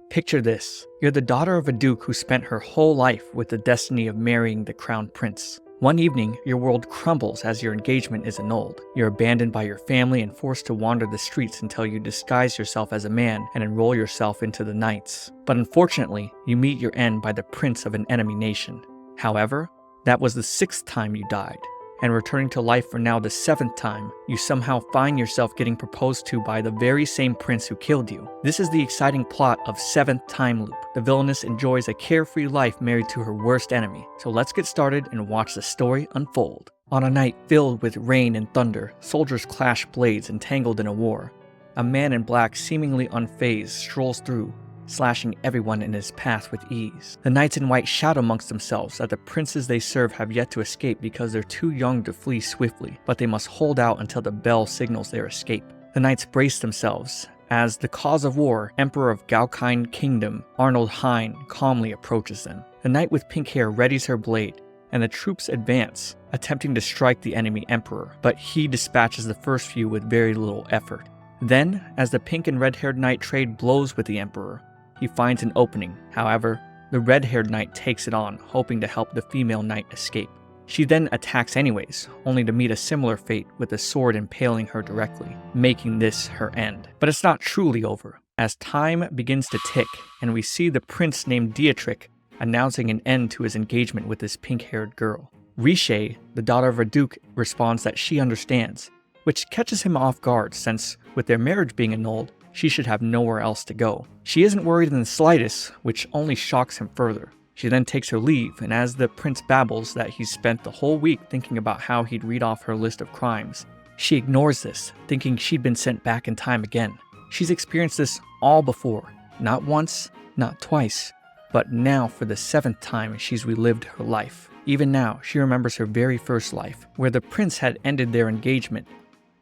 Picture this. You're the daughter of a duke who spent her whole life with the destiny of marrying the crown prince. One evening, your world crumbles as your engagement is annulled. You're abandoned by your family and forced to wander the streets until you disguise yourself as a man and enroll yourself into the knights. But unfortunately, you meet your end by the prince of an enemy nation. However, that was the 6th time you died. And returning to life for now the 7th time, you somehow find yourself getting proposed to by the very same prince who killed you. This is the exciting plot of 7th Time Loop. The villainess enjoys a carefree life married to her worst enemy. So let's get started and watch the story unfold. On a night filled with rain and thunder, soldiers clash blades entangled in a war. A man in black, seemingly unfazed, strolls through, slashing everyone in his path with ease. The knights in white shout amongst themselves that the princes they serve have yet to escape because they're too young to flee swiftly, but they must hold out until the bell signals their escape. The knights brace themselves as the cause of war, Emperor of Gaokine Kingdom, Arnold Hein, calmly approaches them. The knight with pink hair readies her blade, and the troops advance, attempting to strike the enemy emperor, but he dispatches the first few with very little effort. Then, as the pink and red-haired knight trade blows with the emperor, he finds an opening. However, the red-haired knight takes it on, hoping to help the female knight escape. She then attacks anyways, only to meet a similar fate with a sword impaling her directly, making this her end. But it's not truly over, as time begins to tick, and we see the prince named Dietrich announcing an end to his engagement with this pink-haired girl. Riche, the daughter of a duke, responds that she understands, which catches him off guard since, with their marriage being annulled, she should have nowhere else to go. She isn't worried in the slightest, which only shocks him further. She then takes her leave, and as the prince babbles that he's spent the whole week thinking about how he'd read off her list of crimes, she ignores this, thinking she'd been sent back in time again. She's experienced this all before, not once, not twice, but now for the 7th time she's relived her life. Even now, she remembers her very first life, where the prince had ended their engagement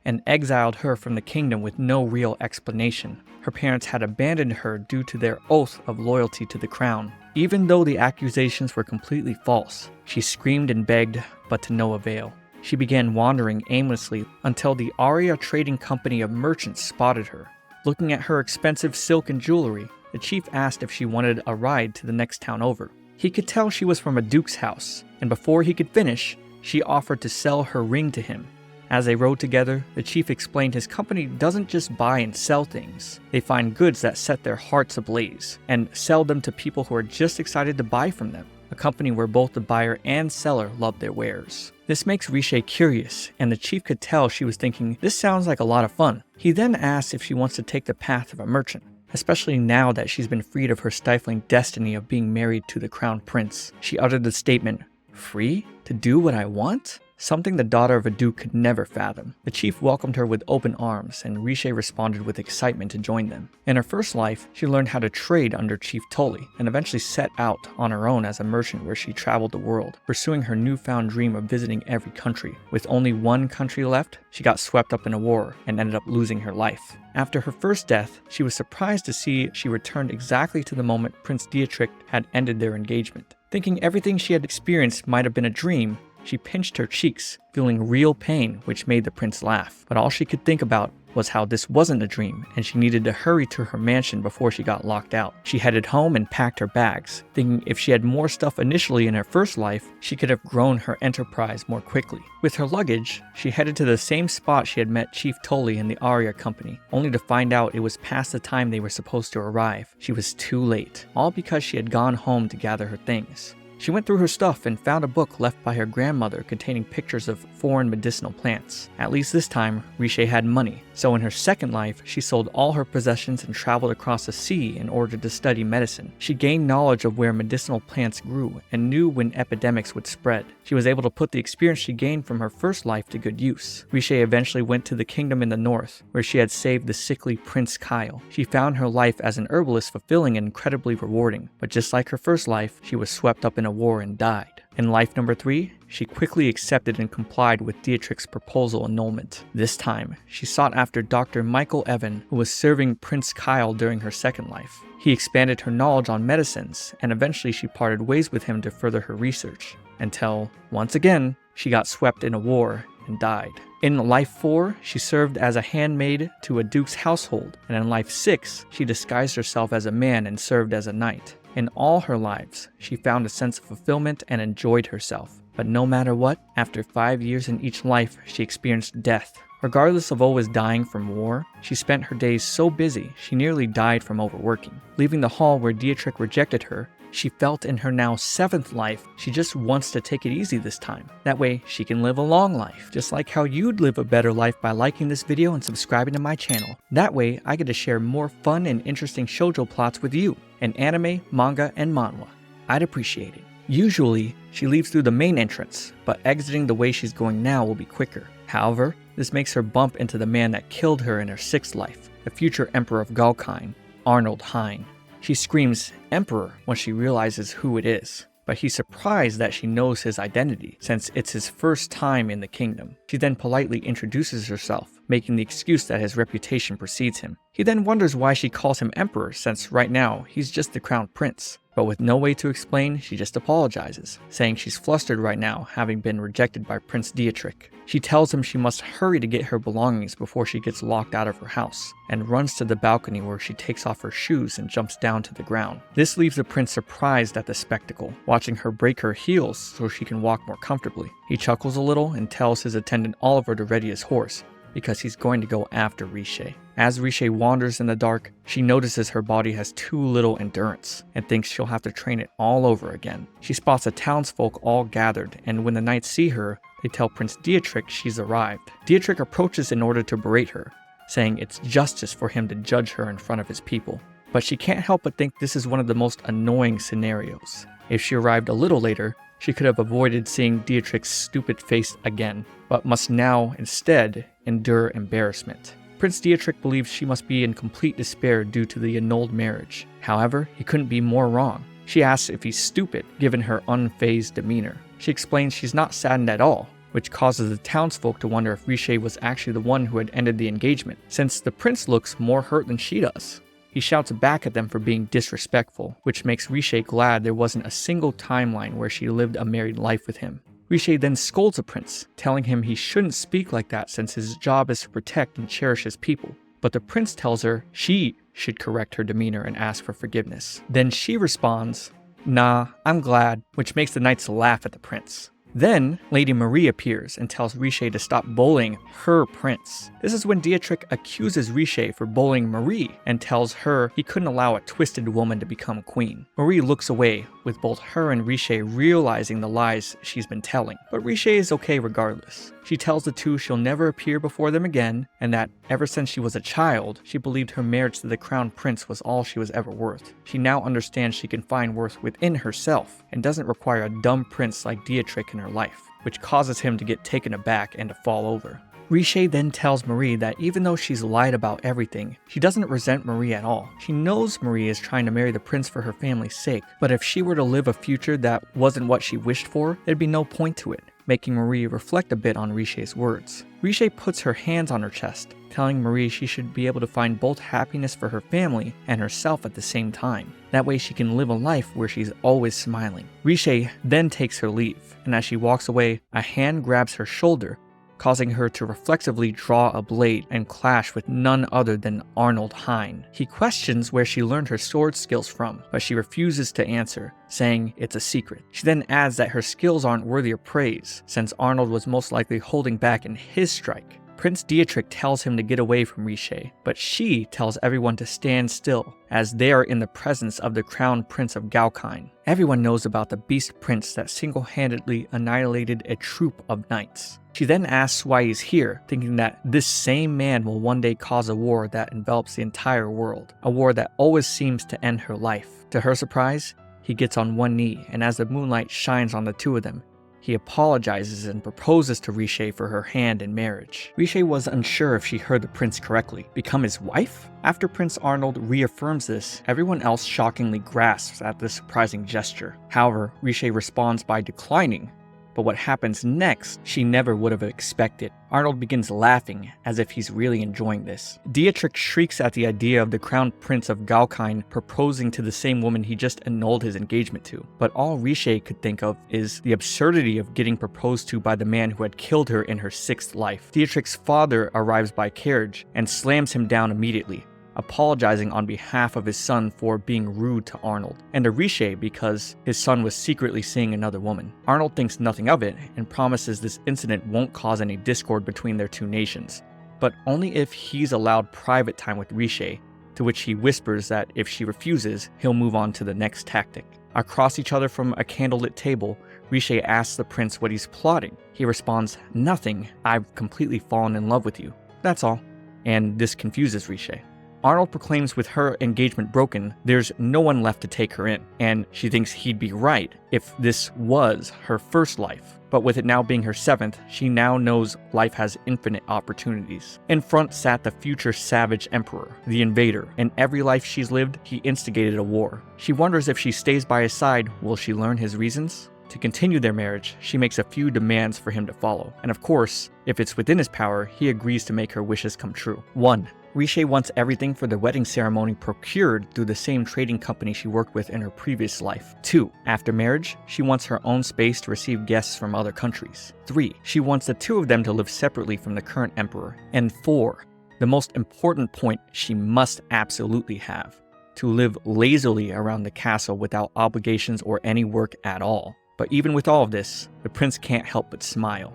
and exiled her from the kingdom with no real explanation. Her parents had abandoned her due to their oath of loyalty to the crown. Even though the accusations were completely false, she screamed and begged, but to no avail. She began wandering aimlessly until the Aria Trading Company of merchants spotted her. Looking at her expensive silk and jewelry, the chief asked if she wanted a ride to the next town over. He could tell she was from a duke's house, and before he could finish, she offered to sell her ring to him. As they rode together, the chief explained his company doesn't just buy and sell things. They find goods that set their hearts ablaze, and sell them to people who are just excited to buy from them. A company where both the buyer and seller love their wares. This makes Riche curious, and the chief could tell she was thinking, this sounds like a lot of fun. He then asks if she wants to take the path of a merchant, especially now that she's been freed of her stifling destiny of being married to the crown prince. She uttered the statement, "Free? To do what I want?" Something the daughter of a duke could never fathom. The chief welcomed her with open arms, and Riche responded with excitement to join them. In her first life, she learned how to trade under Chief Tully, and eventually set out on her own as a merchant where she traveled the world, pursuing her newfound dream of visiting every country. With only one country left, she got swept up in a war and ended up losing her life. After her first death, she was surprised to see she returned exactly to the moment Prince Dietrich had ended their engagement. Thinking everything she had experienced might have been a dream, she pinched her cheeks, feeling real pain, which made the prince laugh. But all she could think about was how this wasn't a dream, and she needed to hurry to her mansion before she got locked out. She headed home and packed her bags, thinking if she had more stuff initially in her first life, she could have grown her enterprise more quickly. With her luggage, she headed to the same spot she had met Chief Tully in the Aria Company, only to find out it was past the time they were supposed to arrive. She was too late, all because she had gone home to gather her things. She went through her stuff and found a book left by her grandmother containing pictures of foreign medicinal plants. At least this time, Riche had money, so in her second life, she sold all her possessions and traveled across the sea in order to study medicine. She gained knowledge of where medicinal plants grew and knew when epidemics would spread. She was able to put the experience she gained from her first life to good use. Riche eventually went to the kingdom in the north, where she had saved the sickly Prince Kyle. She found her life as an herbalist fulfilling and incredibly rewarding, but just like her first life, she was swept up in a war and died. In life number 3, she quickly accepted and complied with Dietrich's proposal annulment. This time, she sought after Dr. Michael Evan, who was serving Prince Kyle during her second life. He expanded her knowledge on medicines, and eventually she parted ways with him to further her research, until, once again, she got swept in a war and died. In Life 4, she served as a handmaid to a duke's household, and in Life 6, she disguised herself as a man and served as a knight. In all her lives, she found a sense of fulfillment and enjoyed herself. But no matter what, after 5 years in each life, she experienced death. Regardless of always dying from war, she spent her days so busy she nearly died from overworking. Leaving the hall where Dietrich rejected her, she felt in her now 7th life she just wants to take it easy this time. That way she can live a long life, just like how you'd live a better life by liking this video and subscribing to my channel. That way I get to share more fun and interesting shoujo plots with you in anime, manga, and manhwa. I'd appreciate it. Usually, she leaves through the main entrance, but exiting the way she's going now will be quicker. However, this makes her bump into the man that killed her in her 6th life, the future Emperor of Galkine, Arnold Hine. She screams "Emperor" when she realizes who it is, but he's surprised that she knows his identity since it's his first time in the kingdom. She then politely introduces herself, making the excuse that his reputation precedes him. He then wonders why she calls him Emperor since right now he's just the crown prince. But with no way to explain, she just apologizes, saying she's flustered right now having been rejected by Prince Dietrich. She tells him she must hurry to get her belongings before she gets locked out of her house, and runs to the balcony where she takes off her shoes and jumps down to the ground. This leaves the prince surprised at the spectacle, watching her break her heels so she can walk more comfortably. He chuckles a little and tells his attendant Oliver to ready his horse, because he's going to go after Riche. As Riche wanders in the dark, she notices her body has too little endurance and thinks she'll have to train it all over again. She spots the townsfolk all gathered, and when the knights see her, they tell Prince Dietrich she's arrived. Dietrich approaches in order to berate her, saying it's justice for him to judge her in front of his people. But she can't help but think this is one of the most annoying scenarios. If she arrived a little later, she could have avoided seeing Dietrich's stupid face again, but must now instead endure embarrassment. Prince Dietrich believes she must be in complete despair due to the annulled marriage. However, he couldn't be more wrong. She asks if he's stupid, given her unfazed demeanor. She explains she's not saddened at all, which causes the townsfolk to wonder if Riche was actually the one who had ended the engagement, since the prince looks more hurt than she does. He shouts back at them for being disrespectful, which makes Riche glad there wasn't a single timeline where she lived a married life with him. Riche then scolds the prince, telling him he shouldn't speak like that since his job is to protect and cherish his people. But the prince tells her she should correct her demeanor and ask for forgiveness. Then she responds, "Nah, I'm glad," which makes the knights laugh at the prince. Then, Lady Marie appears and tells Riche to stop bullying her prince. This is when Dietrich accuses Riche for bullying Marie and tells her he couldn't allow a twisted woman to become queen. Marie looks away, with both her and Riche realizing the lies she's been telling. But Riche is okay regardless. She tells the two she'll never appear before them again, and that ever since she was a child, she believed her marriage to the crown prince was all she was ever worth. She now understands she can find worth within herself, and doesn't require a dumb prince like Dietrich in her life, which causes him to get taken aback and to fall over. Riche then tells Marie that even though she's lied about everything, she doesn't resent Marie at all. She knows Marie is trying to marry the prince for her family's sake, but if she were to live a future that wasn't what she wished for, there'd be no point to it, making Marie reflect a bit on Riche's words. Riche puts her hands on her chest, telling Marie she should be able to find both happiness for her family and herself at the same time. That way she can live a life where she's always smiling. Riche then takes her leave, and as she walks away, a hand grabs her shoulder, causing her to reflexively draw a blade and clash with none other than Arnold Hine. He questions where she learned her sword skills from, but she refuses to answer, saying it's a secret. She then adds that her skills aren't worthy of praise, since Arnold was most likely holding back in his strike. Prince Dietrich tells him to get away from Riche, but she tells everyone to stand still, as they are in the presence of the crown prince of Galkine. Everyone knows about the beast prince that single-handedly annihilated a troop of knights. She then asks why he's here, thinking that this same man will one day cause a war that envelops the entire world, a war that always seems to end her life. To her surprise, he gets on one knee, and as the moonlight shines on the two of them, he apologizes and proposes to Riche for her hand in marriage. Riche was unsure if she heard the prince correctly. Become his wife? After Prince Arnold reaffirms this, everyone else shockingly grasps at this surprising gesture. However, Riche responds by declining, But what happens next, she never would have expected. Arnold begins laughing, as if he's really enjoying this. Dietrich shrieks at the idea of the Crown Prince of Galkine proposing to the same woman he just annulled his engagement to. But all Riche could think of is the absurdity of getting proposed to by the man who had killed her in her 6th life. Dietrich's father arrives by carriage and slams him down immediately, apologizing on behalf of his son for being rude to Arnold, and to Riche because his son was secretly seeing another woman. Arnold thinks nothing of it and promises this incident won't cause any discord between their two nations, but only if he's allowed private time with Riche, to which he whispers that if she refuses, he'll move on to the next tactic. Across each other from a candlelit table, Riche asks the prince what he's plotting. He responds, "Nothing, I've completely fallen in love with you. That's all." And this confuses Riche. Arnold proclaims with her engagement broken, there's no one left to take her in, and she thinks he'd be right if this was her 1st life. But with it now being her 7th, she now knows life has infinite opportunities. In front sat the future savage emperor, the invader. In every life she's lived, he instigated a war. She wonders if she stays by his side, will she learn his reasons? To continue their marriage, she makes a few demands for him to follow. And of course, if it's within his power, he agrees to make her wishes come true. 1. Riche wants everything for the wedding ceremony procured through the same trading company she worked with in her previous life. 2. After marriage, she wants her own space to receive guests from other countries. 3. She wants the two of them to live separately from the current emperor. And 4. The most important point she must absolutely have: to live lazily around the castle without obligations or any work at all. But even with all of this, the prince can't help but smile.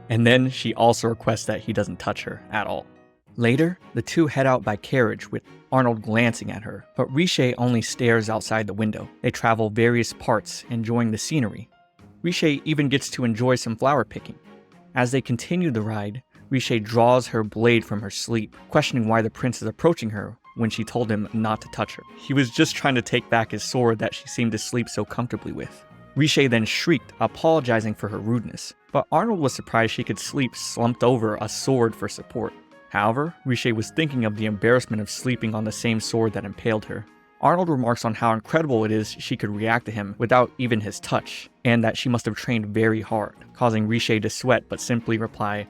And then she also requests that he doesn't touch her at all. Later, the two head out by carriage with Arnold glancing at her, but Riche only stares outside the window. They travel various parts, enjoying the scenery. Riche even gets to enjoy some flower picking. As they continue the ride, Riche draws her blade from her sleeve, questioning why the prince is approaching her when she told him not to touch her. He was just trying to take back his sword that she seemed to sleep so comfortably with. Riche then shrieked, apologizing for her rudeness, but Arnold was surprised she could sleep slumped over a sword for support. However, Riche was thinking of the embarrassment of sleeping on the same sword that impaled her. Arnold remarks on how incredible it is she could react to him without even his touch, and that she must have trained very hard, causing Riche to sweat but simply reply,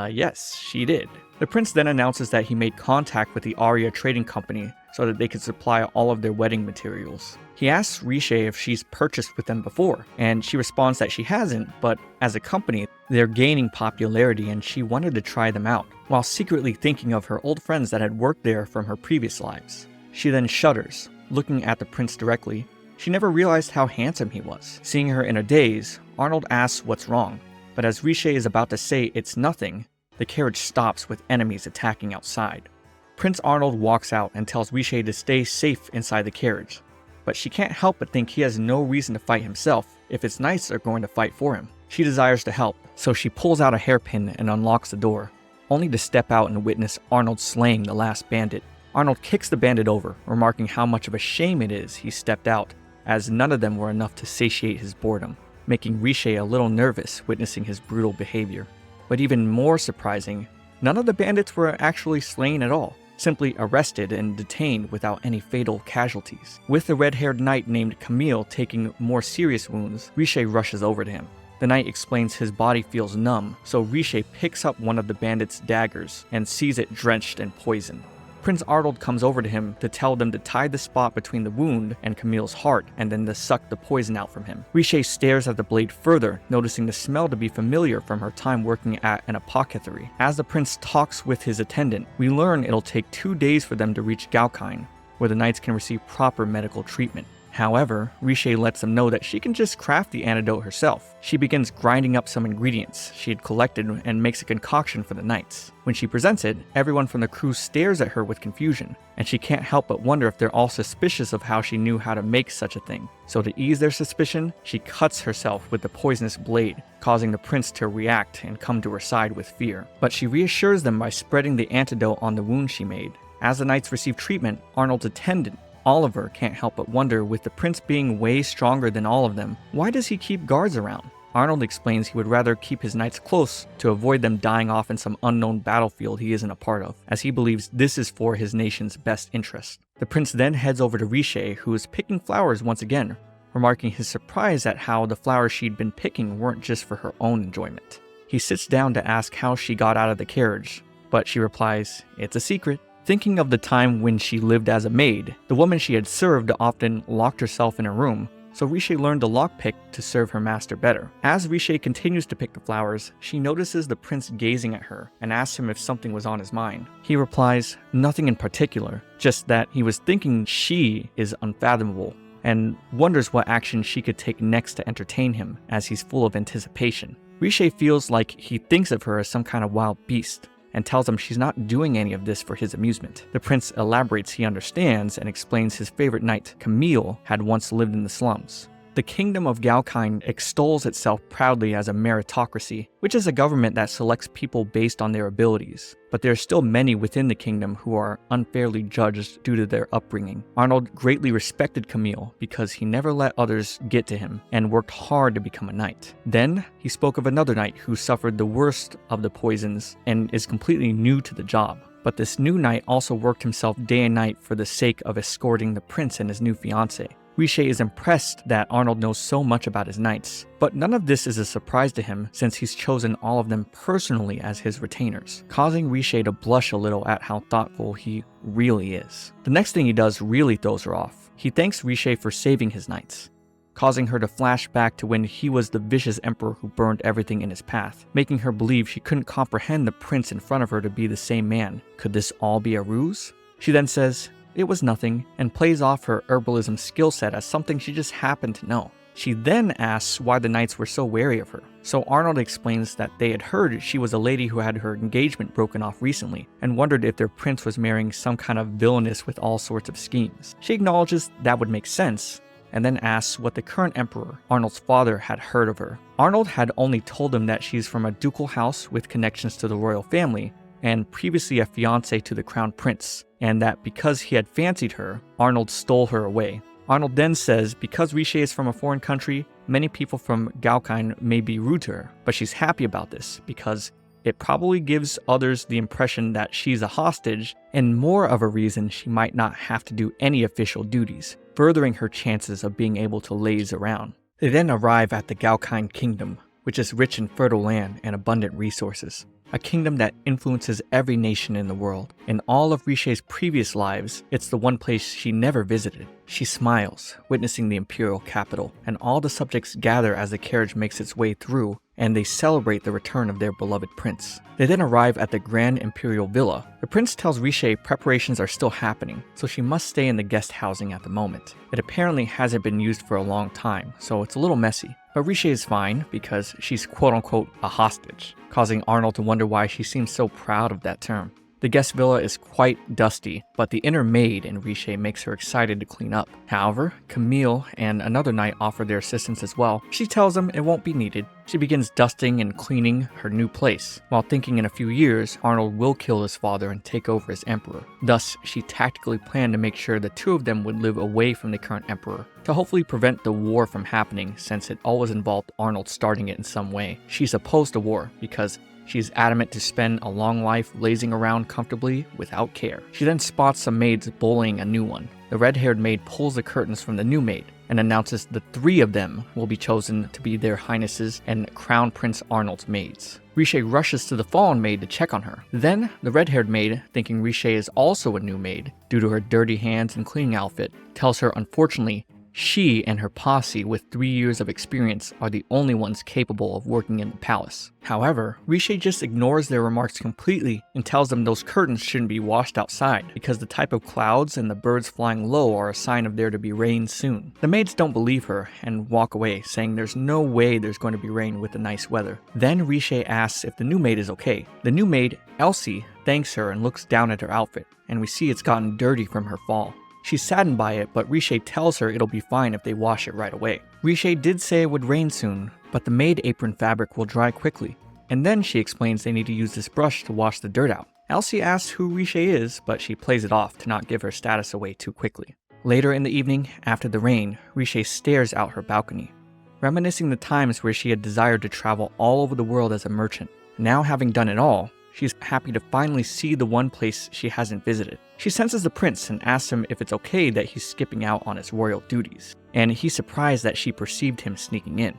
yes, she did. The prince then announces that he made contact with the Aria Trading Company so that they could supply all of their wedding materials. He asks Riche if she's purchased with them before, and she responds that she hasn't, but as a company, they're gaining popularity and she wanted to try them out, while secretly thinking of her old friends that had worked there from her previous lives. She then shudders, looking at the prince directly. She never realized how handsome he was. Seeing her in a daze, Arnold asks what's wrong, but as Riche is about to say it's nothing, the carriage stops with enemies attacking outside. Prince Arnold walks out and tells Riche to stay safe inside the carriage, but she can't help but think he has no reason to fight himself if his knights are going to fight for him. She desires to help, so she pulls out a hairpin and unlocks the door, only to step out and witness Arnold slaying the last bandit. Arnold kicks the bandit over, remarking how much of a shame it is he stepped out, as none of them were enough to satiate his boredom, making Riche a little nervous witnessing his brutal behavior. But even more surprising, none of the bandits were actually slain at all, simply arrested and detained without any fatal casualties. With the red-haired knight named Camille taking more serious wounds, Riche rushes over to him. The knight explains his body feels numb, so Riche picks up one of the bandits' daggers and sees it drenched in poison. Prince Arnold comes over to him to tell them to tie the spot between the wound and Camille's heart and then to suck the poison out from him. Riche stares at the blade further, noticing the smell to be familiar from her time working at an apothecary. As the prince talks with his attendant, we learn it'll take 2 days for them to reach Galkine, where the knights can receive proper medical treatment. However, Riche lets them know that she can just craft the antidote herself. She begins grinding up some ingredients she had collected and makes a concoction for the knights. When she presents it, everyone from the crew stares at her with confusion, and she can't help but wonder if they're all suspicious of how she knew how to make such a thing. So to ease their suspicion, she cuts herself with the poisonous blade, causing the prince to react and come to her side with fear. But she reassures them by spreading the antidote on the wound she made. As the knights receive treatment, Arnold's attendant, Oliver, can't help but wonder, with the prince being way stronger than all of them, why does he keep guards around? Arnold explains he would rather keep his knights close to avoid them dying off in some unknown battlefield he isn't a part of, as he believes this is for his nation's best interest. The prince then heads over to Riche, who is picking flowers once again, remarking his surprise at how the flowers she'd been picking weren't just for her own enjoyment. He sits down to ask how she got out of the carriage, but she replies, "It's a secret." Thinking of the time when she lived as a maid, the woman she had served often locked herself in a room, so Riche learned the lockpick to serve her master better. As Riche continues to pick the flowers, she notices the prince gazing at her and asks him if something was on his mind. He replies, "Nothing in particular, just that he was thinking she is unfathomable," and wonders what action she could take next to entertain him, as he's full of anticipation. Riche feels like he thinks of her as some kind of wild beast, and tells him she's not doing any of this for his amusement. The prince elaborates he understands and explains his favorite knight, Camille, had once lived in the slums. The kingdom of Galkine extols itself proudly as a meritocracy, which is a government that selects people based on their abilities. But there are still many within the kingdom who are unfairly judged due to their upbringing. Arnold greatly respected Camille because he never let others get to him and worked hard to become a knight. Then, he spoke of another knight who suffered the worst of the poisons and is completely new to the job. But this new knight also worked himself day and night for the sake of escorting the prince and his new fiancée. Riche is impressed that Arnold knows so much about his knights, but none of this is a surprise to him since he's chosen all of them personally as his retainers, causing Riche to blush a little at how thoughtful he really is. The next thing he does really throws her off. He thanks Riche for saving his knights, causing her to flash back to when he was the vicious emperor who burned everything in his path, making her believe she couldn't comprehend the prince in front of her to be the same man. Could this all be a ruse? She then says, "It was nothing," and plays off her herbalism skill set as something she just happened to know. She then asks why the knights were so wary of her. So Arnold explains that they had heard she was a lady who had her engagement broken off recently, and wondered if their prince was marrying some kind of villainess with all sorts of schemes. She acknowledges that would make sense, and then asks what the current emperor, Arnold's father, had heard of her. Arnold had only told him that she's from a ducal house with connections to the royal family, and previously a fiancée to the crown prince, and that because he had fancied her, Arnold stole her away. Arnold then says because Riche is from a foreign country, many people from Galkine may be rude to her, but she's happy about this because it probably gives others the impression that she's a hostage, and more of a reason she might not have to do any official duties, furthering her chances of being able to laze around. They then arrive at the Galkine kingdom, which is rich in fertile land and abundant resources. A kingdom that influences every nation in the world. In all of Riche's previous lives, it's the one place she never visited. She smiles, witnessing the imperial capital, and all the subjects gather as the carriage makes its way through, and they celebrate the return of their beloved prince. They then arrive at the Grand Imperial Villa. The prince tells Riche preparations are still happening, so she must stay in the guest housing at the moment. It apparently hasn't been used for a long time, so it's a little messy. But Riche is fine because she's quote-unquote a hostage, causing Arnold to wonder why she seems so proud of that term. The guest villa is quite dusty, but the inner maid in Riche makes her excited to clean up. However, Camille and another knight offer their assistance as well. She tells them it won't be needed. She begins dusting and cleaning her new place, while thinking in a few years, Arnold will kill his father and take over as emperor. Thus, she tactically planned to make sure the two of them would live away from the current emperor, to hopefully prevent the war from happening since it always involved Arnold starting it in some way. She's opposed to war because she's adamant to spend a long life lazing around comfortably without care. She then spots some maids bullying a new one. The red-haired maid pulls the curtains from the new maid and announces the three of them will be chosen to be their highnesses and Crown Prince Arnold's maids. Riche rushes to the fallen maid to check on her. Then, the red-haired maid, thinking Riche is also a new maid due to her dirty hands and cleaning outfit, tells her unfortunately she and her posse with 3 years of experience are the only ones capable of working in the palace. However, Riche just ignores their remarks completely and tells them those curtains shouldn't be washed outside because the type of clouds and the birds flying low are a sign of there to be rain soon. The maids don't believe her and walk away, saying there's no way there's going to be rain with the nice weather. Then Riche asks if the new maid is okay. The new maid, Elsie, thanks her and looks down at her outfit, and we see it's gotten dirty from her fall. She's saddened by it, but Riche tells her it'll be fine if they wash it right away. Riche did say it would rain soon, but the maid apron fabric will dry quickly. And then she explains they need to use this brush to wash the dirt out. Elsie asks who Riche is, but she plays it off to not give her status away too quickly. Later in the evening, after the rain, Riche stares out her balcony, reminiscing the times where she had desired to travel all over the world as a merchant. Now having done it all, She's happy to finally see the one place she hasn't visited. She senses the prince and asks him if it's okay that he's skipping out on his royal duties, and he's surprised that she perceived him sneaking in.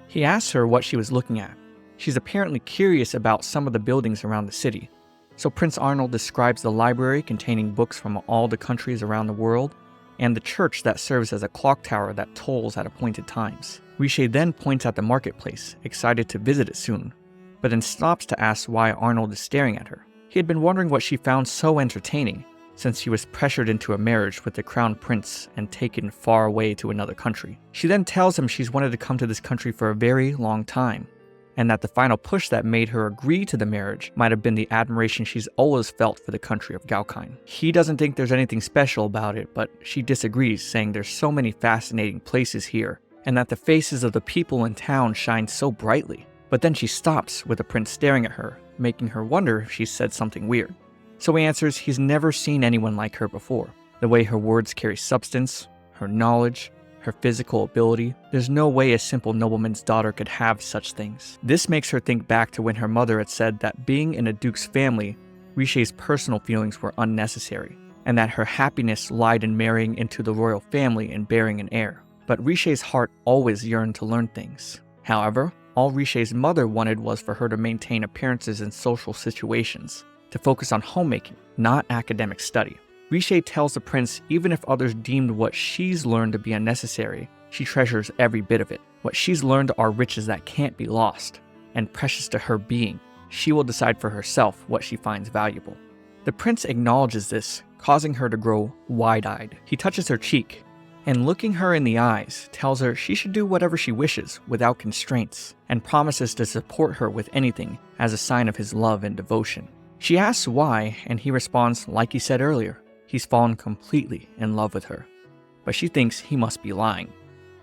He asks her what she was looking at. She's apparently curious about some of the buildings around the city. So Prince Arnold describes the library containing books from all the countries around the world, and the church that serves as a clock tower that tolls at appointed times. Riche then points at the marketplace, excited to visit it soon, but then stops to ask why Arnold is staring at her. He had been wondering what she found so entertaining, since she was pressured into a marriage with the crown prince and taken far away to another country. She then tells him she's wanted to come to this country for a very long time, and that the final push that made her agree to the marriage might have been the admiration she's always felt for the country of Galkine. He doesn't think there's anything special about it, but she disagrees, saying there's so many fascinating places here, and that the faces of the people in town shine so brightly. But then she stops with the prince staring at her, making her wonder if she said something weird. So he answers he's never seen anyone like her before. The way her words carry substance, her knowledge, her physical ability, there's no way a simple nobleman's daughter could have such things. This makes her think back to when her mother had said that being in a duke's family, Riche's personal feelings were unnecessary, and that her happiness lied in marrying into the royal family and bearing an heir. But Riche's heart always yearned to learn things. However, all Riche's mother wanted was for her to maintain appearances in social situations, to focus on homemaking, not academic study. Riche tells the prince even if others deemed what she's learned to be unnecessary, she treasures every bit of it. What she's learned are riches that can't be lost, and precious to her being. She will decide for herself what she finds valuable. The prince acknowledges this, causing her to grow wide-eyed. He touches her cheek, and looking her in the eyes, tells her she should do whatever she wishes without constraints, and promises to support her with anything as a sign of his love and devotion. She asks why, and he responds like he said earlier. He's fallen completely in love with her, but she thinks he must be lying.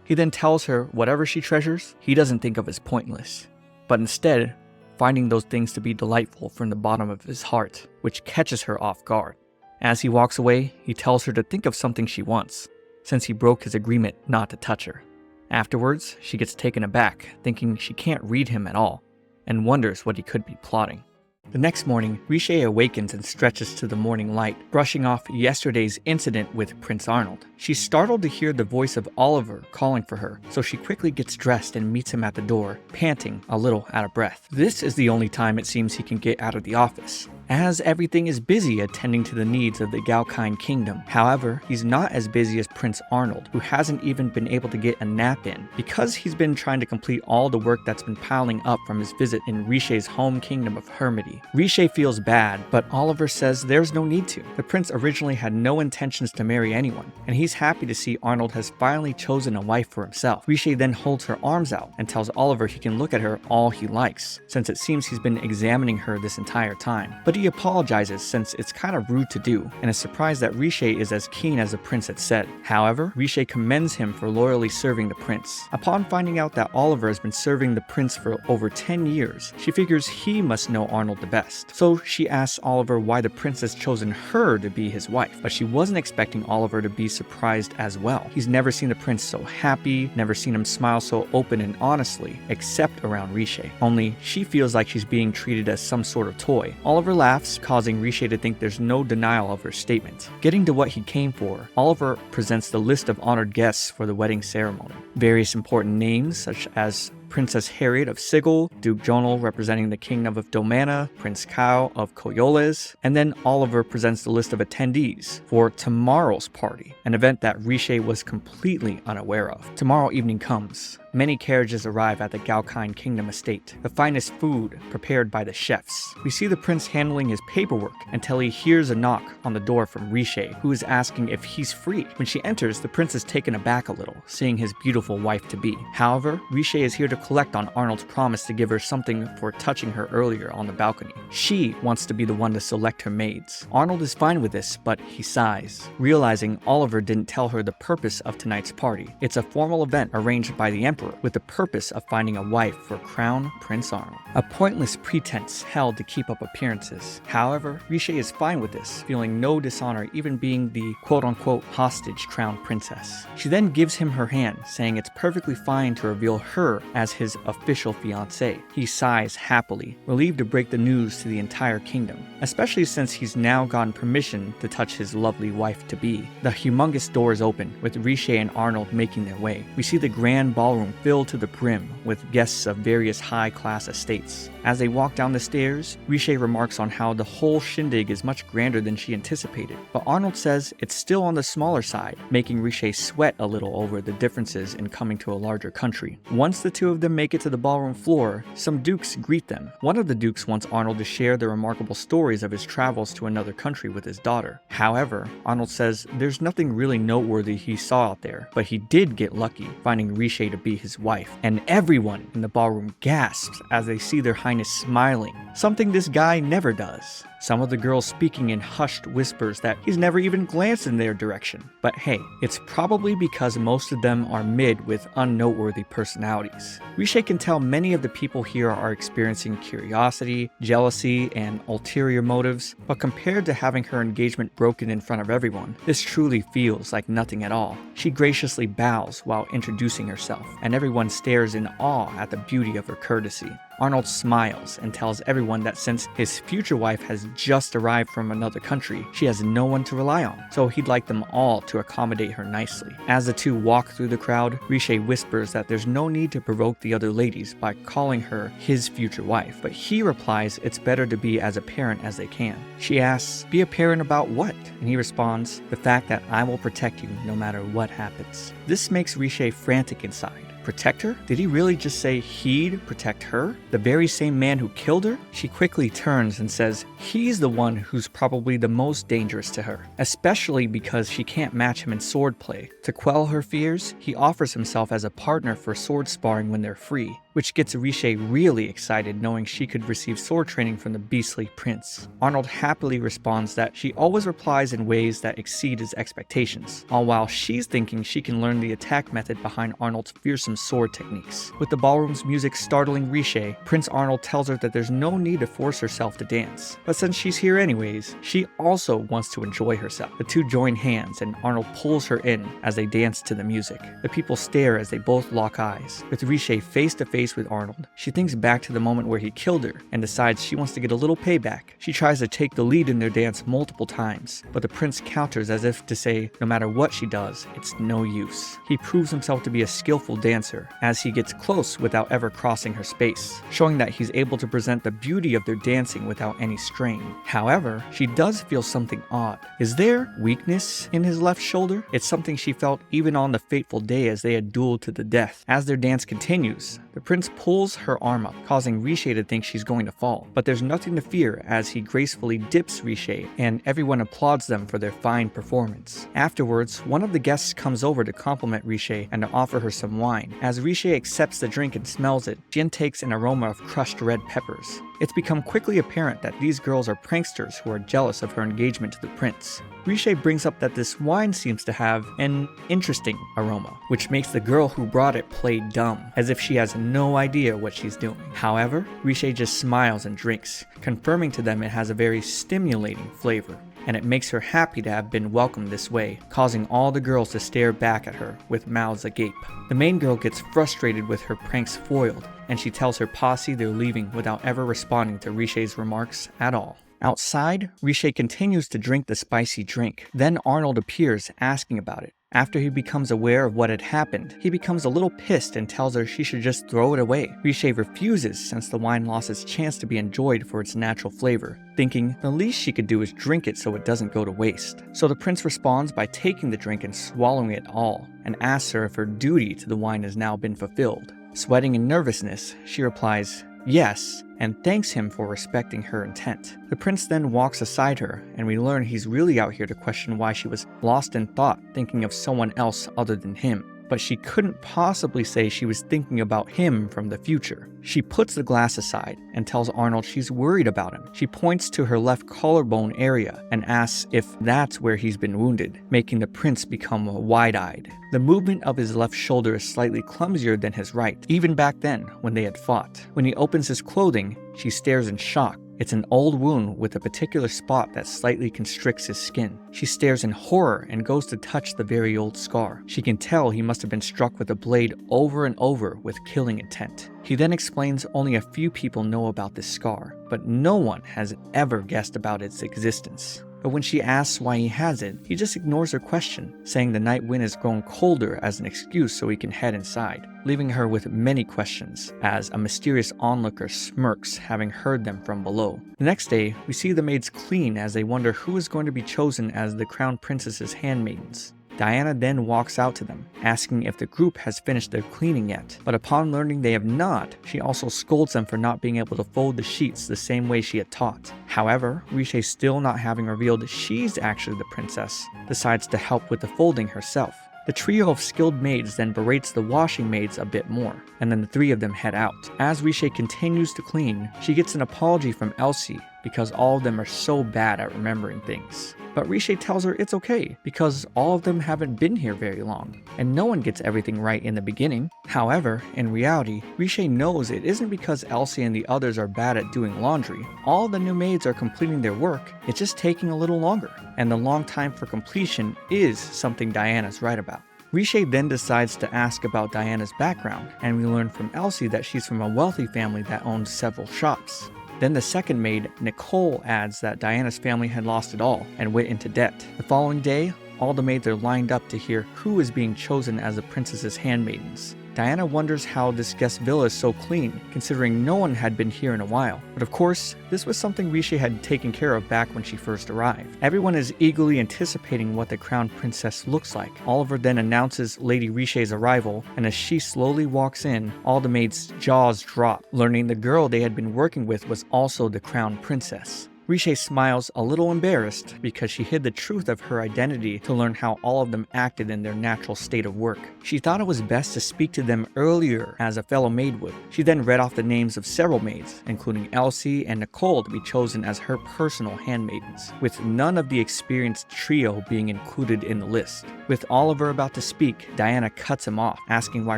He then tells her whatever she treasures, he doesn't think of as pointless, but instead finding those things to be delightful from the bottom of his heart, which catches her off guard. As he walks away, he tells her to think of something she wants, since he broke his agreement not to touch her. Afterwards, she gets taken aback, thinking she can't read him at all, and wonders what he could be plotting. The next morning, Riche awakens and stretches to the morning light, brushing off yesterday's incident with Prince Arnold. She's startled to hear the voice of Oliver calling for her, so she quickly gets dressed and meets him at the door, panting, a little out of breath. This is the only time it seems he can get out of the office, as everything is busy attending to the needs of the Galkine kingdom. However, he's not as busy as Prince Arnold, who hasn't even been able to get a nap in, because he's been trying to complete all the work that's been piling up from his visit in Riche's home kingdom of Hermity. Riche feels bad, but Oliver says there's no need to. The prince originally had no intentions to marry anyone, and he's happy to see Arnold has finally chosen a wife for himself. Riche then holds her arms out and tells Oliver he can look at her all he likes, since it seems he's been examining her this entire time. But he apologizes since it's kind of rude to do, and is surprised that Riche is as keen as the prince had said. However, Riche commends him for loyally serving the prince. Upon finding out that Oliver has been serving the prince for over 10 years, she figures he must know Arnold the best. So she asks Oliver why the prince has chosen her to be his wife, but she wasn't expecting Oliver to be surprised as well. He's never seen the prince so happy, never seen him smile so open and honestly, except around Riche. Only she feels like she's being treated as some sort of toy. Oliver laughs, causing Riche to think there's no denial of her statement. Getting to what he came for, Oliver presents the list of honored guests for the wedding ceremony. Various important names such as Princess Harriet of Sigil, Duke Jonal representing the Kingdom of Domana, Prince Cao of Coyoles, and then Oliver presents the list of attendees for tomorrow's party, an event that Riche was completely unaware of. Tomorrow evening comes. Many carriages arrive at the Galkine Kingdom estate, the finest food prepared by the chefs. We see the prince handling his paperwork until he hears a knock on the door from Riche, who is asking if he's free. When she enters, the prince is taken aback a little, seeing his beautiful wife-to-be. However, Riche is here to collect on Arnold's promise to give her something for touching her earlier on the balcony. She wants to be the one to select her maids. Arnold is fine with this, but he sighs, realizing Oliver didn't tell her the purpose of tonight's party. It's a formal event arranged by the Emperor emperor with the purpose of finding a wife for Crown Prince Arnold. A pointless pretense held to keep up appearances. However, Riche is fine with this, feeling no dishonor even being the quote-unquote hostage crown princess. She then gives him her hand, saying it's perfectly fine to reveal her as his official fiancée. He sighs happily, relieved to break the news to the entire kingdom, especially since he's now gotten permission to touch his lovely wife-to-be. The humongous doors open, with Riche and Arnold making their way. We see the grand ballroom filled to the brim with guests of various high-class estates. As they walk down the stairs, Riche remarks on how the whole shindig is much grander than she anticipated, but Arnold says it's still on the smaller side, making Riche sweat a little over the differences in coming to a larger country. Once the two of them make it to the ballroom floor, some dukes greet them. One of the dukes wants Arnold to share the remarkable stories of his travels to another country with his daughter. However, Arnold says there's nothing really noteworthy he saw out there, but he did get lucky finding Riche to be his wife, and everyone in the ballroom gasps as they see their Highness smiling, something this guy never does. Some of the girls speaking in hushed whispers that he's never even glanced in their direction. But hey, it's probably because most of them are mid with unnoteworthy personalities. Riche can tell many of the people here are experiencing curiosity, jealousy, and ulterior motives, but compared to having her engagement broken in front of everyone, this truly feels like nothing at all. She graciously bows while introducing herself, and everyone stares in awe at the beauty of her courtesy. Arnold smiles and tells everyone that since his future wife has just arrived from another country, she has no one to rely on, so he'd like them all to accommodate her nicely. As the two walk through the crowd, Riche whispers that there's no need to provoke the other ladies by calling her his future wife, but he replies it's better to be as apparent as they can. She asks, "Be apparent about what?" And he responds, "The fact that I will protect you no matter what happens." This makes Riche frantic inside. Protect her? Did he really just say he'd protect her? The very same man who killed her? She quickly turns and says he's the one who's probably the most dangerous to her, especially because she can't match him in swordplay. To quell her fears, he offers himself as a partner for sword sparring when they're free, which gets Riche really excited knowing she could receive sword training from the beastly prince. Arnold happily responds that she always replies in ways that exceed his expectations, all while she's thinking she can learn the attack method behind Arnold's fearsome sword techniques. With the ballroom's music startling Riche, Prince Arnold tells her that there's no need to force herself to dance. But since she's here anyways, she also wants to enjoy herself. The two join hands and Arnold pulls her in as they dance to the music. The people stare as they both lock eyes. With Riche face to face with Arnold, she thinks back to the moment where he killed her and decides she wants to get a little payback. She tries to take the lead in their dance multiple times, but the prince counters as if to say no matter what she does, it's no use. He proves himself to be a skillful dancer as he gets close without ever crossing her space, showing that he's able to present the beauty of their dancing without any strain. However, she does feel something odd. Is there weakness in his left shoulder? It's something she felt even on the fateful day as they had dueled to the death. As their dance continues, the prince pulls her arm up, causing Riche to think she's going to fall. But there's nothing to fear as he gracefully dips Riche, and everyone applauds them for their fine performance. Afterwards, one of the guests comes over to compliment Riche and to offer her some wine. As Riche accepts the drink and smells it, she intakes an aroma of crushed red peppers. It's become quickly apparent that these girls are pranksters who are jealous of her engagement to the prince. Riche brings up that this wine seems to have an interesting aroma, which makes the girl who brought it play dumb, as if she has no idea what she's doing. However, Riche just smiles and drinks, confirming to them it has a very stimulating flavor, and it makes her happy to have been welcomed this way, causing all the girls to stare back at her with mouths agape. The main girl gets frustrated with her pranks foiled, and she tells her posse they're leaving without ever responding to Riche's remarks at all. Outside, Riche continues to drink the spicy drink. Then Arnold appears, asking about it. After he becomes aware of what had happened, he becomes a little pissed and tells her she should just throw it away. Riche refuses since the wine lost its chance to be enjoyed for its natural flavor, thinking the least she could do is drink it so it doesn't go to waste. So the prince responds by taking the drink and swallowing it all, and asks her if her duty to the wine has now been fulfilled. Sweating in nervousness, she replies, "Yes," and thanks him for respecting her intent. The prince then walks aside her, and we learn he's really out here to question why she was lost in thought, thinking of someone else other than him. but she couldn't possibly say she was thinking about him from the future. She puts the glass aside and tells Arnold she's worried about him. She points to her left collarbone area and asks if that's where he's been wounded, making the prince become wide-eyed. The movement of his left shoulder is slightly clumsier than his right, even back then when they had fought. When he opens his clothing, she stares in shock. It's an old wound with a particular spot that slightly constricts his skin. She stares in horror and goes to touch the very old scar. She can tell he must have been struck with a blade over and over with killing intent. He then explains only a few people know about this scar, but no one has ever guessed about its existence. But when she asks why he has it, he just ignores her question, saying the night wind has grown colder as an excuse so he can head inside, leaving her with many questions, as a mysterious onlooker smirks, having heard them from below. The next day, we see the maids clean as they wonder who is going to be chosen as the crown princess's handmaidens. Diana then walks out to them, asking if the group has finished their cleaning yet, but upon learning they have not, she also scolds them for not being able to fold the sheets the same way she had taught. However, Riche, still not having revealed she's actually the princess, decides to help with the folding herself. The trio of skilled maids then berates the washing maids a bit more, and then the three of them head out. As Riche continues to clean, she gets an apology from Elsie because all of them are so bad at remembering things. But Riche tells her it's okay, because all of them haven't been here very long, and no one gets everything right in the beginning. However, in reality, Riche knows it isn't because Elsie and the others are bad at doing laundry. All the new maids are completing their work, it's just taking a little longer, and the long time for completion is something Diana's right about. Riche then decides to ask about Diana's background, and we learn from Elsie that she's from a wealthy family that owns several shops. Then the second maid, Nicole, adds that Diana's family had lost it all and went into debt. The following day, all the maids are lined up to hear who is being chosen as the princess's handmaidens. Diana wonders how this guest villa is so clean, considering no one had been here in a while. But of course, this was something Riche had taken care of back when she first arrived. Everyone is eagerly anticipating what the crown princess looks like. Oliver then announces Lady Riche's arrival, and as she slowly walks in, all the maids' jaws drop, learning the girl they had been working with was also the crown princess. Riche smiles a little embarrassed because she hid the truth of her identity to learn how all of them acted in their natural state of work. She thought it was best to speak to them earlier as a fellow maid would. She then read off the names of several maids, including Elsie and Nicole, to be chosen as her personal handmaidens, with none of the experienced trio being included in the list. With Oliver about to speak, Diana cuts him off, asking why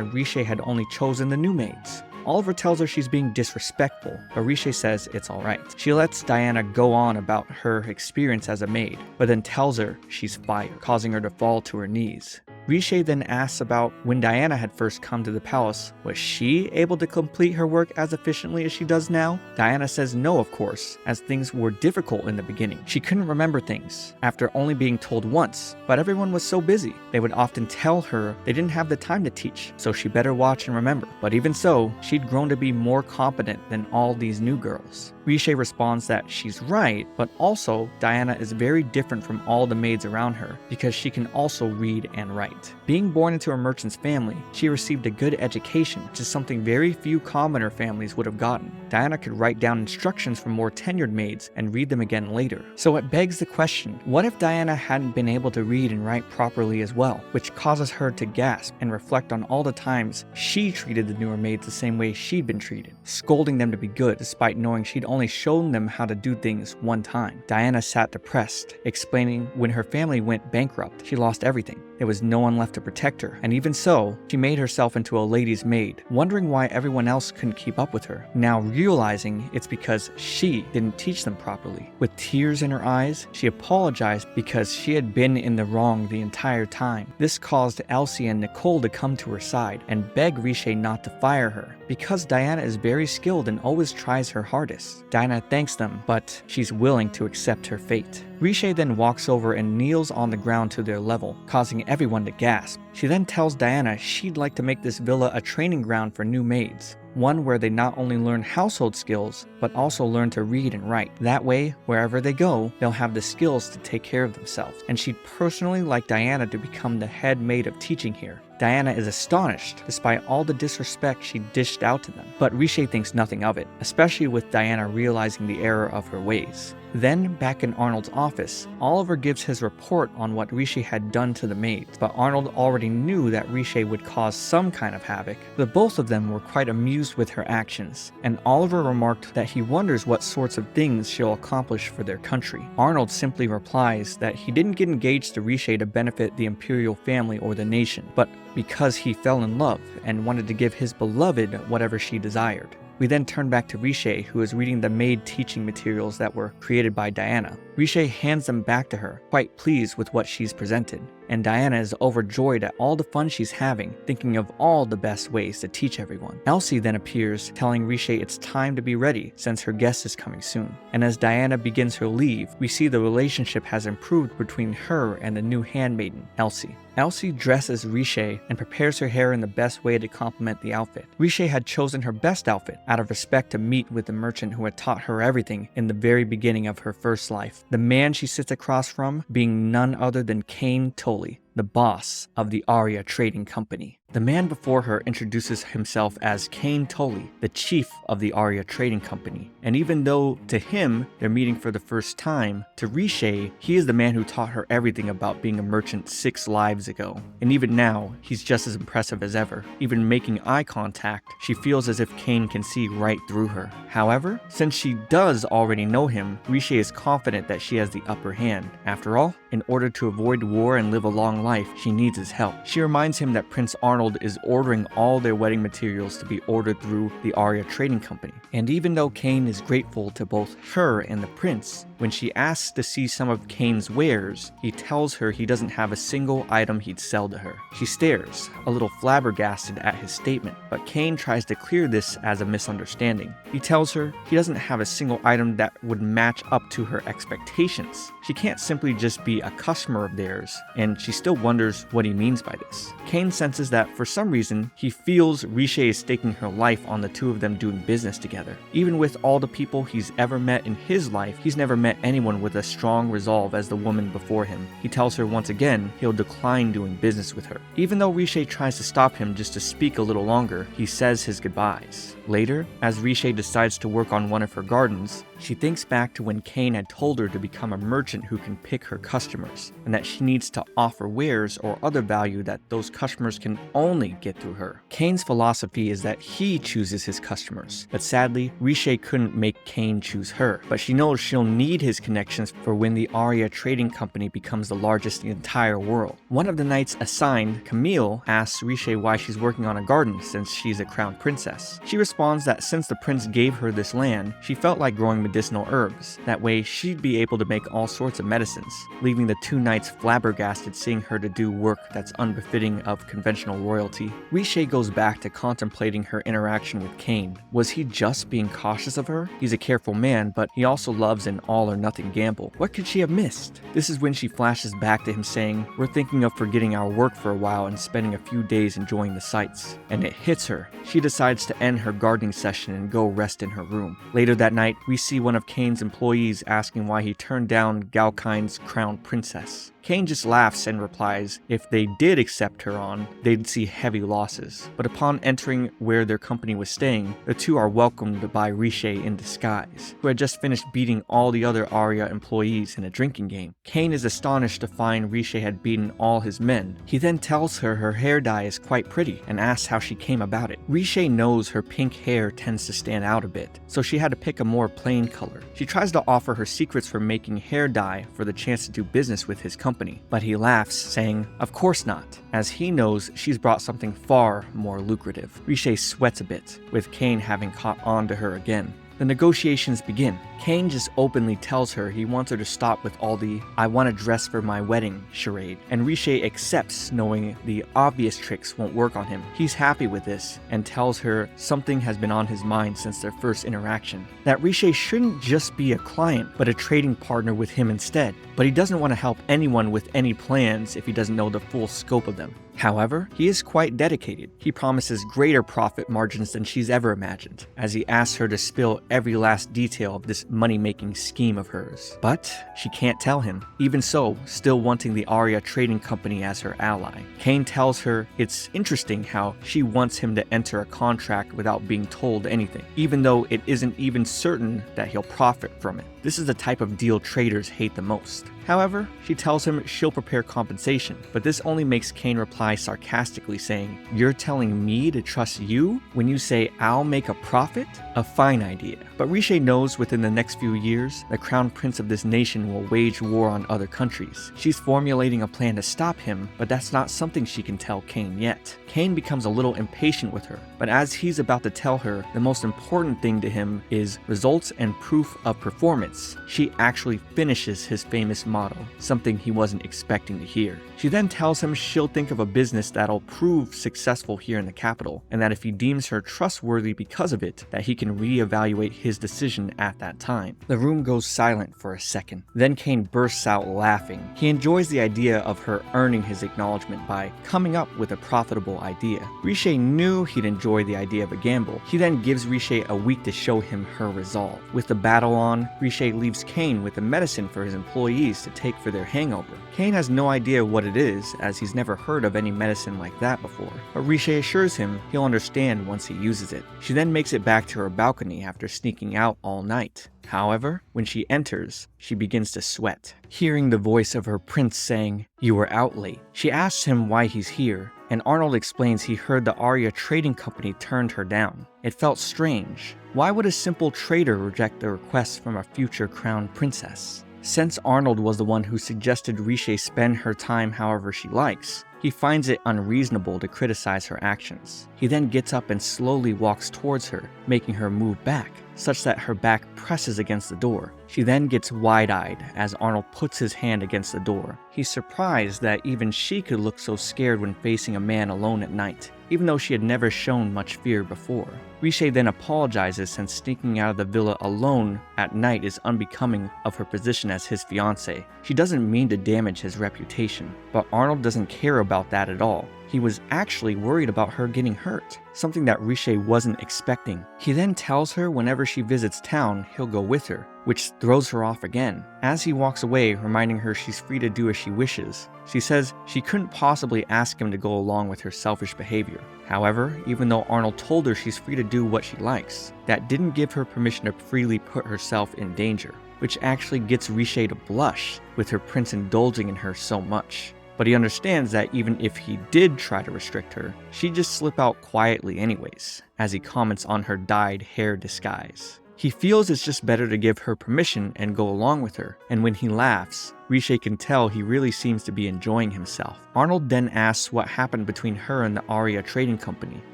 Riche had only chosen the new maids. Oliver tells her she's being disrespectful, but Riche says it's alright. She lets Diana go on about her experience as a maid, but then tells her she's fired, causing her to fall to her knees. Riche then asks about when Diana had first come to the palace. Was she able to complete her work as efficiently as she does now? Diana says no, of course, as things were difficult in the beginning. She couldn't remember things, after only being told once, but everyone was so busy. They would often tell her they didn't have the time to teach, so she better watch and remember. But even so, she'd grown to be more competent than all these new girls. Riche responds that she's right, but also Diana is very different from all the maids around her because she can also read and write. Being born into a merchant's family, she received a good education, which is something very few commoner families would have gotten. Diana could write down instructions from more tenured maids and read them again later. So it begs the question, what if Diana hadn't been able to read and write properly as well, which causes her to gasp and reflect on all the times she treated the newer maids the same way she'd been treated, scolding them to be good despite knowing she'd only shown them how to do things one time. Diana sat depressed, explaining when her family went bankrupt, she lost everything. There was no one left to protect her, and even so, she made herself into a lady's maid, wondering why everyone else couldn't keep up with her, now realizing it's because she didn't teach them properly. With tears in her eyes, she apologized because she had been in the wrong the entire time. This caused Elsie and Nicole to come to her side and beg Riche not to fire her, because Diana is very skilled and always tries her hardest. Diana thanks them, but she's willing to accept her fate. Riche then walks over and kneels on the ground to their level, causing everyone to gasp. She then tells Diana she'd like to make this villa a training ground for new maids, one where they not only learn household skills, but also learn to read and write. That way, wherever they go, they'll have the skills to take care of themselves, and she'd personally like Diana to become the head maid of teaching here. Diana is astonished, despite all the disrespect she dished out to them, but Riche thinks nothing of it, especially with Diana realizing the error of her ways. Then, back in Arnold's office, Oliver gives his report on what Riche had done to the maids, but Arnold already already knew that Riche would cause some kind of havoc, but both of them were quite amused with her actions, and Oliver remarked that he wonders what sorts of things she'll accomplish for their country. Arnold simply replies that he didn't get engaged to Riche to benefit the imperial family or the nation, but because he fell in love and wanted to give his beloved whatever she desired. We then turn back to Riche, who is reading the maid teaching materials that were created by Diana. Riche hands them back to her, quite pleased with what she's presented, and Diana is overjoyed at all the fun she's having, thinking of all the best ways to teach everyone. Elsie then appears, telling Riche it's time to be ready since her guest is coming soon. And as Diana begins her leave, we see the relationship has improved between her and the new handmaiden, Elsie. Elsie dresses Riche and prepares her hair in the best way to complement the outfit. Riche had chosen her best outfit out of respect to meet with the merchant who had taught her everything in the very beginning of her first life. The man she sits across from being none other than Kane Tolley, the boss of the Aria Trading Company. The man before her introduces himself as Kane Tolley, the chief of the Aria Trading Company. And even though to him they're meeting for the first time, to Riche, he is the man who taught her everything about being a merchant 6 lives ago. And even now, he's just as impressive as ever. Even making eye contact, she feels as if Kane can see right through her. However, since she does already know him, Riche is confident that she has the upper hand. After all, in order to avoid war and live a long life, she needs his help. She reminds him that Prince Arnold is ordering all their wedding materials to be ordered through the Aria Trading Company. And even though Kane is grateful to both her and the prince, when she asks to see some of Kane's wares, he tells her he doesn't have a single item he'd sell to her. She stares, a little flabbergasted at his statement, but Kane tries to clear this as a misunderstanding. He tells her he doesn't have a single item that would match up to her expectations. She can't simply just be a customer of theirs, and she still wonders what he means by this. Kane senses that for some reason, he feels Riche is staking her life on the two of them doing business together. Even with all the people he's ever met in his life, he's never met anyone with a strong resolve as the woman before him. He tells her once again he'll decline doing business with her. Even though Riche tries to stop him just to speak a little longer, he says his goodbyes. Later, as Riche decides to work on one of her gardens, she thinks back to when Kane had told her to become a merchant who can pick her customers, and that she needs to offer wares or other value that those customers can only get through her. Kane's philosophy is that he chooses his customers, but sadly, Riche couldn't make Kane choose her, but she knows she'll need his connections for when the Aria Trading Company becomes the largest in the entire world. One of the knights assigned, Camille, asks Riche why she's working on a garden since she's a crown princess. She responds that since the prince gave her this land, she felt like growing medicinal herbs. That way, she'd be able to make all sorts of medicines, leaving the two knights flabbergasted seeing her to do work that's unbefitting of conventional royalty. Riche goes back to contemplating her interaction with Kane. Was he just being cautious of her? He's a careful man, but he also loves an all-or-nothing gamble. What could she have missed? This is when she flashes back to him saying, "We're thinking of forgetting our work for a while and spending a few days enjoying the sights." And it hits her. She decides to end her gardening session and go rest in her room. Later that night, we see one of Kane's employees asking why he turned down Galkine's crown princess. Kane just laughs and replies if they did accept her on, they'd see heavy losses. But upon entering where their company was staying, the two are welcomed by Riche in disguise, who had just finished beating all the other Aria employees in a drinking game. Kane is astonished to find Riche had beaten all his men. He then tells her her hair dye is quite pretty and asks how she came about it. Riche knows her pink hair tends to stand out a bit, so she had to pick a more plain color. She tries to offer her secrets for making hair dye for the chance to do business with his company, but he laughs, saying, "Of course not," as he knows she's brought something far more lucrative. Riche sweats a bit, with Kane having caught on to her again. The negotiations begin. Kane just openly tells her he wants her to stop with all the "I want to dress for my wedding" charade, and Riche accepts, knowing the obvious tricks won't work on him. He's happy with this and tells her something has been on his mind since their first interaction, that Riche shouldn't just be a client but a trading partner with him instead. But he doesn't want to help anyone with any plans if he doesn't know the full scope of them. However, he is quite dedicated. He promises greater profit margins than she's ever imagined, as he asks her to spill every last detail of this money-making scheme of hers. But she can't tell him. Even so, still wanting the Aria Trading Company as her ally. Kane tells her it's interesting how she wants him to enter a contract without being told anything, even though it isn't even certain that he'll profit from it. This is the type of deal traders hate the most. However, she tells him she'll prepare compensation, but this only makes Kane reply sarcastically saying, "You're telling me to trust you when you say I'll make a profit?" A fine idea. But Riche knows within the next few years, the crown prince of this nation will wage war on other countries. She's formulating a plan to stop him, but that's not something she can tell Kane yet. Kane becomes a little impatient with her, but as he's about to tell her, the most important thing to him is results and proof of performance, she actually finishes his famous motto, something he wasn't expecting to hear. She then tells him she'll think of a business that'll prove successful here in the capital, and that if he deems her trustworthy because of it, that he can reevaluate his decision at that time. The room goes silent for a second. Then Kane bursts out laughing. He enjoys the idea of her earning his acknowledgement by coming up with a profitable idea. Riche knew he'd enjoy the idea of a gamble. He then gives Riche a week to show him her resolve. With the battle on, Riche leaves Kane with the medicine for his employees to take for their hangover. Kane has no idea what it is, as he's never heard of any medicine like that before, but Riche assures him he'll understand once he uses it. She then makes it back to her balcony after sneaking out all night. However, when she enters, she begins to sweat. Hearing the voice of her prince saying, "You were out late," she asks him why he's here, and Arnold explains he heard the Aria Trading Company turned her down. It felt strange. Why would a simple trader reject the request from a future crown princess? Since Arnold was the one who suggested Riche spend her time however she likes, he finds it unreasonable to criticize her actions. He then gets up and slowly walks towards her, making her move back, such that her back presses against the door. She then gets wide-eyed as Arnold puts his hand against the door. He's surprised that even she could look so scared when facing a man alone at night, even though she had never shown much fear before. Riche then apologizes since sneaking out of the villa alone at night is unbecoming of her position as his fiancée. She doesn't mean to damage his reputation, but Arnold doesn't care about that at all. He was actually worried about her getting hurt, something that Riche wasn't expecting. He then tells her whenever she visits town, he'll go with her, which throws her off again. As he walks away, reminding her she's free to do as she wishes, she says she couldn't possibly ask him to go along with her selfish behavior. However, even though Arnold told her she's free to do what she likes, that didn't give her permission to freely put herself in danger, which actually gets Riche to blush with her prince indulging in her so much. But he understands that even if he did try to restrict her, she'd just slip out quietly anyways, as he comments on her dyed hair disguise. He feels it's just better to give her permission and go along with her, and when he laughs, Riche can tell he really seems to be enjoying himself. Arnold then asks what happened between her and the Aria Trading Company.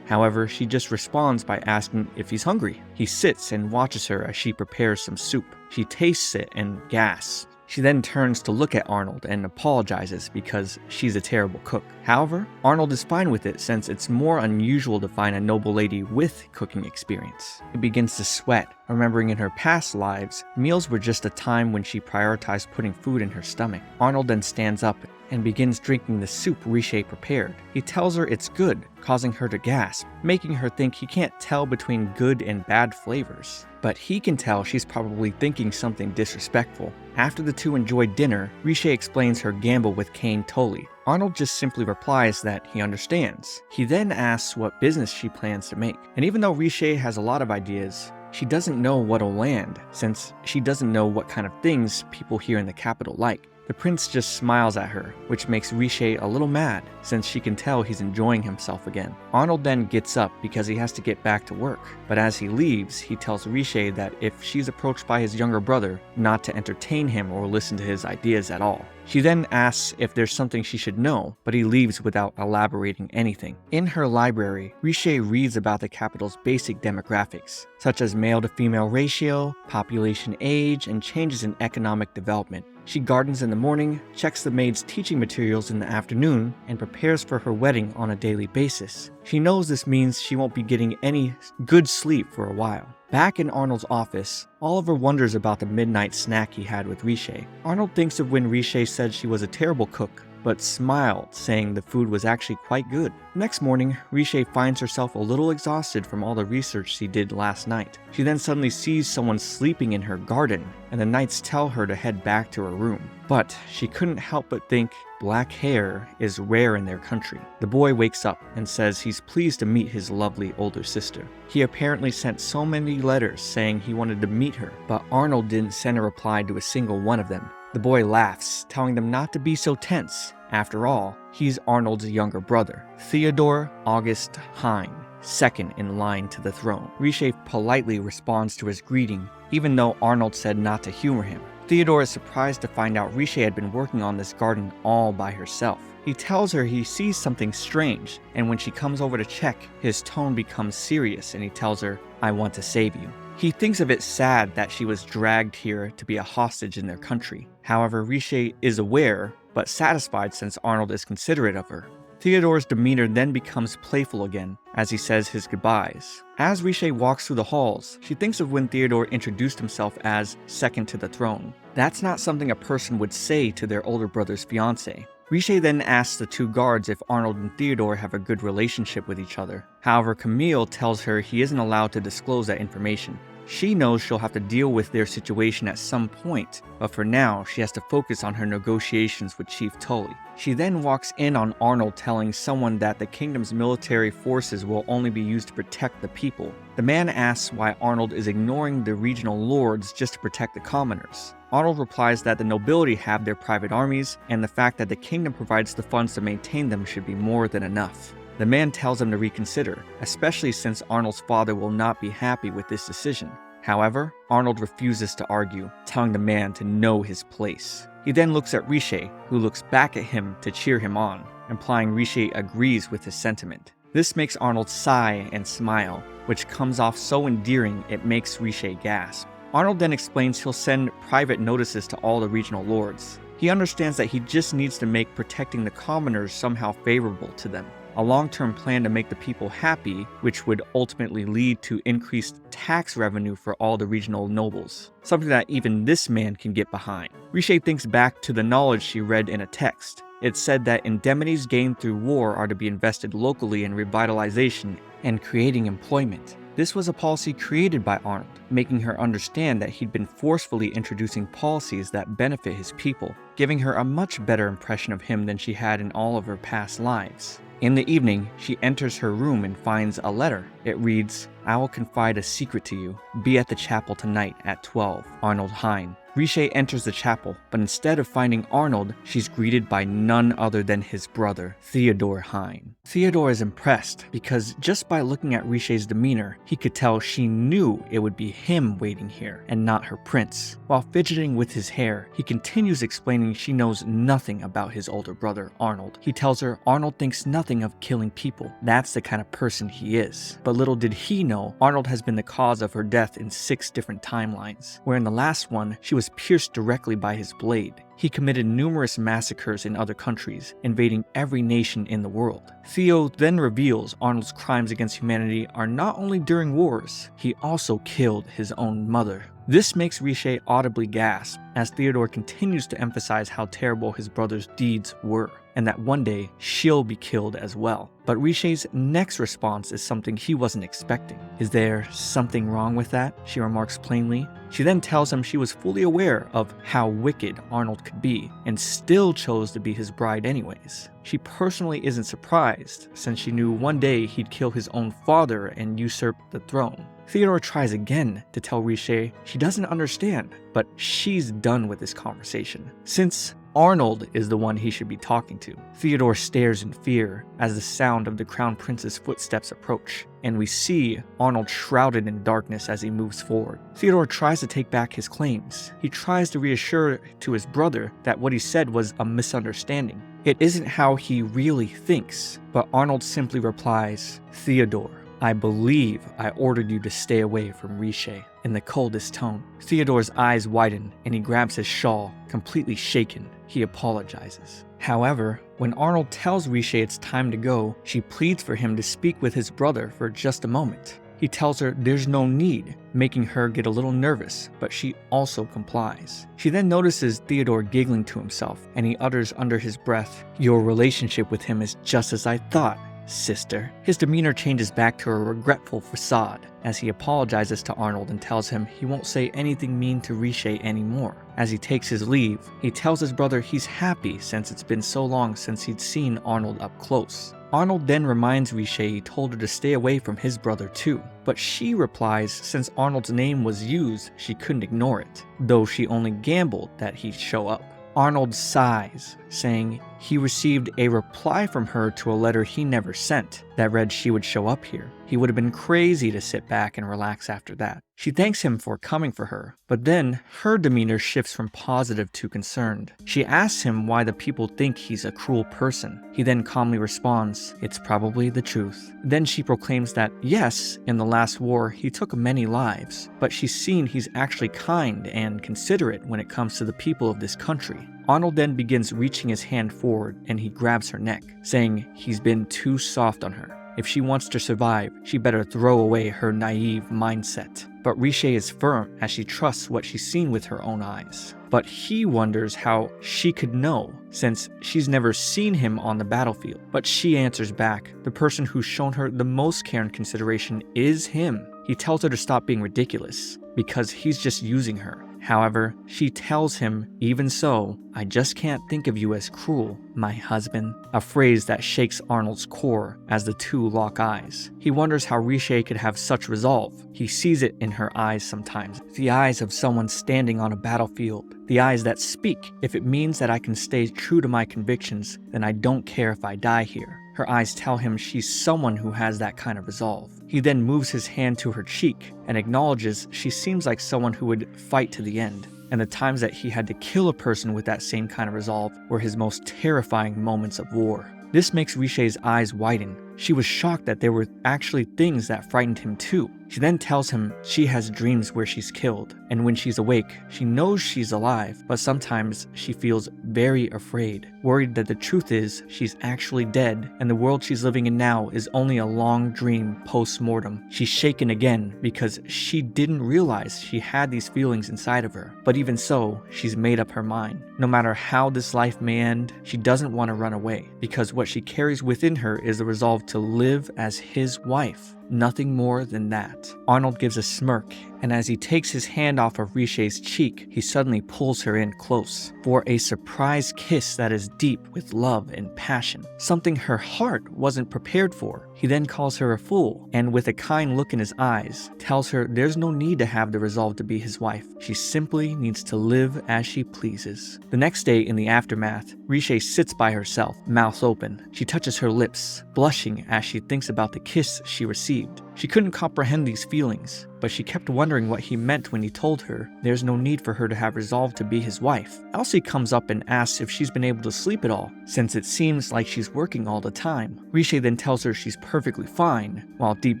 However, she just responds by asking if he's hungry. He sits and watches her as she prepares some soup. She tastes it and gasps. She then turns to look at Arnold and apologizes because she's a terrible cook. However, Arnold is fine with it since it's more unusual to find a noble lady with cooking experience. He begins to sweat, remembering in her past lives, meals were just a time when she prioritized putting food in her stomach. Arnold then stands up and begins drinking the soup Riche prepared. He tells her it's good, causing her to gasp, making her think he can't tell between good and bad flavors. But he can tell she's probably thinking something disrespectful. After the two enjoy dinner, Riche explains her gamble with Kane Tully. Arnold just simply replies that he understands. He then asks what business she plans to make. And even though Riche has a lot of ideas, she doesn't know what'll land, since she doesn't know what kind of things people here in the capital like. The prince just smiles at her, which makes Riche a little mad, since she can tell he's enjoying himself again. Arnold then gets up because he has to get back to work, but as he leaves, he tells Riche that if she's approached by his younger brother, not to entertain him or listen to his ideas at all. She then asks if there's something she should know, but he leaves without elaborating anything. In her library, Riche reads about the capital's basic demographics, such as male to female ratio, population age, and changes in economic development. She gardens in the morning, checks the maid's teaching materials in the afternoon, and prepares for her wedding on a daily basis. She knows this means she won't be getting any good sleep for a while. Back in Arnold's office, Oliver wonders about the midnight snack he had with Riche. Arnold thinks of when Riche said she was a terrible cook, but smiled, saying the food was actually quite good. Next morning, Riche finds herself a little exhausted from all the research she did last night. She then suddenly sees someone sleeping in her garden, and the knights tell her to head back to her room. But she couldn't help but think black hair is rare in their country. The boy wakes up and says he's pleased to meet his lovely older sister. He apparently sent so many letters saying he wanted to meet her, but Arnold didn't send a reply to a single one of them. The The boy laughs, telling them not to be so tense. After all, he's Arnold's younger brother, Theodore August Hein, second in line to the throne. Riche politely responds to his greeting, even though Arnold said not to humor him. Theodore is surprised to find out Riche had been working on this garden all by herself. He tells her he sees something strange, and when she comes over to check, his tone becomes serious and he tells her, "I want to save you." He thinks of it sad that she was dragged here to be a hostage in their country. However, Riche is aware, but satisfied since Arnold is considerate of her. Theodore's demeanor then becomes playful again as he says his goodbyes. As Riche walks through the halls, she thinks of when Theodore introduced himself as second to the throne. That's not something a person would say to their older brother's fiancée. Riche then asks the two guards if Arnold and Theodore have a good relationship with each other. However, Camille tells her he isn't allowed to disclose that information. She knows she'll have to deal with their situation at some point, but for now, she has to focus on her negotiations with Chief Tully. She then walks in on Arnold telling someone that the kingdom's military forces will only be used to protect the people. The man asks why Arnold is ignoring the regional lords just to protect the commoners. Arnold replies that the nobility have their private armies, and the fact that the kingdom provides the funds to maintain them should be more than enough. The man tells him to reconsider, especially since Arnold's father will not be happy with this decision. However, Arnold refuses to argue, telling the man to know his place. He then looks at Riche, who looks back at him to cheer him on, implying Riche agrees with his sentiment. This makes Arnold sigh and smile, which comes off so endearing it makes Riche gasp. Arnold then explains he'll send private notices to all the regional lords. He understands that he just needs to make protecting the commoners somehow favorable to them. A long-term plan to make the people happy, which would ultimately lead to increased tax revenue for all the regional nobles. Something that even this man can get behind. Riche thinks back to the knowledge she read in a text. It said that indemnities gained through war are to be invested locally in revitalization and creating employment. This was a policy created by Arnold, making her understand that he'd been forcefully introducing policies that benefit his people, giving her a much better impression of him than she had in all of her past lives. In the evening, she enters her room and finds a letter. It reads, "I will confide a secret to you. Be at the chapel tonight at 12. Arnold Hein." Riche enters the chapel, but instead of finding Arnold, she's greeted by none other than his brother, Theodore Hein. Theodore is impressed because just by looking at Riche's demeanor, he could tell she knew it would be him waiting here and not her prince. While fidgeting with his hair, he continues explaining she knows nothing about his older brother, Arnold. He tells her Arnold thinks nothing of killing people. That's the kind of person he is. But little did he know, Arnold has been the cause of her death in 6 different timelines, where in the last one, she was pierced directly by his blade. He committed numerous massacres in other countries, invading every nation in the world. Theo then reveals Arnold's crimes against humanity are not only during wars, he also killed his own mother. This makes Riche audibly gasp, as Theodore continues to emphasize how terrible his brother's deeds were, and that one day she'll be killed as well. But Riche's next response is something he wasn't expecting. "Is there something wrong with that?" she remarks plainly. She then tells him she was fully aware of how wicked Arnold could be, and still chose to be his bride anyways. She personally isn't surprised, since she knew one day he'd kill his own father and usurp the throne. Theodore tries again to tell Riche she doesn't understand, but she's done with this conversation, since Arnold is the one he should be talking to. Theodore stares in fear as the sound of the Crown Prince's footsteps approach, and we see Arnold shrouded in darkness as he moves forward. Theodore tries to take back his claims. He tries to reassure to his brother that what he said was a misunderstanding. It isn't how he really thinks, but Arnold simply replies, "Theodore, I believe I ordered you to stay away from Riche," in the coldest tone. Theodore's eyes widen and he grabs his shawl, completely shaken. He apologizes. However, when Arnold tells Riche it's time to go, she pleads for him to speak with his brother for just a moment. He tells her there's no need, making her get a little nervous, but she also complies. She then notices Theodore giggling to himself, and he utters under his breath, "Your relationship with him is just as I thought, sister." His demeanor changes back to a regretful facade as he apologizes to Arnold and tells him he won't say anything mean to Riche anymore. As he takes his leave, he tells his brother he's happy since it's been so long since he'd seen Arnold up close. Arnold then reminds Riche he told her to stay away from his brother too, but she replies since Arnold's name was used, she couldn't ignore it, though she only gambled that he'd show up. Arnold sighs, saying he received a reply from her to a letter he never sent that read she would show up here. He would have been crazy to sit back and relax after that. She thanks him for coming for her, but then her demeanor shifts from positive to concerned. She asks him why the people think he's a cruel person. He then calmly responds, "It's probably the truth." Then she proclaims that yes, in the last war he took many lives, but she's seen he's actually kind and considerate when it comes to the people of this country. Arnold then begins reaching his hand forward and he grabs her neck, saying he's been too soft on her. If she wants to survive, she better throw away her naive mindset. But Riche is firm as she trusts what she's seen with her own eyes. But he wonders how she could know, since she's never seen him on the battlefield. But she answers back, the person who's shown her the most care and consideration is him. He tells her to stop being ridiculous, because he's just using her. However, she tells him, even so, I just can't think of you as cruel, my husband. A phrase that shakes Arnold's core as the two lock eyes. He wonders how Riche could have such resolve. He sees it in her eyes sometimes. The eyes of someone standing on a battlefield. The eyes that speak, if it means that I can stay true to my convictions, then I don't care if I die here. Her eyes tell him she's someone who has that kind of resolve. He then moves his hand to her cheek and acknowledges she seems like someone who would fight to the end. And the times that he had to kill a person with that same kind of resolve were his most terrifying moments of war. This makes Riche's eyes widen. She was shocked that there were actually things that frightened him too. She then tells him she has dreams where she's killed, and when she's awake, she knows she's alive, but sometimes she feels very afraid, worried that the truth is she's actually dead, and the world she's living in now is only a long dream post-mortem. She's shaken again because she didn't realize she had these feelings inside of her, but even so, she's made up her mind. No matter how this life may end, she doesn't want to run away, because what she carries within her is the resolve to live as his wife. Nothing more than that. Arnold gives a smirk, and as he takes his hand off of Riche's cheek, he suddenly pulls her in close for a surprise kiss that is deep with love and passion, something her heart wasn't prepared for. He then calls her a fool, and with a kind look in his eyes, tells her there's no need to have the resolve to be his wife. She simply needs to live as she pleases. The next day in the aftermath, Riche sits by herself, mouth open. She touches her lips, blushing as she thinks about the kiss she received. She couldn't comprehend these feelings, but she kept wondering what he meant when he told her there's no need for her to have resolve to be his wife. Elsie comes up and asks if she's been able to sleep at all, since it seems like she's working all the time. Riche then tells her she's perfectly fine, while deep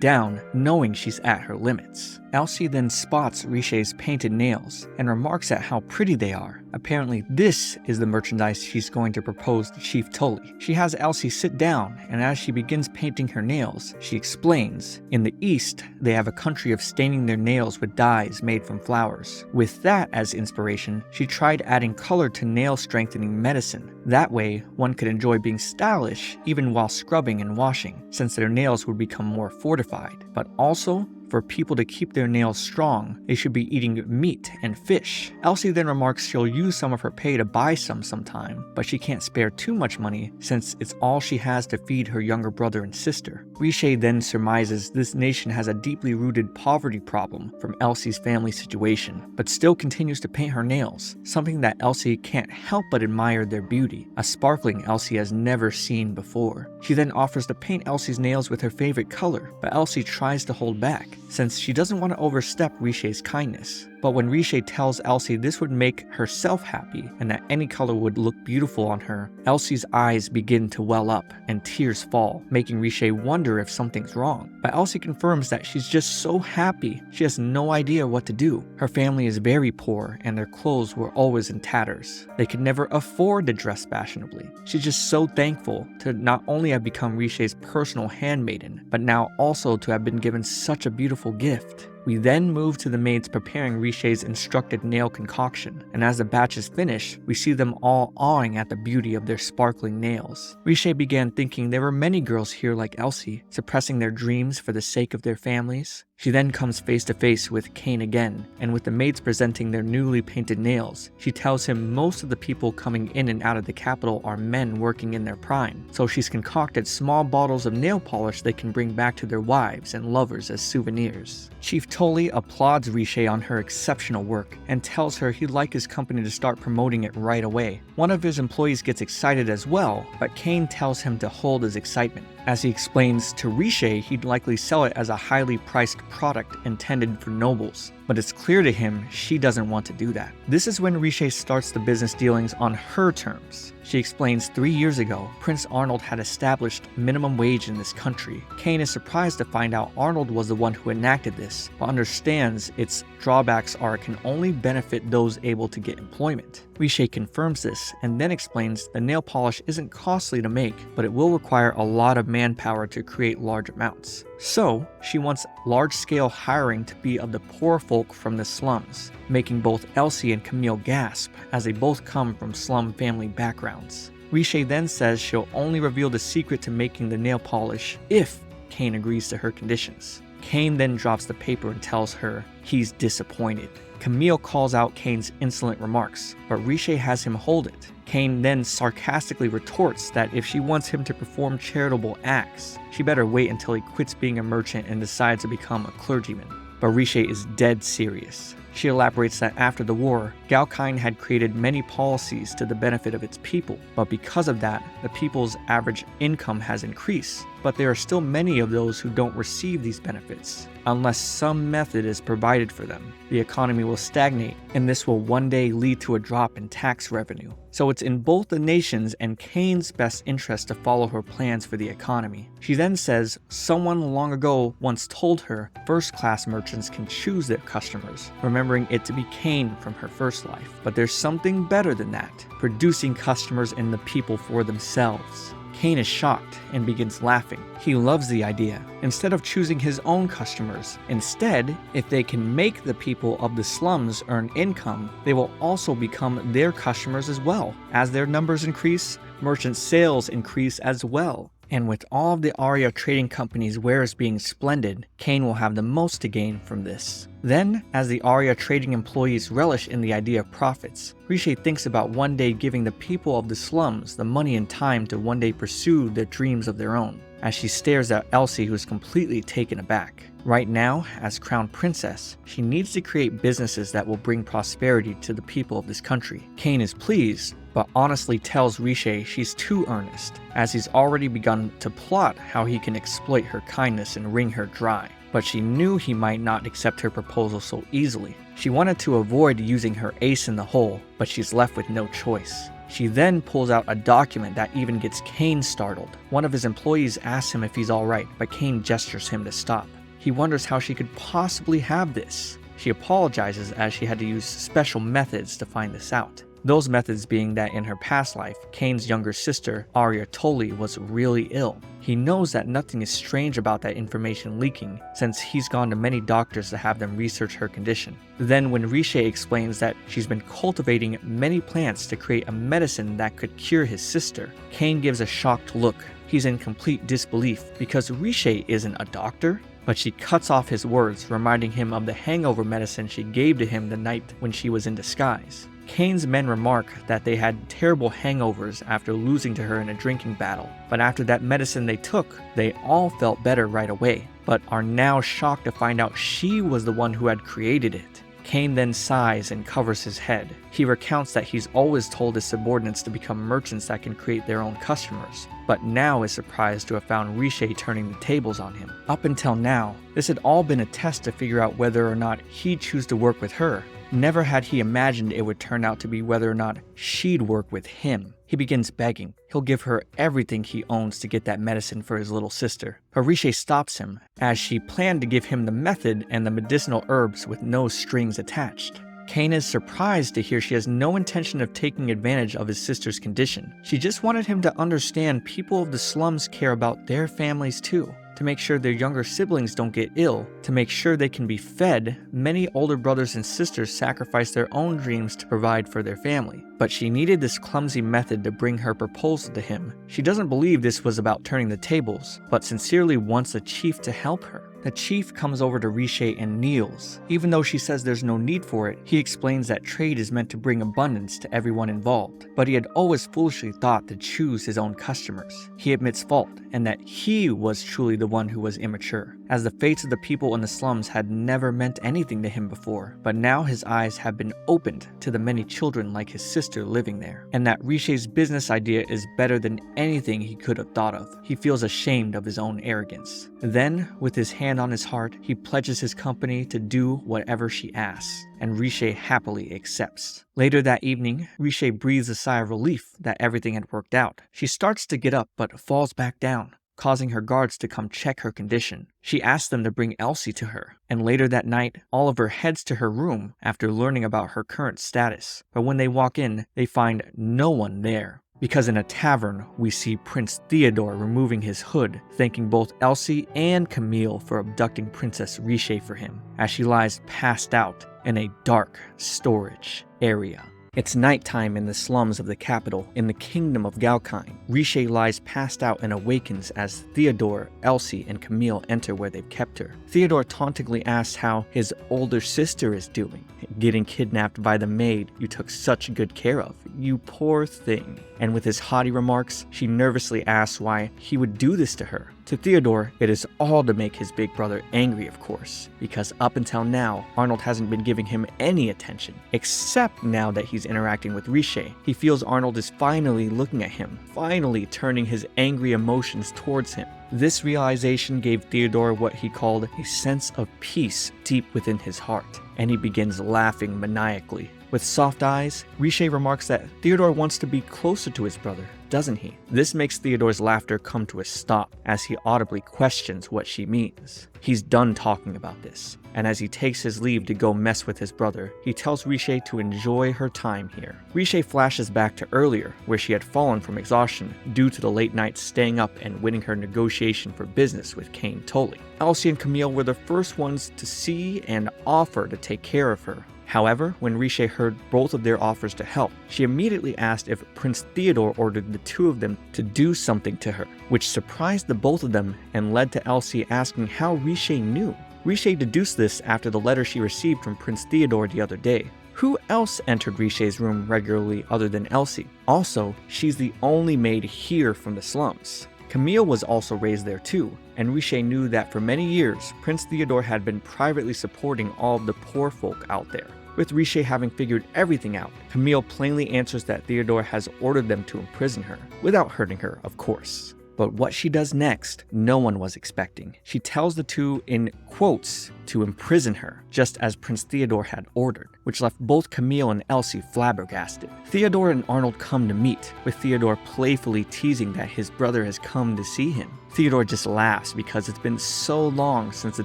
down, knowing she's at her limits. Elsie then spots Riche's painted nails and remarks at how pretty they are. Apparently this is the merchandise she's going to propose to Chief Tully. She has Elsie sit down, and as she begins painting her nails, she explains, in the East, they have a country of staining their nails with dyes made from flowers. With that as inspiration, she tried adding color to nail strengthening medicine. That way, one could enjoy being stylish even while scrubbing and washing, since their nails would become more fortified. But also, for people to keep their nails strong, they should be eating meat and fish. Elsie then remarks she'll use some of her pay to buy some sometime, but she can't spare too much money since it's all she has to feed her younger brother and sister. Riche then surmises this nation has a deeply rooted poverty problem from Elsie's family situation, but still continues to paint her nails, something that Elsie can't help but admire their beauty, a sparkling Elsie has never seen before. She then offers to paint Elsie's nails with her favorite color, but Elsie tries to hold back, since she doesn't want to overstep Riche's kindness. But when Riche tells Elsie this would make herself happy and that any color would look beautiful on her, Elsie's eyes begin to well up and tears fall, making Riche wonder if something's wrong. But Elsie confirms that she's just so happy, she has no idea what to do. Her family is very poor and their clothes were always in tatters. They could never afford to dress fashionably. She's just so thankful to not only have become Riche's personal handmaiden, but now also to have been given such a beautiful gift. We then move to the maids preparing Richet's instructed nail concoction, and as the batch is finished, we see them all awing at the beauty of their sparkling nails. Richet began thinking there were many girls here like Elsie, suppressing their dreams for the sake of their families. She then comes face to face with Cain again, and with the maids presenting their newly painted nails, she tells him most of the people coming in and out of the capital are men working in their prime, so she's concocted small bottles of nail polish they can bring back to their wives and lovers as souvenirs. Chief Tully applauds Richet on her exceptional work and tells her he'd like his company to start promoting it right away. One of his employees gets excited as well, but Cain tells him to hold his excitement. As he explains to Richet, he'd likely sell it as a highly priced product intended for nobles, but it's clear to him she doesn't want to do that. This is when Richet starts the business dealings on her terms. She explains 3 years ago, Prince Arnold had established minimum wage in this country. Cain is surprised to find out Arnold was the one who enacted this, but understands its drawbacks are it can only benefit those able to get employment. Richet confirms this and then explains the nail polish isn't costly to make, but it will require a lot of manpower to create large amounts. So, she wants large-scale hiring to be of the poor folk from the slums, making both Elsie and Camille gasp as they both come from slum family backgrounds. Richet then says she'll only reveal the secret to making the nail polish if Cain agrees to her conditions. Cain then drops the paper and tells her he's disappointed. Camille calls out Cain's insolent remarks, but Richet has him hold it. Cain then sarcastically retorts that if she wants him to perform charitable acts, she better wait until he quits being a merchant and decides to become a clergyman. But Richet is dead serious. She elaborates that after the war, Galkine had created many policies to the benefit of its people, but because of that, the people's average income has increased, but there are still many of those who don't receive these benefits. Unless some method is provided for them, the economy will stagnate, and this will one day lead to a drop in tax revenue. So it's in both the nation's and Cain's best interest to follow her plans for the economy. She then says someone long ago once told her first-class merchants can choose their customers, remembering it to be Cain from her first life. But there's something better than that, producing customers and the people for themselves. Cain is shocked and begins laughing. He loves the idea. Instead of choosing his own customers, instead, if they can make the people of the slums earn income, they will also become their customers as well. As their numbers increase, merchant sales increase as well. And with all of the Aria Trading Company's wares being splendid, Cain will have the most to gain from this. Then, as the Aria Trading employees relish in the idea of profits, Richet thinks about one day giving the people of the slums the money and time to one day pursue their dreams of their own, as she stares at Elsie, who is completely taken aback. Right now, as Crown Princess, she needs to create businesses that will bring prosperity to the people of this country. Cain is pleased, but honestly tells Richet she's too earnest, as he's already begun to plot how he can exploit her kindness and wring her dry. But she knew he might not accept her proposal so easily. She wanted to avoid using her ace in the hole, but she's left with no choice. She then pulls out a document that even gets Cain startled. One of his employees asks him if he's alright, but Cain gestures him to stop. He wonders how she could possibly have this. She apologizes as she had to use special methods to find this out. Those methods being that in her past life, Cain's younger sister, Aria Tully, was really ill. He knows that nothing is strange about that information leaking, since he's gone to many doctors to have them research her condition. Then when Richet explains that she's been cultivating many plants to create a medicine that could cure his sister, Cain gives a shocked look. He's in complete disbelief because Richet isn't a doctor. But she cuts off his words, reminding him of the hangover medicine she gave to him the night when she was in disguise. Cain's men remark that they had terrible hangovers after losing to her in a drinking battle, but after that medicine they took, they all felt better right away, but are now shocked to find out she was the one who had created it. Cain then sighs and covers his head. He recounts that he's always told his subordinates to become merchants that can create their own customers, but now is surprised to have found Richet turning the tables on him. Up until now, this had all been a test to figure out whether or not he'd choose to work with her. Never had he imagined it would turn out to be whether or not she'd work with him. He begins begging. He'll give her everything he owns to get that medicine for his little sister. But Richet stops him, as she planned to give him the method and the medicinal herbs with no strings attached. Cain is surprised to hear she has no intention of taking advantage of his sister's condition. She just wanted him to understand people of the slums care about their families too. to make sure their younger siblings don't get ill, to make sure they can be fed. Many older brothers and sisters sacrifice their own dreams to provide for their family. But she needed this clumsy method to bring her proposal to him. She doesn't believe this was about turning the tables, but sincerely wants the chief to help her. The chief comes over to Riche and kneels. Even though she says there's no need for it, he explains that trade is meant to bring abundance to everyone involved. But he had always foolishly thought to choose his own customers. He admits fault, and that he was truly the one who was immature, as the fates of the people in the slums had never meant anything to him before. But now his eyes have been opened to the many children like his sister living there, and that Riche's business idea is better than anything he could have thought of. He feels ashamed of his own arrogance. Then, with his hand on his heart, he pledges his company to do whatever she asks, and Riche happily accepts. Later that evening, Riche breathes a sigh of relief that everything had worked out. She starts to get up but falls back down, causing her guards to come check her condition. She asks them to bring Elsie to her, and later that night, Oliver heads to her room after learning about her current status. But when they walk in, they find no one there. Because in a tavern, we see Prince Theodore removing his hood, thanking both Elsie and Camille for abducting Princess Riche for him, as she lies passed out in a dark storage area. It's nighttime in the slums of the capital, in the kingdom of Galkine. Riche lies passed out and awakens as Theodore, Elsie, and Camille enter where they've kept her. Theodore tauntingly asks how his older sister is doing, getting kidnapped by the maid you took such good care of, you poor thing. And with his haughty remarks, she nervously asks why he would do this to her. To Theodore, it is all to make his big brother angry, of course, because up until now, Arnold hasn't been giving him any attention, except now that he's interacting with Riche. He feels Arnold is finally looking at him, finally turning his angry emotions towards him. This realization gave Theodore what he called a sense of peace deep within his heart, and he begins laughing maniacally. With soft eyes, Riche remarks that Theodore wants to be closer to his brother, doesn't he? This makes Theodore's laughter come to a stop as he audibly questions what she means. He's done talking about this, and as he takes his leave to go mess with his brother, he tells Riche to enjoy her time here. Riche flashes back to earlier, where she had fallen from exhaustion due to the late nights staying up and winning her negotiation for business with Cain Tully. Elsie and Camille were the first ones to see and offer to take care of her. However, when Riche heard both of their offers to help, she immediately asked if Prince Theodore ordered the two of them to do something to her, which surprised the both of them and led to Elsie asking how Riche knew. Riche deduced this after the letter she received from Prince Theodore the other day. Who else entered Riche's room regularly other than Elsie? Also, she's the only maid here from the slums. Camille was also raised there too, and Riche knew that for many years, Prince Theodore had been privately supporting all of the poor folk out there. With Riche having figured everything out, Camille plainly answers that Theodore has ordered them to imprison her, without hurting her, of course. But what she does next, no one was expecting. She tells the two in quotes to imprison her, just as Prince Theodore had ordered, which left both Camille and Elsie flabbergasted. Theodore and Arnold come to meet, with Theodore playfully teasing that his brother has come to see him. Theodore just laughs because it's been so long since the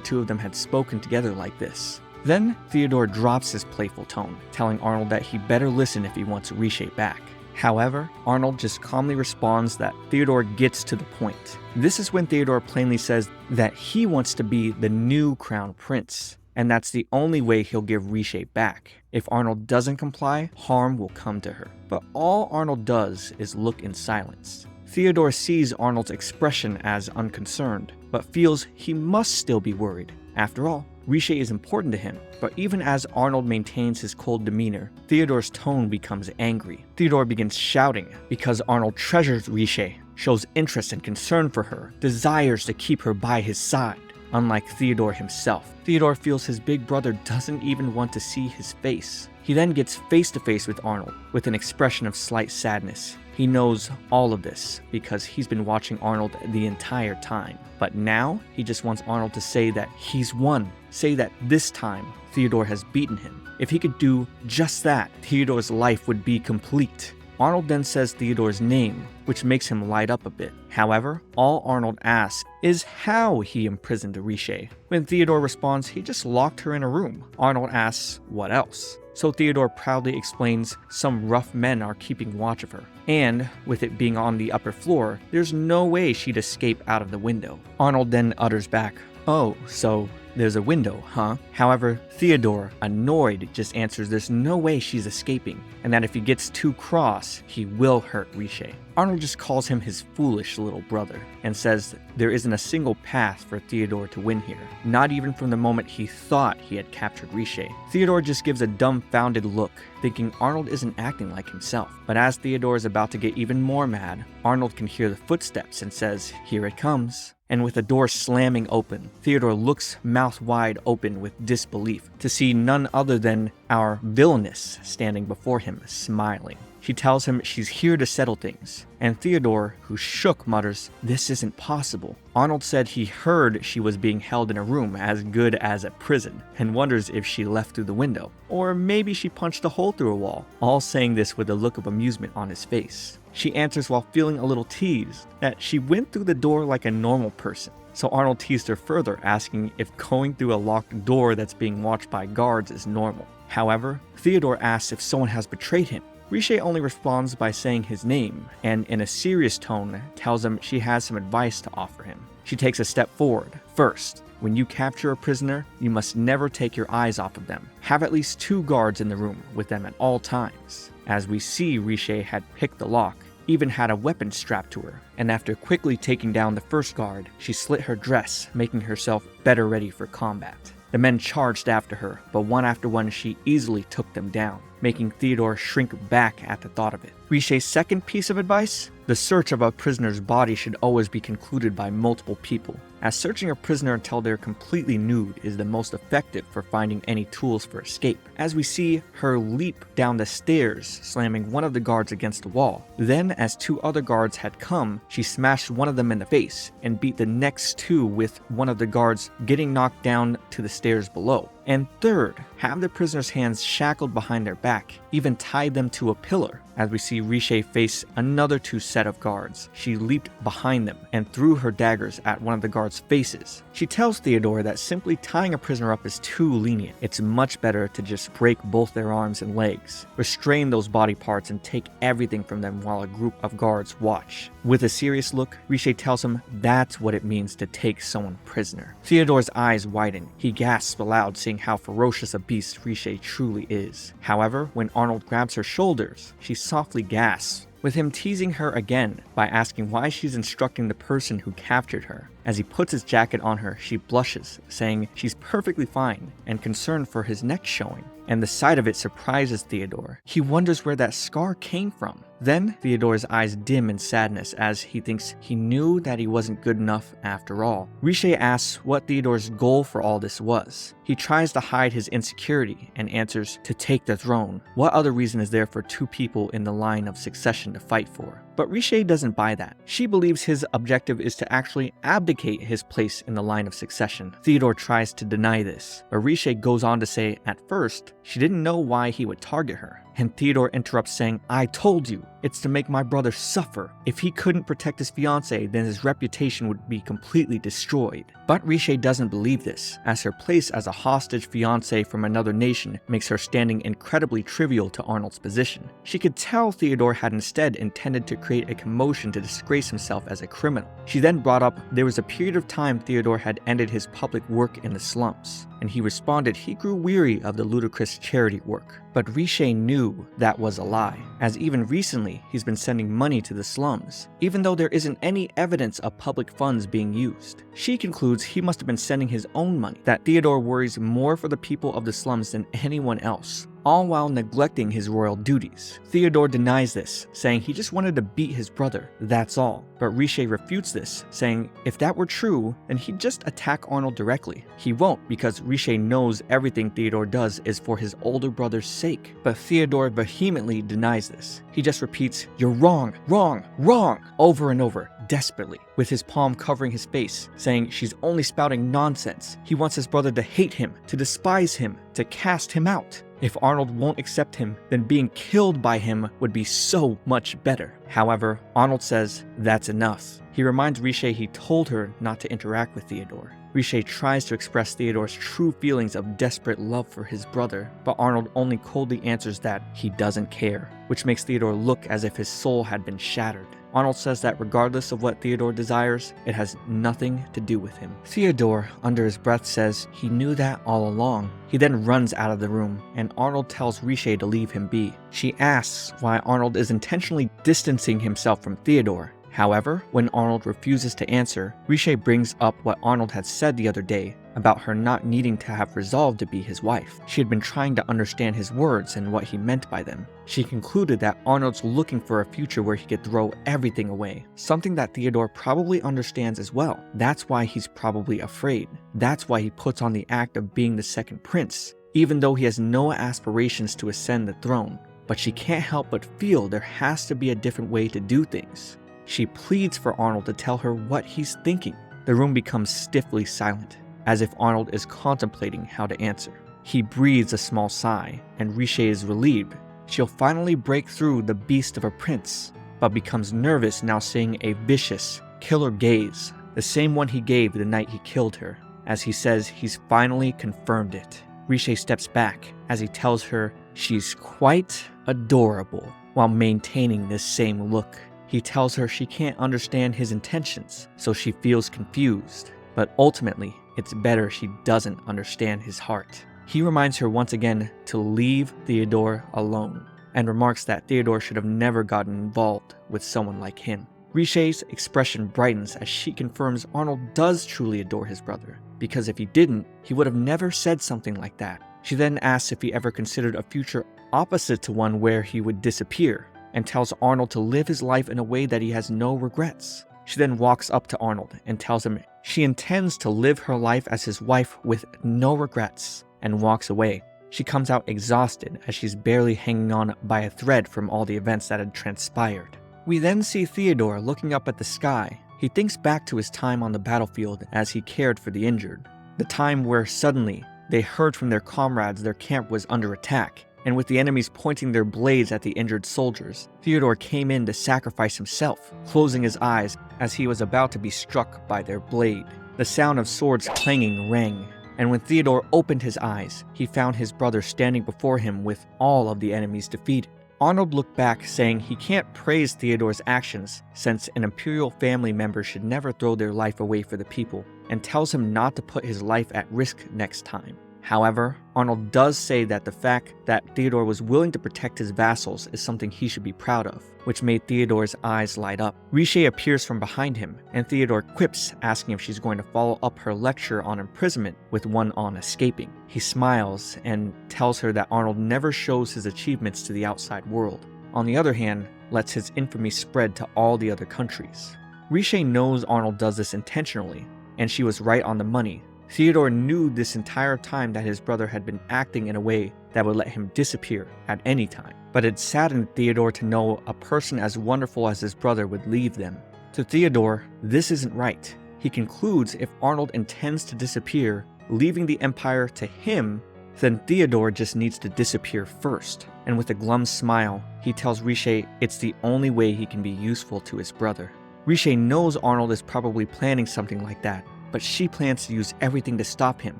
two of them had spoken together like this. Then Theodore drops his playful tone, telling Arnold that he better listen if he wants Riche back. However, Arnold just calmly responds that Theodore gets to the point. This is when Theodore plainly says that he wants to be the new crown prince, and that's the only way he'll give Riche back. If Arnold doesn't comply, harm will come to her. But all Arnold does is look in silence. Theodore sees Arnold's expression as unconcerned, but feels he must still be worried. After all, Riche is important to him, but even as Arnold maintains his cold demeanor, Theodore's tone becomes angry. Theodore begins shouting because Arnold treasures Riche, shows interest and concern for her, desires to keep her by his side. Unlike Theodore himself, Theodore feels his big brother doesn't even want to see his face. He then gets face to face with Arnold with an expression of slight sadness. He knows all of this because he's been watching Arnold the entire time. But now, he just wants Arnold to say that he's won. Say that this time, Theodore has beaten him. If he could do just that, Theodore's life would be complete. Arnold then says Theodore's name, which makes him light up a bit. However, all Arnold asks is how he imprisoned Riche. When Theodore responds he just locked her in a room, Arnold asks what else. So Theodore proudly explains some rough men are keeping watch of her. and with it being on the upper floor, there's no way she'd escape out of the window. Arnold then utters back, "Oh, so there's a window, huh?" However, Theodore, annoyed, just answers there's no way she's escaping, and that if he gets too cross, he will hurt Riche. Arnold just calls him his foolish little brother, and says there isn't a single path for Theodore to win here, not even from the moment he thought he had captured Riche. Theodore just gives a dumbfounded look, thinking Arnold isn't acting like himself. But as Theodore is about to get even more mad, Arnold can hear the footsteps and says, "Here it comes." And with the door slamming open, Theodore looks mouth wide open with disbelief to see none other than our villainess standing before him, smiling. She tells him she's here to settle things, and Theodore, who shook, mutters, "This isn't possible." Arnold said he heard she was being held in a room as good as a prison, and wonders if she left through the window, or maybe she punched a hole through a wall, all saying this with a look of amusement on his face. She answers while feeling a little teased that she went through the door like a normal person. So Arnold teased her further, asking if going through a locked door that's being watched by guards is normal. However, Theodore asks if someone has betrayed him. Riche only responds by saying his name, and in a serious tone tells him she has some advice to offer him. She takes a step forward. First, when you capture a prisoner, you must never take your eyes off of them. Have at least 2 guards in the room with them at all times. As we see, Riche had picked the lock, even had a weapon strapped to her, and after quickly taking down the first guard, she slit her dress, making herself better ready for combat. The men charged after her, but one after one she easily took them down, making Theodore shrink back at the thought of it. Riche's second piece of advice? The search of a prisoner's body should always be concluded by multiple people, as searching a prisoner until they're completely nude is the most effective for finding any tools for escape. As we see her leap down the stairs, slamming one of the guards against the wall. Then, as 2 other guards had come, she smashed one of them in the face and beat the next 2 with one of the guards getting knocked down to the stairs below. And third, have the prisoner's hands shackled behind their back, even tied them to a pillar. As we see Riche face another 2 set of guards, she leaped behind them and threw her daggers at one of the guards' faces. She tells Theodore that simply tying a prisoner up is too lenient. It's much better to just break both their arms and legs, restrain those body parts, and take everything from them while a group of guards watch. With a serious look, Riche tells him that's what it means to take someone prisoner. Theodore's eyes widen. He gasps aloud, seeing how ferocious a beast Riche truly is. However, when Arnold grabs her shoulders, she softly gasps, with him teasing her again by asking why she's instructing the person who captured her. As he puts his jacket on her, she blushes, saying she's perfectly fine and concerned for his neck showing, and the sight of it surprises Theodore. He wonders where that scar came from. Then, Theodore's eyes dim in sadness as he thinks he knew that he wasn't good enough after all. Riche asks what Theodore's goal for all this was. He tries to hide his insecurity and answers to take the throne. What other reason is there for 2 people in the line of succession to fight for? But Riche doesn't buy that. She believes his objective is to actually abdicate his place in the line of succession. Theodore tries to deny this, but Riche goes on to say at first she didn't know why he would target her. And Theodore interrupts saying, "I told you, it's to make my brother suffer. If he couldn't protect his fiancée, then his reputation would be completely destroyed." But Riche doesn't believe this, as her place as a hostage fiancée from another nation makes her standing incredibly trivial to Arnold's position. She could tell Theodore had instead intended to create a commotion to disgrace himself as a criminal. She then brought up there was a period of time Theodore had ended his public work in the slums, and he responded he grew weary of the ludicrous charity work. But Riche knew that was a lie, as even recently he's been sending money to the slums, even though there isn't any evidence of public funds being used. She concludes he must have been sending his own money, that Theodore worries more for the people of the slums than anyone else, all while neglecting his royal duties. Theodore denies this, saying he just wanted to beat his brother, that's all. But Riche refutes this, saying if that were true, then he'd just attack Arnold directly. He won't, because Riche knows everything Theodore does is for his older brother's sake. But Theodore vehemently denies this. He just repeats, "You're wrong, wrong, wrong," over and over, desperately, with his palm covering his face, saying she's only spouting nonsense. He wants his brother to hate him, to despise him, to cast him out. If Arnold won't accept him, then being killed by him would be so much better. However, Arnold says that's enough. He reminds Riche he told her not to interact with Theodore. Riche tries to express Theodore's true feelings of desperate love for his brother, but Arnold only coldly answers that he doesn't care, which makes Theodore look as if his soul had been shattered. Arnold says that regardless of what Theodore desires, it has nothing to do with him. Theodore, under his breath, says he knew that all along. He then runs out of the room, and Arnold tells Riche to leave him be. She asks why Arnold is intentionally distancing himself from Theodore. However, when Arnold refuses to answer, Riche brings up what Arnold had said the other day about her not needing to have resolved to be his wife. She had been trying to understand his words and what he meant by them. She concluded that Arnold's looking for a future where he could throw everything away, something that Theodore probably understands as well. That's why he's probably afraid. That's why he puts on the act of being the second prince, even though he has no aspirations to ascend the throne. But she can't help but feel there has to be a different way to do things. She pleads for Arnold to tell her what he's thinking. The room becomes stiffly silent, as if Arnold is contemplating how to answer. He breathes a small sigh, and Riche is relieved. She'll finally break through the beast of a prince, but becomes nervous now seeing a vicious, killer gaze, the same one he gave the night he killed her, as he says he's finally confirmed it. Riche steps back as he tells her she's quite adorable while maintaining this same look. He tells her she can't understand his intentions, so she feels confused. But ultimately, it's better she doesn't understand his heart. He reminds her once again to leave Theodore alone, and remarks that Theodore should have never gotten involved with someone like him. Riche's expression brightens as she confirms Arnold does truly adore his brother, because if he didn't, he would have never said something like that. She then asks if he ever considered a future opposite to one where he would disappear, and tells Arnold to live his life in a way that he has no regrets. She then walks up to Arnold and tells him she intends to live her life as his wife with no regrets, and walks away. She comes out exhausted as she's barely hanging on by a thread from all the events that had transpired. We then see Theodore looking up at the sky. He thinks back to his time on the battlefield as he cared for the injured. The time where suddenly they heard from their comrades their camp was under attack, and with the enemies pointing their blades at the injured soldiers, Theodore came in to sacrifice himself, closing his eyes as he was about to be struck by their blade. The sound of swords clanging rang, and when Theodore opened his eyes, he found his brother standing before him with all of the enemies defeated. Arnold looked back, saying he can't praise Theodore's actions since an imperial family member should never throw their life away for the people, and tells him not to put his life at risk next time. However, Arnold does say that the fact that Theodore was willing to protect his vassals is something he should be proud of, which made Theodore's eyes light up. Riche appears from behind him, and Theodore quips, asking if she's going to follow up her lecture on imprisonment with one on escaping. He smiles and tells her that Arnold never shows his achievements to the outside world. On the other hand, lets his infamy spread to all the other countries. Riche knows Arnold does this intentionally, and she was right on the money. Theodore knew this entire time that his brother had been acting in a way that would let him disappear at any time. But it saddened Theodore to know a person as wonderful as his brother would leave them. To Theodore, this isn't right. He concludes if Arnold intends to disappear, leaving the Empire to him, then Theodore just needs to disappear first. And with a glum smile, he tells Riche it's the only way he can be useful to his brother. Riche knows Arnold is probably planning something like that, but she plans to use everything to stop him,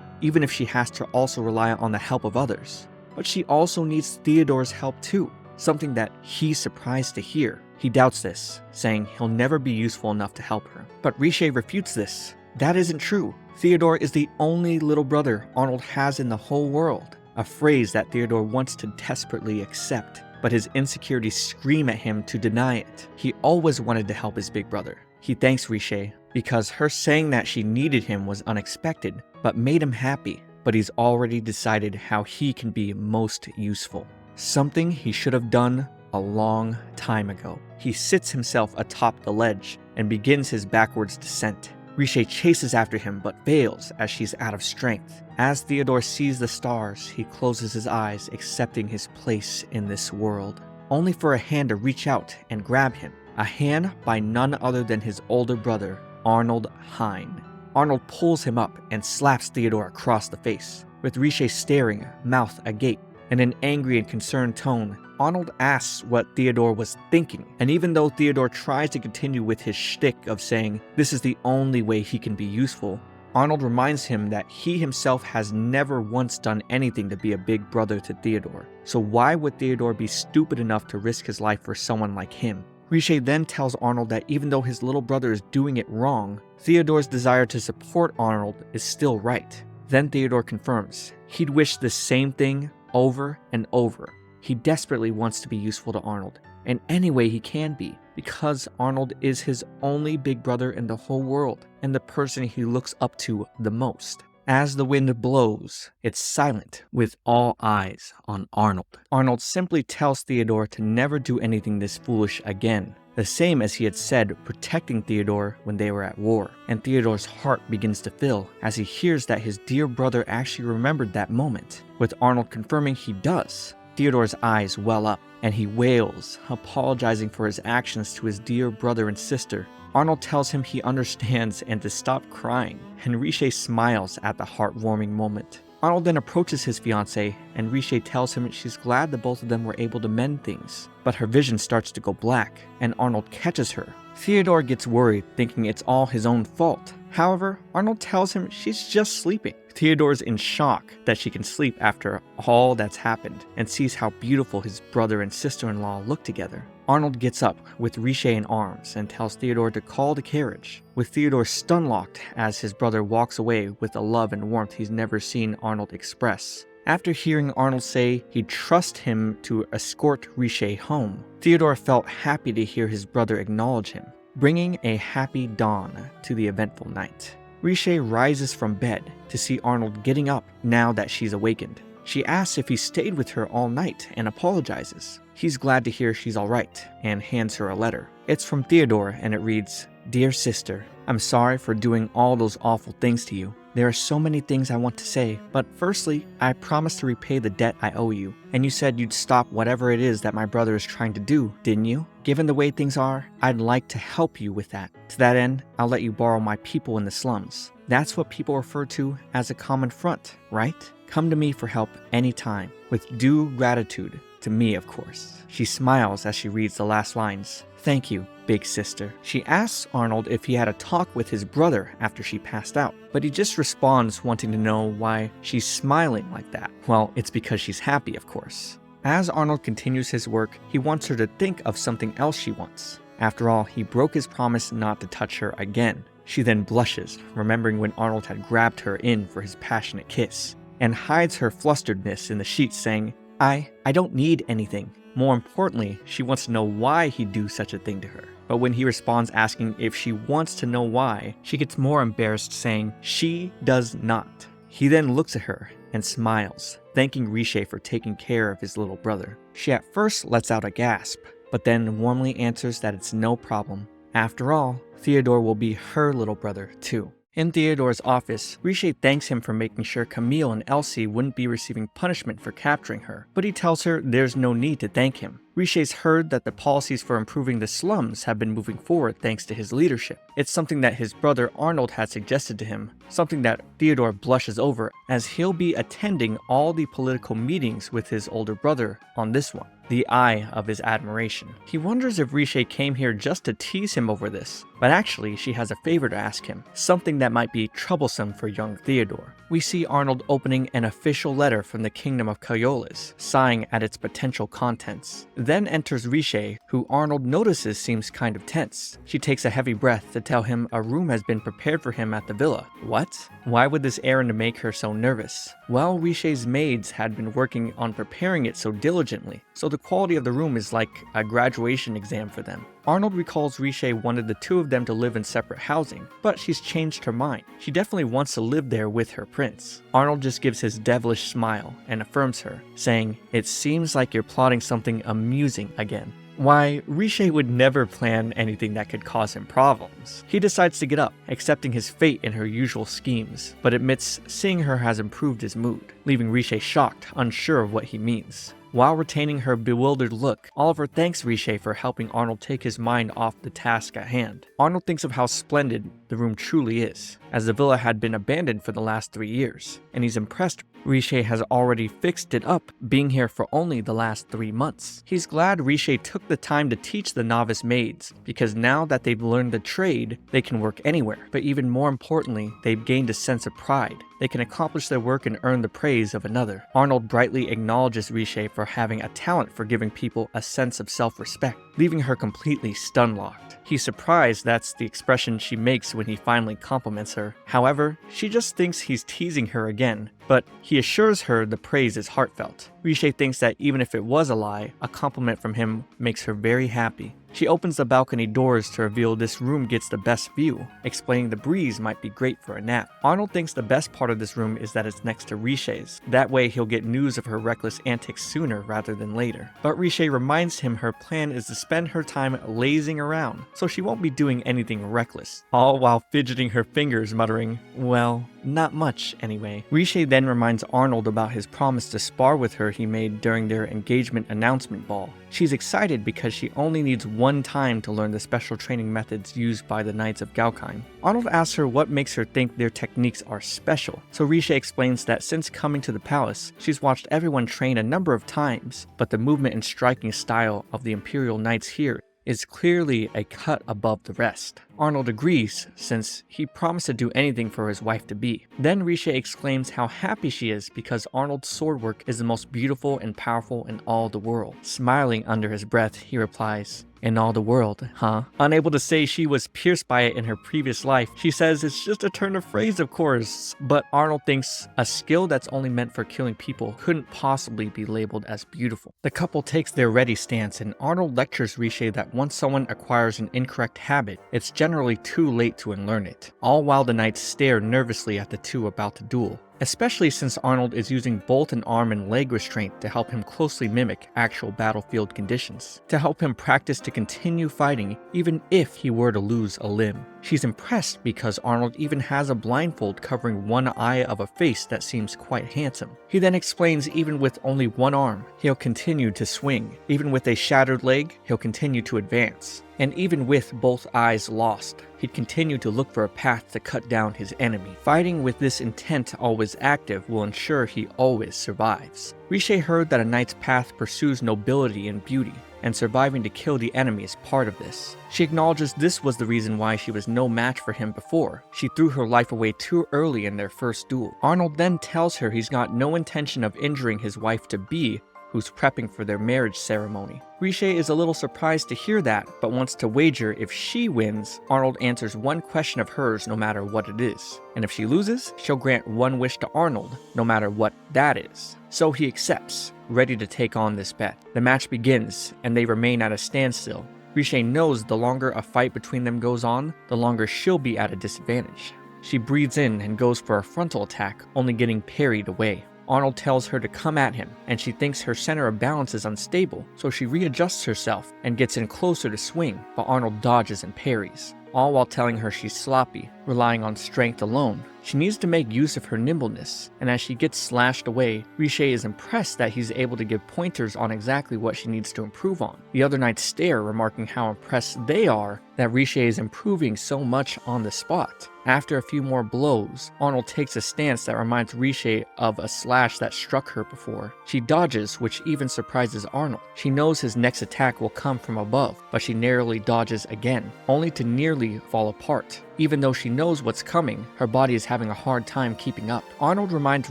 even if she has to also rely on the help of others. But she also needs Theodore's help too, something that he's surprised to hear. He doubts this, saying he'll never be useful enough to help her. But Riche refutes this. That isn't true. Theodore is the only little brother Arnold has in the whole world, a phrase that Theodore wants to desperately accept, but his insecurities scream at him to deny it. He always wanted to help his big brother. He thanks Riche because her saying that she needed him was unexpected, but made him happy. But he's already decided how he can be most useful. Something he should have done a long time ago. He sits himself atop the ledge and begins his backwards descent. Riche chases after him but fails as she's out of strength. As Theodore sees the stars, he closes his eyes, accepting his place in this world, only for a hand to reach out and grab him. A hand by none other than his older brother, Arnold Hine. Arnold pulls him up and slaps Theodore across the face, with Riche staring, mouth agape. In an angry and concerned tone, Arnold asks what Theodore was thinking, and even though Theodore tries to continue with his shtick of saying this is the only way he can be useful, Arnold reminds him that he himself has never once done anything to be a big brother to Theodore, so why would Theodore be stupid enough to risk his life for someone like him? Riche then tells Arnold that even though his little brother is doing it wrong, Theodore's desire to support Arnold is still right. Then Theodore confirms he'd wish the same thing over and over. He desperately wants to be useful to Arnold in any way he can be, because Arnold is his only big brother in the whole world and the person he looks up to the most. As the wind blows, it's silent with all eyes on Arnold. Arnold simply tells Theodore to never do anything this foolish again, the same as he had said protecting Theodore when they were at war. And Theodore's heart begins to fill as he hears that his dear brother actually remembered that moment. With Arnold confirming he does, Theodore's eyes well up and he wails, apologizing for his actions to his dear brother and sister. Arnold tells him he understands and to stop crying, and Riche smiles at the heartwarming moment. Arnold then approaches his fiancée, and Riche tells him she's glad the both of them were able to mend things. But her vision starts to go black, and Arnold catches her. Theodore gets worried, thinking it's all his own fault. However, Arnold tells him she's just sleeping. Theodore's in shock that she can sleep after all that's happened, and sees how beautiful his brother and sister-in-law look together. Arnold gets up with Riche in arms and tells Theodore to call the carriage, with Theodore stun-locked as his brother walks away with a love and warmth he's never seen Arnold express. After hearing Arnold say he'd trust him to escort Riche home, Theodore felt happy to hear his brother acknowledge him, bringing a happy dawn to the eventful night. Riche rises from bed to see Arnold getting up now that she's awakened. She asks if he stayed with her all night and apologizes. He's glad to hear she's alright and hands her a letter. It's from Theodore and it reads, "Dear sister, I'm sorry for doing all those awful things to you. There are so many things I want to say, but firstly, I promised to repay the debt I owe you, and you said you'd stop whatever it is that my brother is trying to do, didn't you? Given the way things are, I'd like to help you with that. To that end, I'll let you borrow my people in the slums. That's what people refer to as a common front, right? Come to me for help anytime, with due gratitude to me, of course." She smiles as she reads the last lines. "Thank you, big sister." She asks Arnold if he had a talk with his brother after she passed out, but he just responds wanting to know why she's smiling like that. Well, it's because she's happy, of course. As Arnold continues his work, he wants her to think of something else she wants. After all, he broke his promise not to touch her again. She then blushes, remembering when Arnold had grabbed her in for his passionate kiss, and hides her flusteredness in the sheets, saying, I don't need anything." More importantly, she wants to know why he'd do such a thing to her. But when he responds asking if she wants to know why, she gets more embarrassed, saying she does not. He then looks at her and smiles, thanking Riche for taking care of his little brother. She at first lets out a gasp, but then warmly answers that it's no problem. After all, Theodore will be her little brother too. In Theodore's office, Riche thanks him for making sure Camille and Elsie wouldn't be receiving punishment for capturing her, but he tells her there's no need to thank him. Riche's heard that the policies for improving the slums have been moving forward thanks to his leadership. It's something that his brother Arnold had suggested to him, something that Theodore blushes over, as he'll be attending all the political meetings with his older brother on this one, the eye of his admiration. He wonders if Riche came here just to tease him over this, but actually she has a favor to ask him, something that might be troublesome for young Theodore. We see Arnold opening an official letter from the kingdom of Cayolas, sighing at its potential contents. Then enters Riche, who Arnold notices seems kind of tense. She takes a heavy breath to tell him a room has been prepared for him at the villa. What? Why would this errand make her so nervous? Well, Riche's maids had been working on preparing it so diligently, so the quality of the room is like a graduation exam for them. Arnold recalls Riche wanted the two of them to live in separate housing, but she's changed her mind. She definitely wants to live there with her prince. Arnold just gives his devilish smile and affirms her, saying, "It seems like you're plotting something amusing again." Why, Riche would never plan anything that could cause him problems. He decides to get up, accepting his fate in her usual schemes, but admits seeing her has improved his mood, leaving Riche shocked, unsure of what he means. While retaining her bewildered look, Oliver thanks Riche for helping Arnold take his mind off the task at hand. Arnold thinks of how splendid the room truly is, as the villa had been abandoned for the last 3 years, and he's impressed Riche has already fixed it up, being here for only the last 3 months. He's glad Riche took the time to teach the novice maids, because now that they've learned the trade, they can work anywhere. But even more importantly, they've gained a sense of pride. They can accomplish their work and earn the praise of another. Arnold brightly acknowledges Riche for having a talent for giving people a sense of self-respect, leaving her completely stun-locked. He's surprised that's the expression she makes when he finally compliments her. However, she just thinks he's teasing her again, but he assures her the praise is heartfelt. Riche thinks that even if it was a lie, a compliment from him makes her very happy. She opens the balcony doors to reveal this room gets the best view, explaining the breeze might be great for a nap. Arnold thinks the best part of this room is that it's next to Riche's. That way he'll get news of her reckless antics sooner rather than later. But Riche reminds him her plan is to spend her time lazing around, so she won't be doing anything reckless, all while fidgeting her fingers muttering, well, not much anyway. Riche then reminds Arnold about his promise to spar with her he made during their engagement announcement ball. She's excited because she only needs one time to learn the special training methods used by the Knights of Galkheim. Arnold asks her what makes her think their techniques are special, so Riche explains that since coming to the palace, she's watched everyone train a number of times, but the movement and striking style of the Imperial Knights here is clearly a cut above the rest. Arnold agrees, since he promised to do anything for his wife-to-be. Then Riche exclaims how happy she is because Arnold's sword work is the most beautiful and powerful in all the world. Smiling under his breath, he replies, "In all the world, huh?" Unable to say she was pierced by it in her previous life, she says it's just a turn of phrase, of course. But Arnold thinks a skill that's only meant for killing people couldn't possibly be labeled as beautiful. The couple takes their ready stance, and Arnold lectures Riche that once someone acquires an incorrect habit, it's generally too late to unlearn it, all while the knights stare nervously at the two about to duel. Especially since Arnold is using both an arm and leg restraint to help him closely mimic actual battlefield conditions, to help him practice to continue fighting even if he were to lose a limb. She's impressed because Arnold even has a blindfold covering one eye of a face that seems quite handsome. He then explains even with only one arm, he'll continue to swing. Even with a shattered leg, he'll continue to advance. And even with both eyes lost, he'd continue to look for a path to cut down his enemy. Fighting with this intent always active will ensure he always survives. Riche heard that a knight's path pursues nobility and beauty, and surviving to kill the enemy is part of this. She acknowledges this was the reason why she was no match for him before. She threw her life away too early in their first duel. Arnold then tells her he's got no intention of injuring his wife-to-be, who's prepping for their marriage ceremony. Riche is a little surprised to hear that, but wants to wager if she wins, Arnold answers one question of hers no matter what it is. And if she loses, she'll grant one wish to Arnold, no matter what that is. So he accepts, ready to take on this bet. The match begins, and they remain at a standstill. Riche knows the longer a fight between them goes on, the longer she'll be at a disadvantage. She breathes in and goes for a frontal attack, only getting parried away. Arnold tells her to come at him, and she thinks her center of balance is unstable, so she readjusts herself and gets in closer to swing, but Arnold dodges and parries, all while telling her she's sloppy, relying on strength alone. She needs to make use of her nimbleness, and as she gets slashed away, Riche is impressed that he's able to give pointers on exactly what she needs to improve on. The other knights stare, remarking how impressed they are that Riche is improving so much on the spot. After a few more blows, Arnold takes a stance that reminds Riche of a slash that struck her before. She dodges, which even surprises Arnold. She knows his next attack will come from above, but she narrowly dodges again, only to nearly fall apart. Even though she knows what's coming, her body is having a hard time keeping up. Arnold reminds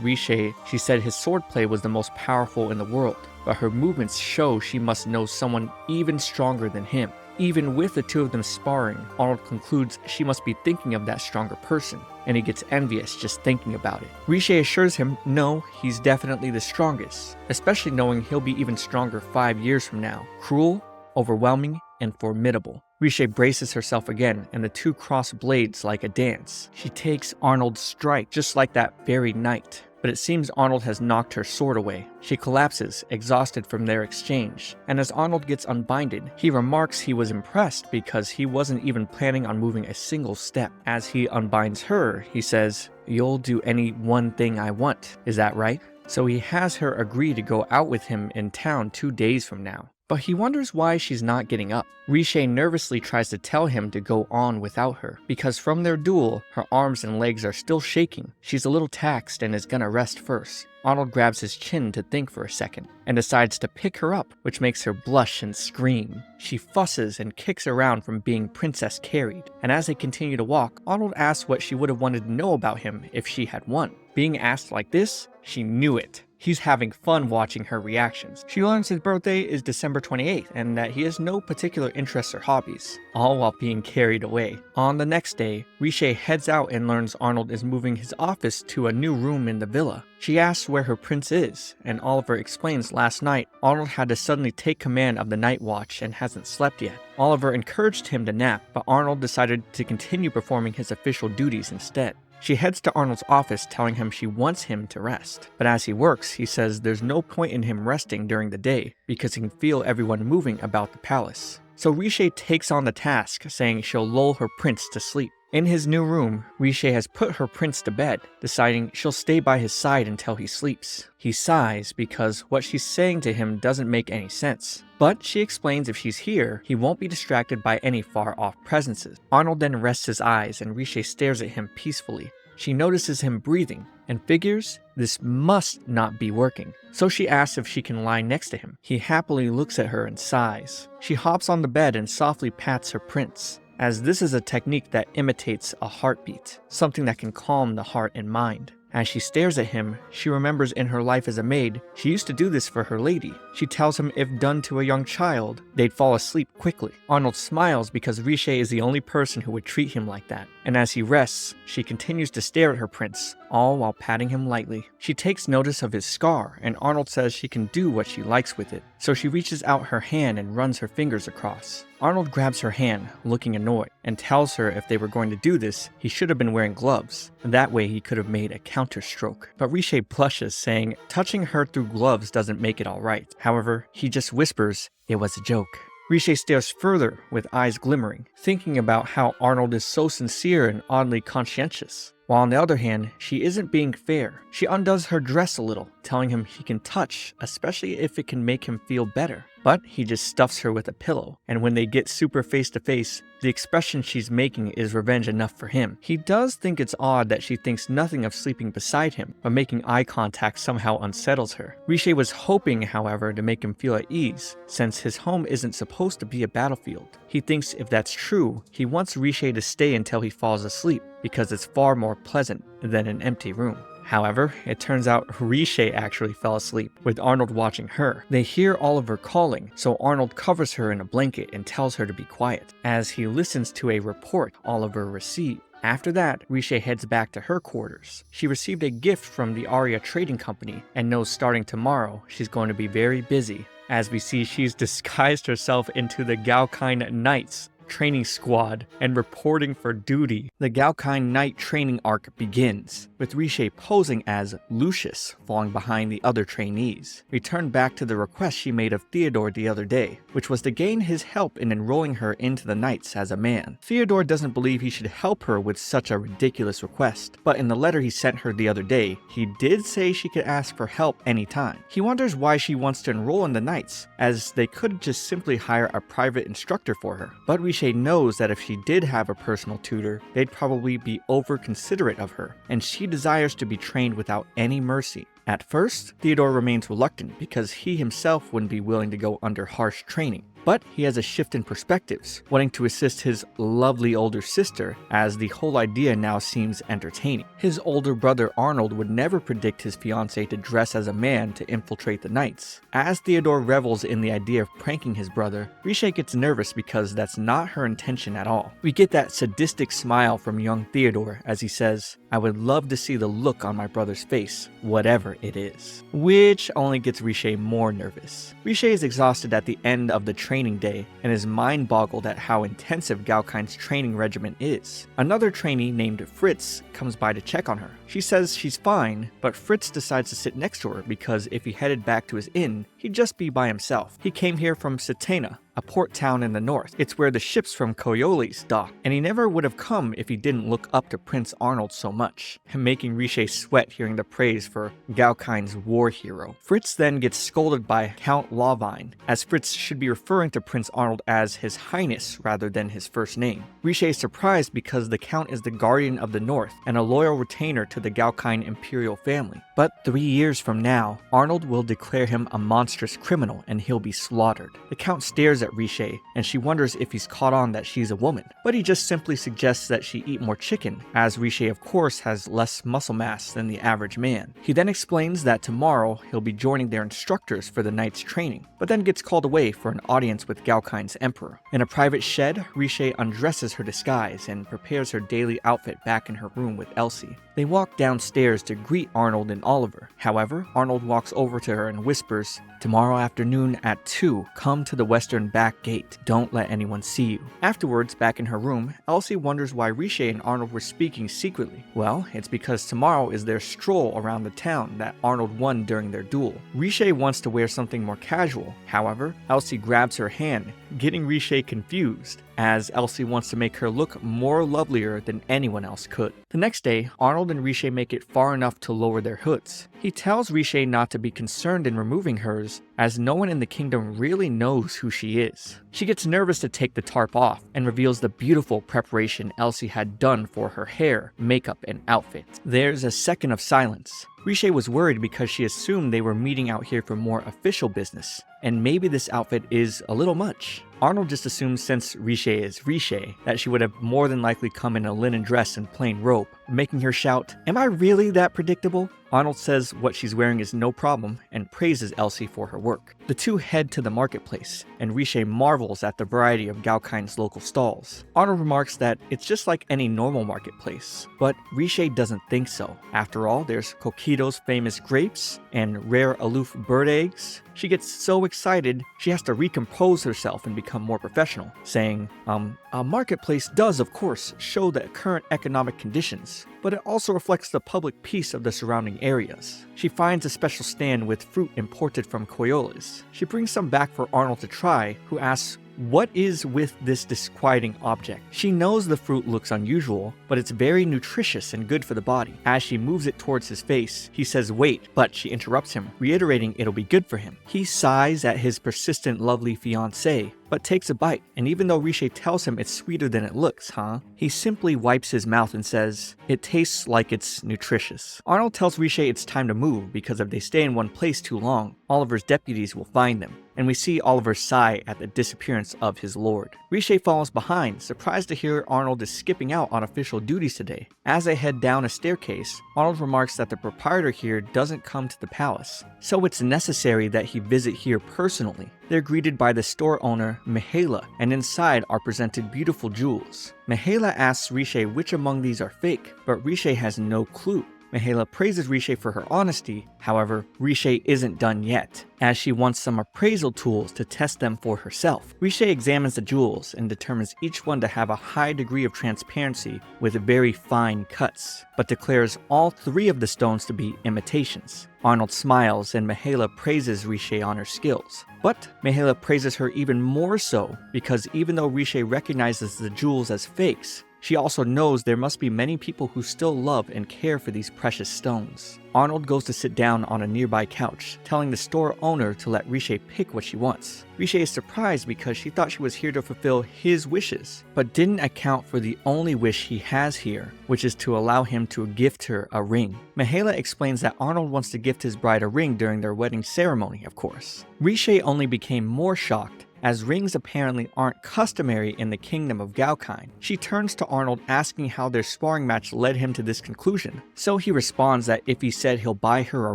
Riche she said his swordplay was the most powerful in the world, but her movements show she must know someone even stronger than him. Even with the two of them sparring, Arnold concludes she must be thinking of that stronger person, and he gets envious just thinking about it. Riche assures him no, he's definitely the strongest, especially knowing he'll be even stronger 5 years from now. Cruel, overwhelming, and formidable. Riche braces herself again, and the two cross blades like a dance. She takes Arnold's strike, just like that very night. But it seems Arnold has knocked her sword away. She collapses, exhausted from their exchange, and as Arnold gets unbinded, he remarks he was impressed because he wasn't even planning on moving a single step. As he unbinds her, he says, "You'll do any one thing I want, is that right?" so he has her agree to go out with him in town 2 days from now. But he wonders why she's not getting up. Riche nervously tries to tell him to go on without her, because from their duel, her arms and legs are still shaking. She's a little taxed and is gonna rest first. Arnold grabs his chin to think for a second, and decides to pick her up, which makes her blush and scream. She fusses and kicks around from being princess carried, and as they continue to walk, Arnold asks what she would have wanted to know about him if she had won. Being asked like this, she knew it. He's having fun watching her reactions. She learns his birthday is December 28th and that he has no particular interests or hobbies, all while being carried away. On the next day, Riche heads out and learns Arnold is moving his office to a new room in the villa. She asks where her prince is, and Oliver explains last night Arnold had to suddenly take command of the night watch and hasn't slept yet. Oliver encouraged him to nap, but Arnold decided to continue performing his official duties instead. She heads to Arnold's office telling him she wants him to rest. But as he works, he says there's no point in him resting during the day because he can feel everyone moving about the palace. So Riche takes on the task, saying she'll lull her prince to sleep. In his new room, Riche has put her prince to bed, deciding she'll stay by his side until he sleeps. He sighs because what she's saying to him doesn't make any sense. But she explains if she's here, he won't be distracted by any far-off presences. Arnold then rests his eyes and Riche stares at him peacefully. She notices him breathing and figures this must not be working. So she asks if she can lie next to him. He happily looks at her and sighs. She hops on the bed and softly pats her prince, as this is a technique that imitates a heartbeat, something that can calm the heart and mind. As she stares at him, she remembers in her life as a maid, she used to do this for her lady. She tells him if done to a young child, they'd fall asleep quickly. Arnold smiles because Riche is the only person who would treat him like that. And as he rests, she continues to stare at her prince, all while patting him lightly. She takes notice of his scar, and Arnold says she can do what she likes with it. So she reaches out her hand and runs her fingers across. Arnold grabs her hand, looking annoyed, and tells her if they were going to do this, he should have been wearing gloves. That way he could have made a counterstroke. But Riche blushes, saying touching her through gloves doesn't make it alright. However, he just whispers, "It was a joke." Riche stares further with eyes glimmering, thinking about how Arnold is so sincere and oddly conscientious. While on the other hand, she isn't being fair. She undoes her dress a little, telling him he can touch, especially if it can make him feel better. But he just stuffs her with a pillow, and when they get super face to face, the expression she's making is revenge enough for him. He does think it's odd that she thinks nothing of sleeping beside him, but making eye contact somehow unsettles her. Riche was hoping, however, to make him feel at ease, since his home isn't supposed to be a battlefield. He thinks if that's true, he wants Riche to stay until he falls asleep, because it's far more pleasant than an empty room. However, it turns out Riche actually fell asleep, with Arnold watching her. They hear Oliver calling, so Arnold covers her in a blanket and tells her to be quiet, as he listens to a report Oliver received. After that, Riche heads back to her quarters. She received a gift from the Aria Trading Company, and knows starting tomorrow she's going to be very busy. As we see, she's disguised herself into the Gaokine Knights training squad and reporting for duty. The Gaokine Knight training arc begins, with Riche posing as Lucius falling behind the other trainees. We turn back to the request she made of Theodore the other day, which was to gain his help in enrolling her into the Knights as a man. Theodore doesn't believe he should help her with such a ridiculous request, but in the letter he sent her the other day, he did say she could ask for help anytime. He wonders why she wants to enroll in the Knights, as they could just simply hire a private instructor for her. But Riche knows that if she did have a personal tutor, they'd probably be over considerate of her, and she desires to be trained without any mercy. At first, Theodore remains reluctant because he himself wouldn't be willing to go under harsh training. But he has a shift in perspectives, wanting to assist his lovely older sister, as the whole idea now seems entertaining. His older brother Arnold would never predict his fiancée to dress as a man to infiltrate the Knights. As Theodore revels in the idea of pranking his brother, Riche gets nervous because that's not her intention at all. We get that sadistic smile from young Theodore as he says, "I would love to see the look on my brother's face, whatever it is." Which only gets Riche more nervous. Riche is exhausted at the end of the training day and is mind-boggled at how intensive Gaokine's training regimen is. Another trainee named Fritz comes by to check on her. She says she's fine, but Fritz decides to sit next to her because if he headed back to his inn, he'd just be by himself. He came here from Satena, a port town in the north. It's where the ships from Coriolis dock, and he never would have come if he didn't look up to Prince Arnold so much, making Riche sweat hearing the praise for Galkine's war hero. Fritz then gets scolded by Count Lawvine, as Fritz should be referring to Prince Arnold as His Highness rather than his first name. Riche is surprised because the Count is the guardian of the North and a loyal retainer to the Galkine imperial family. But 3 years from now, Arnold will declare him a monstrous criminal and he'll be slaughtered. The Count stares at Riche and she wonders if he's caught on that she's a woman, but he just simply suggests that she eat more chicken, as Riche of course has less muscle mass than the average man. He then explains that tomorrow he'll be joining their instructors for the night's training, but then gets called away for an audience with Galkine's emperor. In a private shed, Riche undresses her disguise and prepares her daily outfit back in her room with Elsie. They walk downstairs to greet Arnold and Oliver. However, Arnold walks over to her and whispers, "Tomorrow afternoon at 2, come to the western back gate. Don't let anyone see you." Afterwards, back in her room, Elsie wonders why Riche and Arnold were speaking secretly. Well, it's because tomorrow is their stroll around the town that Arnold won during their duel. Riche wants to wear something more casual. However, Elsie grabs her hand, getting Riche confused, as Elsie wants to make her look more lovelier than anyone else could. The next day, Arnold and Riche make it far enough to lower their hoods. He tells Riche not to be concerned in removing hers, as no one in the kingdom really knows who she is. She gets nervous to take the tarp off and reveals the beautiful preparation Elsie had done for her hair, makeup, and outfit. There's a second of silence. Riche was worried because she assumed they were meeting out here for more official business, and maybe this outfit is a little much. Arnold just assumes since Riche is Riche that she would have more than likely come in a linen dress and plain robe, making her shout, "Am I really that predictable?" Arnold says what she's wearing is no problem and praises Elsie for her work. The two head to the marketplace, and Riche marvels at the variety of Galkine's local stalls. Arnold remarks that it's just like any normal marketplace, but Riche doesn't think so. After all, there's Coquito's famous grapes and rare aloof bird eggs. She gets so excited, she has to recompose herself and become more professional, saying, a marketplace does, of course, show the current economic conditions, but it also reflects the public peace of the surrounding areas. She finds a special stand with fruit imported from Coriolis. She brings some back for Arnold to try, who asks, what is with this disquieting object? She knows the fruit looks unusual, but it's very nutritious and good for the body. As she moves it towards his face, he says wait, but she interrupts him, reiterating it'll be good for him. He sighs at his persistent lovely fiancée, but takes a bite, and even though Riche tells him it's sweeter than it looks, he simply wipes his mouth and says, it tastes like it's nutritious. Arnold tells Riche it's time to move because if they stay in one place too long, Oliver's deputies will find them, and we see Oliver sigh at the disappearance of his lord. Riche follows behind, surprised to hear Arnold is skipping out on official duties today. As they head down a staircase, Arnold remarks that the proprietor here doesn't come to the palace, so it's necessary that he visit here personally. They're greeted by the store owner, Mihaela, and inside are presented beautiful jewels. Mihaela asks Riche which among these are fake, but Riche has no clue. Mihaela praises Riche for her honesty, however, Riche isn't done yet, as she wants some appraisal tools to test them for herself. Riche examines the jewels and determines each one to have a high degree of transparency with very fine cuts, but declares all 3 of the stones to be imitations. Arnold smiles and Mihaela praises Riche on her skills. But Mihaela praises her even more so because even though Riche recognizes the jewels as fakes, she also knows there must be many people who still love and care for these precious stones. Arnold goes to sit down on a nearby couch, telling the store owner to let Riche pick what she wants. Riche is surprised because she thought she was here to fulfill his wishes, but didn't account for the only wish he has here, which is to allow him to gift her a ring. Mihaela explains that Arnold wants to gift his bride a ring during their wedding ceremony, of course. Riche only became more shocked, as rings apparently aren't customary in the kingdom of Galkine. She turns to Arnold asking how their sparring match led him to this conclusion, so he responds that if he said he'll buy her a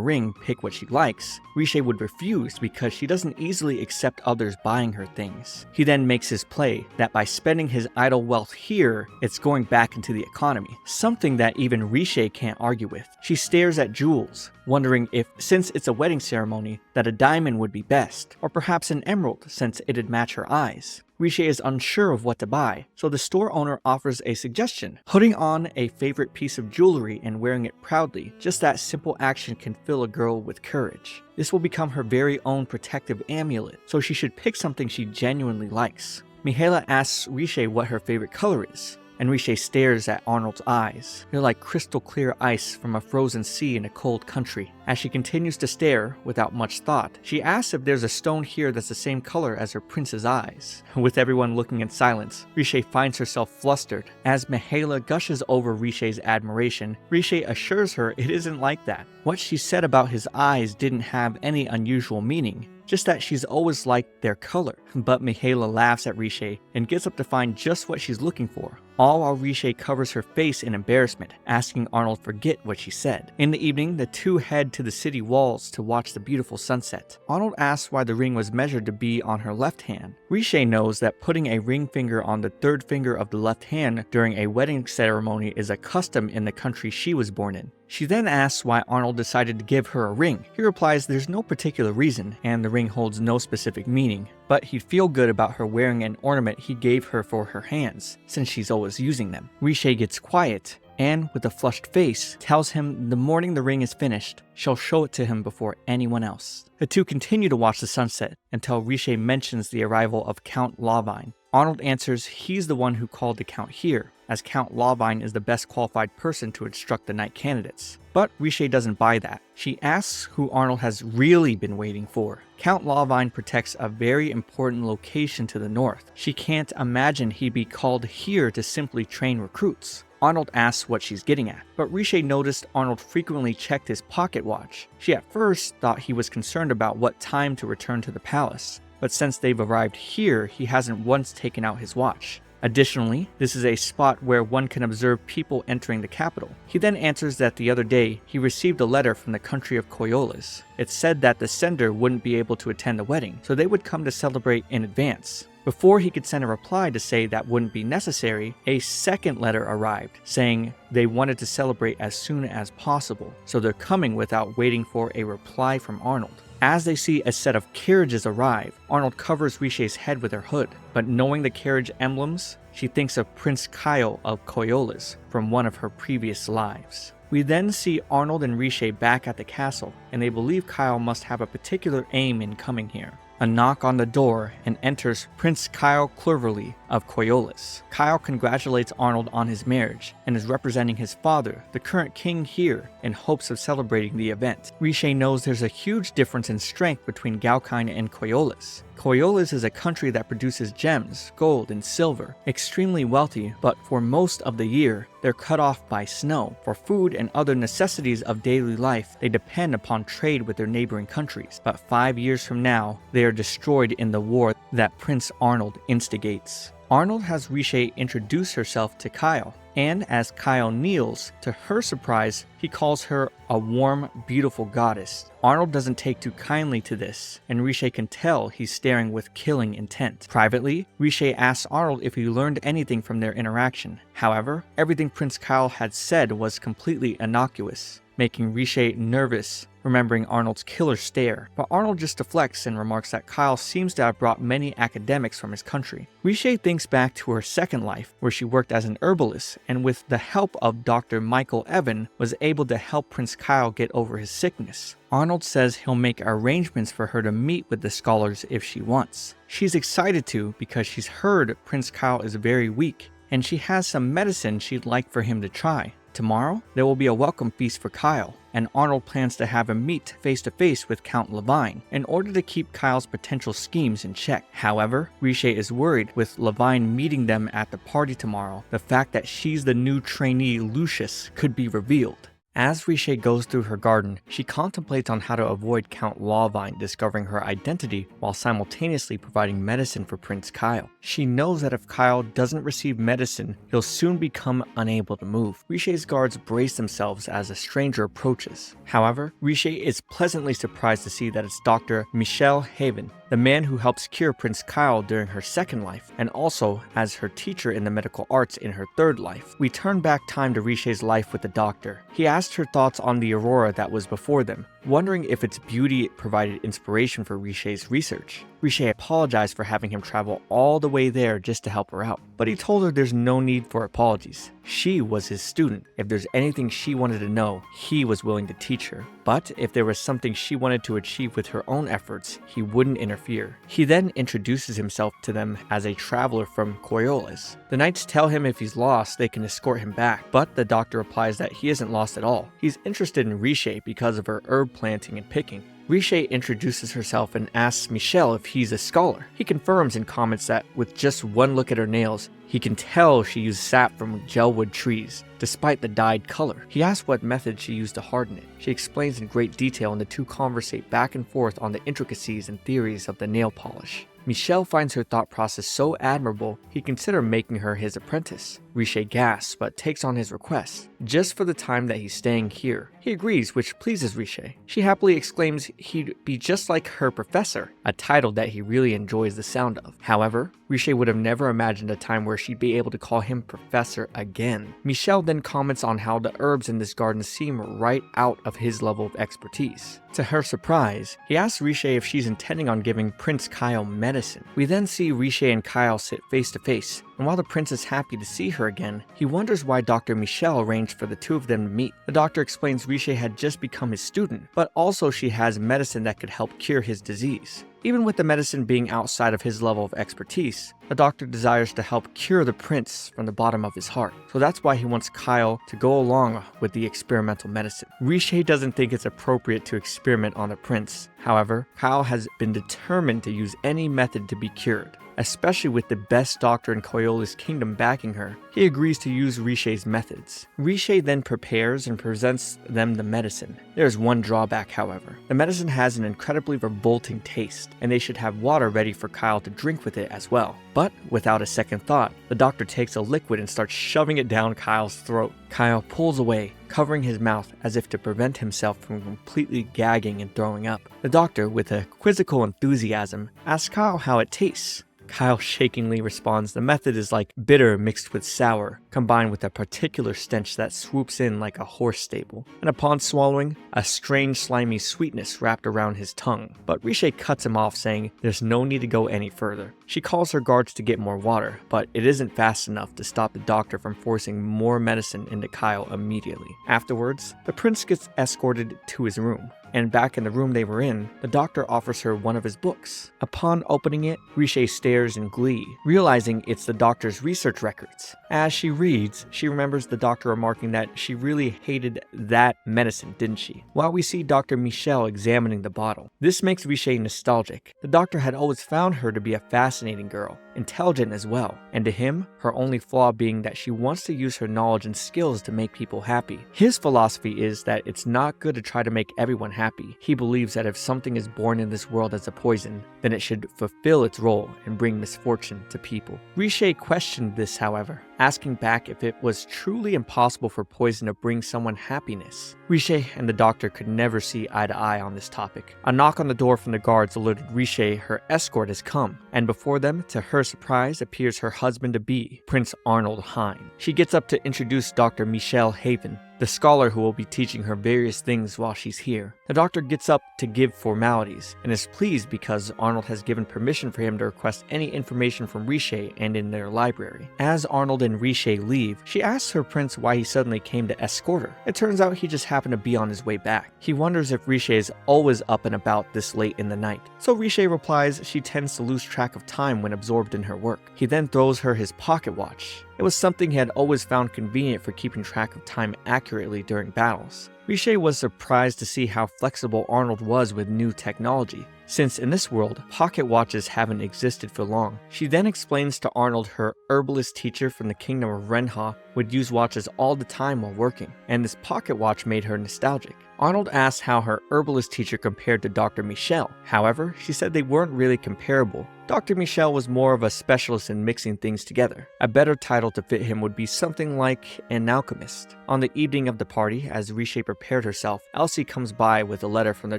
ring, pick what she likes, Riche would refuse because she doesn't easily accept others buying her things. He then makes his play that by spending his idle wealth here, it's going back into the economy, something that even Riche can't argue with. She stares at jewels, wondering if, since it's a wedding ceremony, that a diamond would be best, or perhaps an emerald since it'd match her eyes. Riche is unsure of what to buy, so the store owner offers a suggestion. Putting on a favorite piece of jewelry and wearing it proudly, just that simple action can fill a girl with courage. This will become her very own protective amulet, so she should pick something she genuinely likes. Mihaela asks Riche what her favorite color is, and Riche stares at Arnold's eyes. They're like crystal clear ice from a frozen sea in a cold country. As she continues to stare, without much thought, she asks if there's a stone here that's the same color as her prince's eyes. With everyone looking in silence, Riche finds herself flustered. As Mihaela gushes over Riche's admiration, Riche assures her it isn't like that. What she said about his eyes didn't have any unusual meaning, just that she's always liked their color. But Mihaela laughs at Riche and gets up to find just what she's looking for, all while Riche covers her face in embarrassment, asking Arnold forget what she said. In the evening, the two head to the city walls to watch the beautiful sunset. Arnold asks why the ring was measured to be on her left hand. Riche knows that putting a ring finger on the third finger of the left hand during a wedding ceremony is a custom in the country she was born in. She then asks why Arnold decided to give her a ring. He replies there's no particular reason, and the ring holds no specific meaning, but he'd feel good about her wearing an ornament he gave her for her hands, since she's always using them. Riche gets quiet, and with a flushed face, tells him the morning the ring is finished, she'll show it to him before anyone else. The two continue to watch the sunset until Riche mentions the arrival of Count Lawvine. Arnold answers he's the one who called the Count here, as Count Lawvine is the best qualified person to instruct the knight candidates. But Riche doesn't buy that. She asks who Arnold has really been waiting for. Count Lawvine protects a very important location to the north. She can't imagine he'd be called here to simply train recruits. Arnold asks what she's getting at, but Riche noticed Arnold frequently checked his pocket watch. She at first thought he was concerned about what time to return to the palace, but since they've arrived here, he hasn't once taken out his watch. Additionally, this is a spot where one can observe people entering the capital. He then answers that the other day, he received a letter from the country of Coriolis. It said that the sender wouldn't be able to attend the wedding, so they would come to celebrate in advance. Before he could send a reply to say that wouldn't be necessary, a second letter arrived, saying they wanted to celebrate as soon as possible, so they're coming without waiting for a reply from Arnold. As they see a set of carriages arrive, Arnold covers Riche's head with her hood, but knowing the carriage emblems, she thinks of Prince Kyle of Coriolis from one of her previous lives. We then see Arnold and Riche back at the castle, and they believe Kyle must have a particular aim in coming here. A knock on the door, and enters Prince Kyle Cloverly of Coriolis. Kyle congratulates Arnold on his marriage, and is representing his father, the current king here, in hopes of celebrating the event. Riche knows there's a huge difference in strength between Galkine and Coriolis. Coriolis is a country that produces gems, gold, and silver, extremely wealthy, but for most of the year, they're cut off by snow. For food and other necessities of daily life, they depend upon trade with their neighboring countries. But 5 years from now, they are destroyed in the war that Prince Arnold instigates. Arnold has Riche introduce herself to Kyle, and as Kyle kneels, to her surprise, he calls her a warm, beautiful goddess. Arnold doesn't take too kindly to this, and Riche can tell he's staring with killing intent. Privately, Riche asks Arnold if he learned anything from their interaction. However, everything Prince Kyle had said was completely innocuous, making Riche nervous, remembering Arnold's killer stare. But Arnold just deflects and remarks that Kyle seems to have brought many academics from his country. Riche thinks back to her second life, where she worked as an herbalist, and with the help of Dr. Michael Evan, was able to help Prince Kyle get over his sickness. Arnold says he'll make arrangements for her to meet with the scholars if she wants. She's excited to because she's heard Prince Kyle is very weak, and she has some medicine she'd like for him to try. Tomorrow, there will be a welcome feast for Kyle, and Arnold plans to have him meet face-to-face with Count Lawvine in order to keep Kyle's potential schemes in check. However, Riche is worried with Lawvine meeting them at the party tomorrow. The fact that she's the new trainee Lucius could be revealed. As Riche goes through her garden, she contemplates on how to avoid Count Lawvine discovering her identity while simultaneously providing medicine for Prince Kyle. She knows that if Kyle doesn't receive medicine, he'll soon become unable to move. Riche's guards brace themselves as a stranger approaches. However, Riche is pleasantly surprised to see that it's Dr. Michel Haven, the man who helps cure Prince Kyle during her second life, and also as her teacher in the medical arts in her third life. We turn back time to Riche's life with the doctor. He asks asked her thoughts on the aurora that was before them, wondering if its beauty provided inspiration for Richet's research. Richet apologized for having him travel all the way there just to help her out, but he told her there's no need for apologies. She was his student. If there's anything she wanted to know, he was willing to teach her. But if there was something she wanted to achieve with her own efforts, he wouldn't interfere. He then introduces himself to them as a traveler from Coriolis. The knights tell him if he's lost, they can escort him back, but the doctor replies that he isn't lost at all. He's interested in Richet because of her herb planting and picking. Richet introduces herself and asks Michel if he's a scholar. He confirms and comments that with just one look at her nails, he can tell she used sap from gelwood trees, despite the dyed color. He asks what method she used to harden it. She explains in great detail and the two conversate back and forth on the intricacies and theories of the nail polish. Michel finds her thought process so admirable, he considers making her his apprentice. Richet gasps but takes on his request, just for the time that he's staying here. He agrees, which pleases Richet. She happily exclaims he'd be just like her professor, a title that he really enjoys the sound of. However, Richet would have never imagined a time where she'd be able to call him professor again. Michel then comments on how the herbs in this garden seem right out of his level of expertise. To her surprise, he asks Richet if she's intending on giving Prince Kyle medicine. We then see Richet and Kyle sit face to face, and while the prince is happy to see her again, he wonders why Dr. Michel arranged for the two of them to meet. The doctor explains Richet had just become his student, but also she has medicine that could help cure his disease. Even with the medicine being outside of his level of expertise, the doctor desires to help cure the prince from the bottom of his heart. So that's why he wants Kyle to go along with the experimental medicine. Richet doesn't think it's appropriate to experiment on the prince. However, Kyle has been determined to use any method to be cured, especially with the best doctor in Coriolis Kingdom backing her. He agrees to use Richet's methods. Richet then prepares and presents them the medicine. There is one drawback, however. The medicine has an incredibly revolting taste, and they should have water ready for Kyle to drink with it as well. But without a second thought, the doctor takes a liquid and starts shoving it down Kyle's throat. Kyle pulls away, covering his mouth as if to prevent himself from completely gagging and throwing up. The doctor, with a quizzical enthusiasm, asks Kyle how it tastes. Kyle shakingly responds the method is like bitter mixed with sour, combined with a particular stench that swoops in like a horse stable, and upon swallowing, a strange slimy sweetness wrapped around his tongue. But Richet cuts him off, saying there's no need to go any further. She calls her guards to get more water, but it isn't fast enough to stop the doctor from forcing more medicine into Kyle immediately. Afterwards, the prince gets escorted to his room, and back in the room they were in, the doctor offers her one of his books. Upon opening it, Richet stares in glee, realizing it's the doctor's research records. As she reads, she remembers the doctor remarking that she really hated that medicine, didn't she? While we see Dr. Michel examining the bottle. This makes Richet nostalgic. The doctor had always found her to be a fascinating girl, intelligent as well, and to him, her only flaw being that she wants to use her knowledge and skills to make people happy. His philosophy is that it's not good to try to make everyone happy. He believes that if something is born in this world as a poison, then it should fulfill its role and bring misfortune to people. Richet questioned this, however, asking back if it was truly impossible for poison to bring someone happiness. Richet and the doctor could never see eye to eye on this topic. A knock on the door from the guards alerted Richet her escort has come, and before them, to her surprise, appears her husband-to-be, Prince Arnold Hine. She gets up to introduce Dr. Michel Haven, the scholar who will be teaching her various things while she's here. The doctor gets up to give formalities, and is pleased because Arnold has given permission for him to request any information from Richet and in their library. As Arnold and Richet leave, she asks her prince why he suddenly came to escort her. It turns out he just happened to be on his way back. He wonders if Richet is always up and about this late in the night. So Richet replies she tends to lose track of time when absorbed in her work. He then throws her his pocket watch. It was something he had always found convenient for keeping track of time accurately during battles. Richet was surprised to see how flexible Arnold was with new technology, since in this world, pocket watches haven't existed for long. She then explains to Arnold her herbalist teacher from the kingdom of Renha would use watches all the time while working, and this pocket watch made her nostalgic. Arnold asked how her herbalist teacher compared to Dr. Michel. However, she said they weren't really comparable. Dr. Michel was more of a specialist in mixing things together. A better title to fit him would be something like an alchemist. On the evening of the party, as Richet prepared herself, Elsie comes by with a letter from the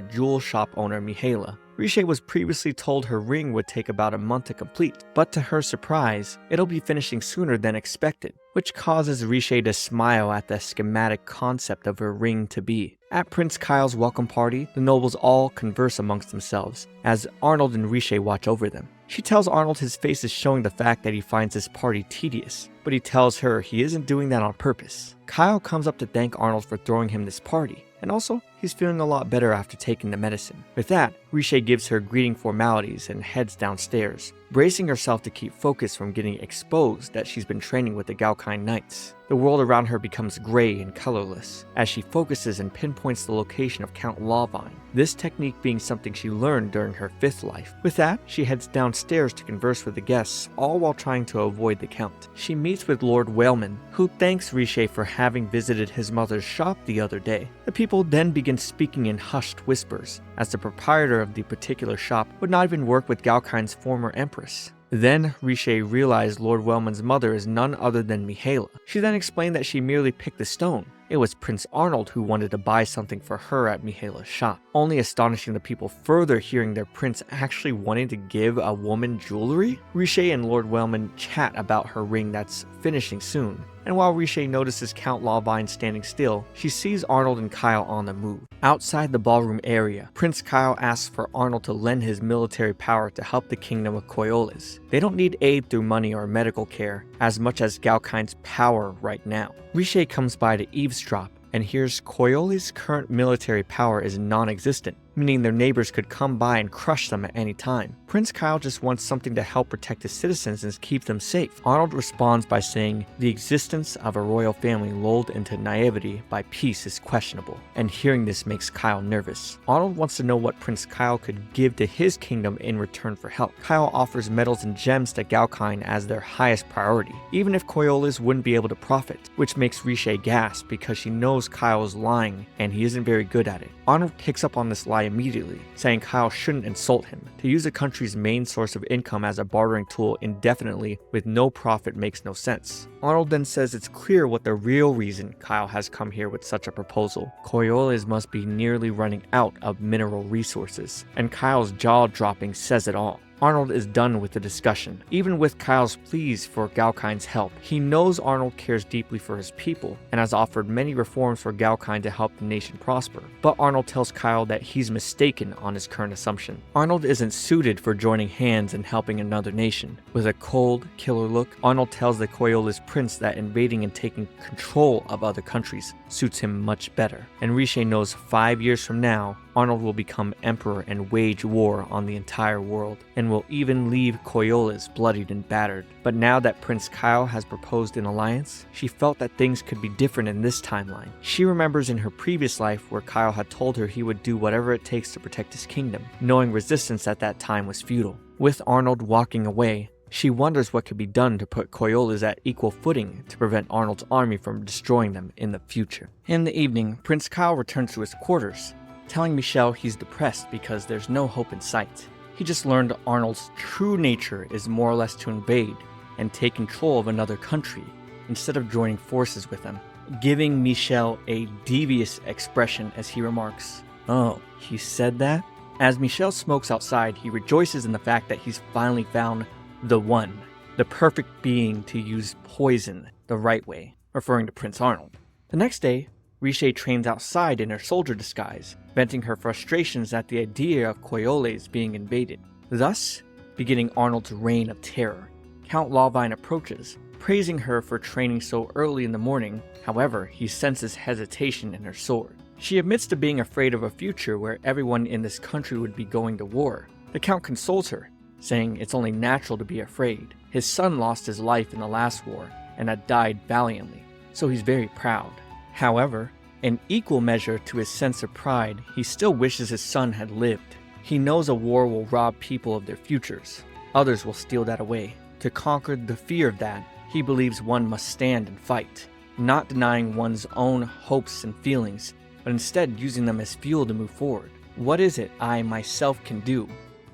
jewel shop owner Mihaela. Richet was previously told her ring would take about a month to complete, but to her surprise, it'll be finishing sooner than expected. which causes Riche to smile at the schematic concept of her ring to be. At Prince Kyle's welcome party, the nobles all converse amongst themselves, as Arnold and Riche watch over them. She tells Arnold his face is showing the fact that he finds this party tedious, but he tells her he isn't doing that on purpose. Kyle comes up to thank Arnold for throwing him this party, and also, he's feeling a lot better after taking the medicine. With that, Riche gives her greeting formalities and heads downstairs, bracing herself to keep focus from getting exposed that she's been training with the Galkine Knights. The world around her becomes gray and colorless as she focuses and pinpoints the location of Count Lawvine, this technique being something she learned during her 5th life. With that, she heads downstairs to converse with the guests, all while trying to avoid the Count. She meets with Lord Wayleman, who thanks Riche for having visited his mother's shop the other day. The people then begin speaking in hushed whispers, as the proprietor of the particular shop would not even work with Galkine's former empress. Then Riche realized Lord Wayleman's mother is none other than Mihaela. She then explained that she merely picked the stone. It was Prince Arnold who wanted to buy something for her at Mihaela's shop, only astonishing the people further hearing their prince actually wanting to give a woman jewelry. Riche and Lord Wayleman chat about her ring that's finishing soon, and while Riche notices Count Lawvine standing still, she sees Arnold and Kyle on the move. Outside the ballroom area, Prince Kyle asks for Arnold to lend his military power to help the kingdom of Coriolis. They don't need aid through money or medical care as much as Galkine's power right now. Riche comes by to eavesdrop and hears Coriolis' current military power is non-existent, meaning their neighbors could come by and crush them at any time. Prince Kyle just wants something to help protect his citizens and keep them safe. Arnold responds by saying the existence of a royal family lulled into naivety by peace is questionable, and hearing this makes Kyle nervous. Arnold wants to know what Prince Kyle could give to his kingdom in return for help. Kyle offers metals and gems to Galkine as their highest priority, even if Coriolis wouldn't be able to profit, which makes Riche gasp because she knows Kyle is lying and he isn't very good at it. Arnold picks up on this lie immediately, saying Kyle shouldn't insult him. To use a country's main source of income as a bartering tool indefinitely with no profit makes no sense. Arnold then says it's clear what the real reason Kyle has come here with such a proposal. Coriolis must be nearly running out of mineral resources, and Kyle's jaw-dropping says it all. Arnold is done with the discussion. Even with Kyle's pleas for Galkine's help, he knows Arnold cares deeply for his people and has offered many reforms for Galkine to help the nation prosper. But Arnold tells Kyle that he's mistaken on his current assumption. Arnold isn't suited for joining hands and helping another nation. With a cold, killer look, Arnold tells the Coriolis prince that invading and taking control of other countries suits him much better. And Riche knows 5 years from now, Arnold will become emperor and wage war on the entire world, and will even leave Coriolis bloodied and battered. But now that Prince Kyle has proposed an alliance, she felt that things could be different in this timeline. She remembers in her previous life where Kyle had told her he would do whatever it takes to protect his kingdom, knowing resistance at that time was futile. With Arnold walking away, she wonders what could be done to put Coriolis at equal footing to prevent Arnold's army from destroying them in the future. In the evening, Prince Kyle returns to his quarters, telling Michelle he's depressed because there's no hope in sight. He just learned Arnold's true nature is more or less to invade and take control of another country instead of joining forces with them, giving Michelle a devious expression as he remarks, "Oh, he said that?" As Michelle smokes outside, he rejoices in the fact that he's finally found the one, the perfect being to use poison the right way, referring to Prince Arnold. The next day, Riche trains outside in her soldier disguise, venting her frustrations at the idea of Coriolis being invaded, thus beginning Arnold's reign of terror. Count Lawvine approaches, praising her for training so early in the morning. However, he senses hesitation in her sword. She admits to being afraid of a future where everyone in this country would be going to war. The Count consoles her, saying it's only natural to be afraid. His son lost his life in the last war and had died valiantly, so he's very proud. However, in equal measure to his sense of pride, he still wishes his son had lived. He knows a war will rob people of their futures. Others will steal that away. To conquer the fear of that, he believes one must stand and fight, not denying one's own hopes and feelings, but instead using them as fuel to move forward. What is it I myself can do?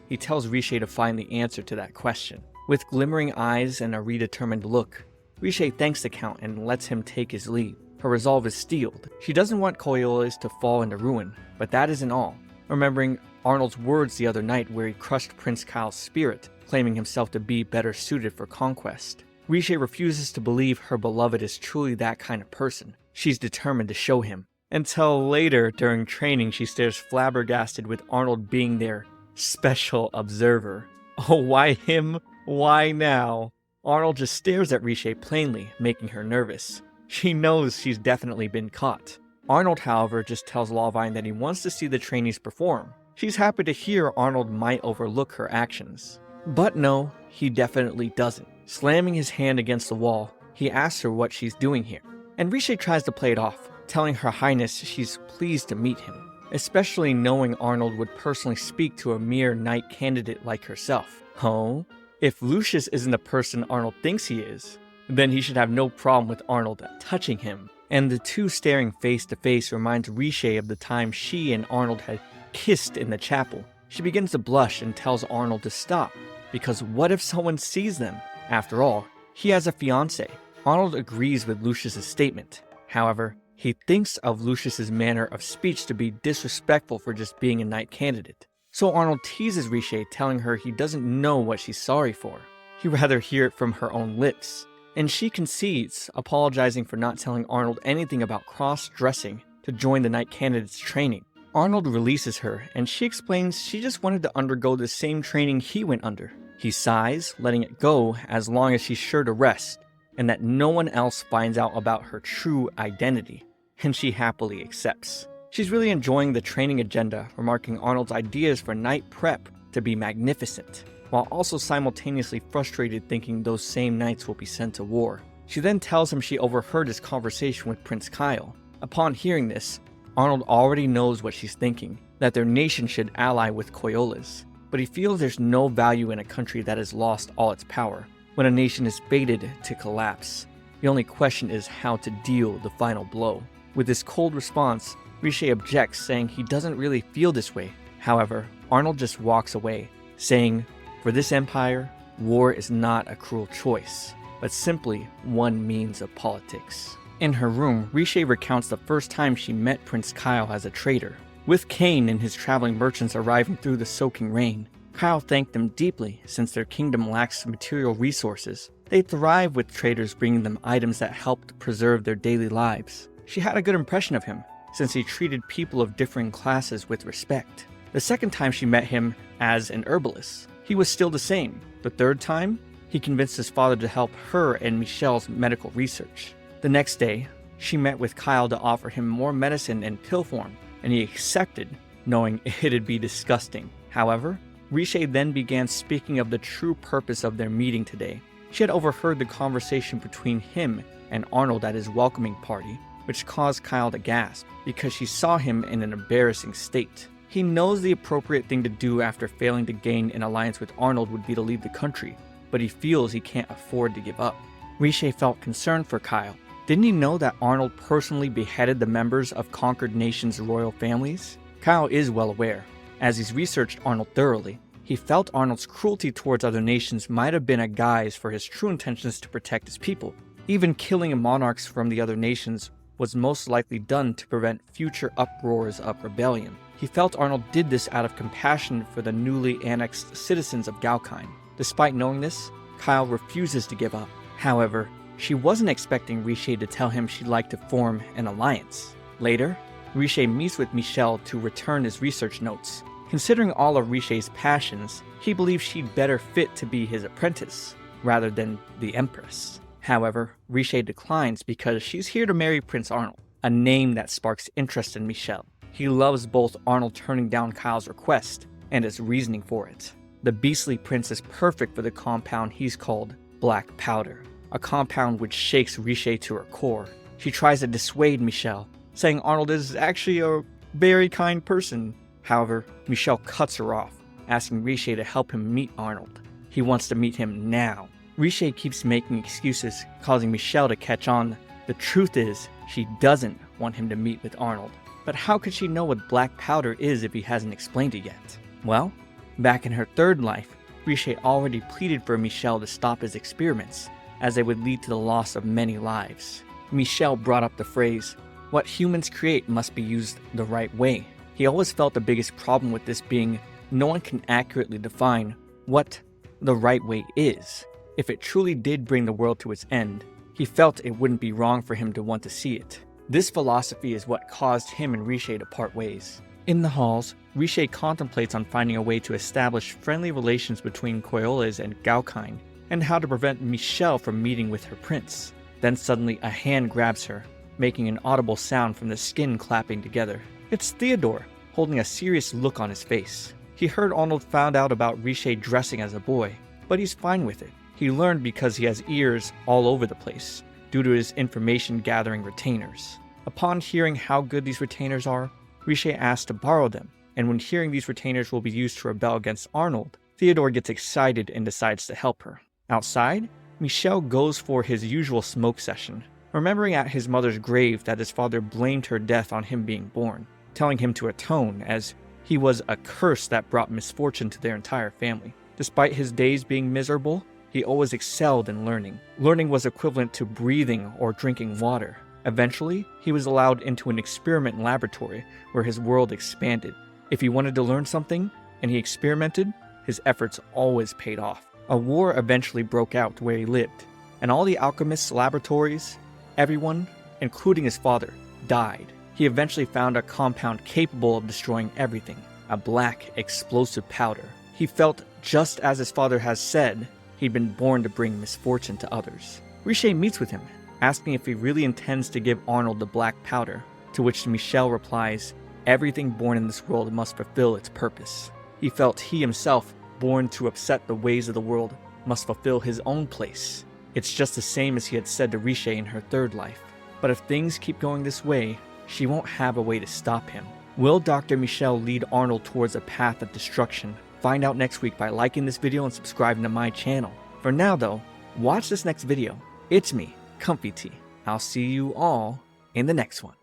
He tells Riche to find the answer to that question. With glimmering eyes and a redetermined look, Riche thanks the Count and lets him take his leave. Her resolve is steeled. She doesn't want Coriolis to fall into ruin, but that isn't all. Remembering Arnold's words the other night where he crushed Prince Kyle's spirit, claiming himself to be better suited for conquest, Riche refuses to believe her beloved is truly that kind of person. She's determined to show him. Until later, during training, she stares flabbergasted with Arnold being their special observer. Oh, why him? Why now? Arnold just stares at Riche plainly, making her nervous. She knows she's definitely been caught. Arnold, however, just tells Lawvine that he wants to see the trainees perform. She's happy to hear Arnold might overlook her actions. But no, he definitely doesn't. Slamming his hand against the wall, he asks her what she's doing here. And Riche tries to play it off, telling Her Highness she's pleased to meet him, especially knowing Arnold would personally speak to a mere knight candidate like herself. Oh? If Lucius isn't the person Arnold thinks he is, then he should have no problem with Arnold touching him. And the two staring face to face reminds Riche of the time she and Arnold had kissed in the chapel. She begins to blush and tells Arnold to stop, because what if someone sees them? After all, he has a fiancée. Arnold agrees with Lucius's statement. However, he thinks of Lucius's manner of speech to be disrespectful for just being a knight candidate. So Arnold teases Riche, telling her he doesn't know what she's sorry for. He'd rather hear it from her own lips. And she concedes, apologizing for not telling Arnold anything about cross-dressing to join the knight candidate's training. Arnold releases her, and she explains she just wanted to undergo the same training he went under. He sighs, letting it go as long as she's sure to rest, and that no one else finds out about her true identity, and she happily accepts. She's really enjoying the training agenda, remarking Arnold's ideas for knight prep to be magnificent, while also simultaneously frustrated thinking those same knights will be sent to war. She then tells him she overheard his conversation with Prince Kyle. Upon hearing this, Arnold already knows what she's thinking, that their nation should ally with Koyola's. But he feels there's no value in a country that has lost all its power, when a nation is fated to collapse. The only question is how to deal the final blow. With this cold response, Riche objects, saying he doesn't really feel this way. However, Arnold just walks away, saying, "For this empire, war is not a cruel choice, but simply one means of politics." In her room, Riche recounts the first time she met Prince Kyle as a trader. With Cain and his traveling merchants arriving through the soaking rain, Kyle thanked them deeply since their kingdom lacks material resources. They thrive with traders bringing them items that helped preserve their daily lives. She had a good impression of him, since he treated people of differing classes with respect. The second time she met him as an herbalist, he was still the same. The third time, he convinced his father to help her and Michelle's medical research. The next day, she met with Kyle to offer him more medicine in pill form, and he accepted, knowing it'd be disgusting. However, Riche then began speaking of the true purpose of their meeting today. She had overheard the conversation between him and Arnold at his welcoming party, which caused Kyle to gasp, because she saw him in an embarrassing state. He knows the appropriate thing to do after failing to gain an alliance with Arnold would be to leave the country, but he feels he can't afford to give up. Riche felt concerned for Kyle. Didn't he know that Arnold personally beheaded the members of conquered nations' royal families? Kyle is well aware. As he's researched Arnold thoroughly, he felt Arnold's cruelty towards other nations might have been a guise for his true intentions to protect his people. Even killing monarchs from the other nations was most likely done to prevent future uproars of rebellion. He felt Arnold did this out of compassion for the newly annexed citizens of Galkine. Despite knowing this, Kyle refuses to give up. However, she wasn't expecting Riche to tell him she'd like to form an alliance. Later, Riche meets with Michelle to return his research notes. Considering all of Riche's passions, he believes she'd better fit to be his apprentice, rather than the Empress. However, Riche declines because she's here to marry Prince Arnold, a name that sparks interest in Michelle. He loves both Arnold turning down Kyle's request and his reasoning for it. The beastly prince is perfect for the compound he's called Black Powder, a compound which shakes Riche to her core. She tries to dissuade Michelle, saying Arnold is actually a very kind person. However, Michelle cuts her off, asking Riche to help him meet Arnold. He wants to meet him now. Riche keeps making excuses, causing Michelle to catch on. The truth is, she doesn't want him to meet with Arnold. But how could she know what black powder is if he hasn't explained it yet? Well, back in her third life, Riche already pleaded for Michelle to stop his experiments, as they would lead to the loss of many lives. Michelle brought up the phrase, "What humans create must be used the right way." He always felt the biggest problem with this being no one can accurately define what the right way is. If it truly did bring the world to its end, he felt it wouldn't be wrong for him to want to see it. This philosophy is what caused him and Riche to part ways. In the halls, Riche contemplates on finding a way to establish friendly relations between Coriolis and Gaukine, and how to prevent Michelle from meeting with her prince. Then suddenly a hand grabs her, making an audible sound from the skin clapping together. It's Theodore, holding a serious look on his face. He heard Arnold found out about Riche dressing as a boy, but he's fine with it. He learned because he has ears all over the place, due to his information-gathering retainers. Upon hearing how good these retainers are, Riche asks to borrow them, and when hearing these retainers will be used to rebel against Arnold, Theodore gets excited and decides to help her. Outside, Michel goes for his usual smoke session, remembering at his mother's grave that his father blamed her death on him being born, telling him to atone as he was a curse that brought misfortune to their entire family. Despite his days being miserable, he always excelled in learning. Learning was equivalent to breathing or drinking water. Eventually, he was allowed into an experiment laboratory where his world expanded. If he wanted to learn something, and he experimented, his efforts always paid off. A war eventually broke out where he lived, and all the alchemists' laboratories, everyone, including his father, died. He eventually found a compound capable of destroying everything, a black, explosive powder. He felt, just as his father has said, he'd been born to bring misfortune to others. Riche meets with him, asking if he really intends to give Arnold the black powder, to which Michel replies, everything born in this world must fulfill its purpose. He felt he himself, born to upset the ways of the world, must fulfill his own place. It's just the same as he had said to Riche in her third life. But if things keep going this way, she won't have a way to stop him. Will Dr. Michel lead Arnold towards a path of destruction? Find out next week by liking this video and subscribing to my channel. For now though, watch this next video. It's me, Comfy Tea. I'll see you all in the next one.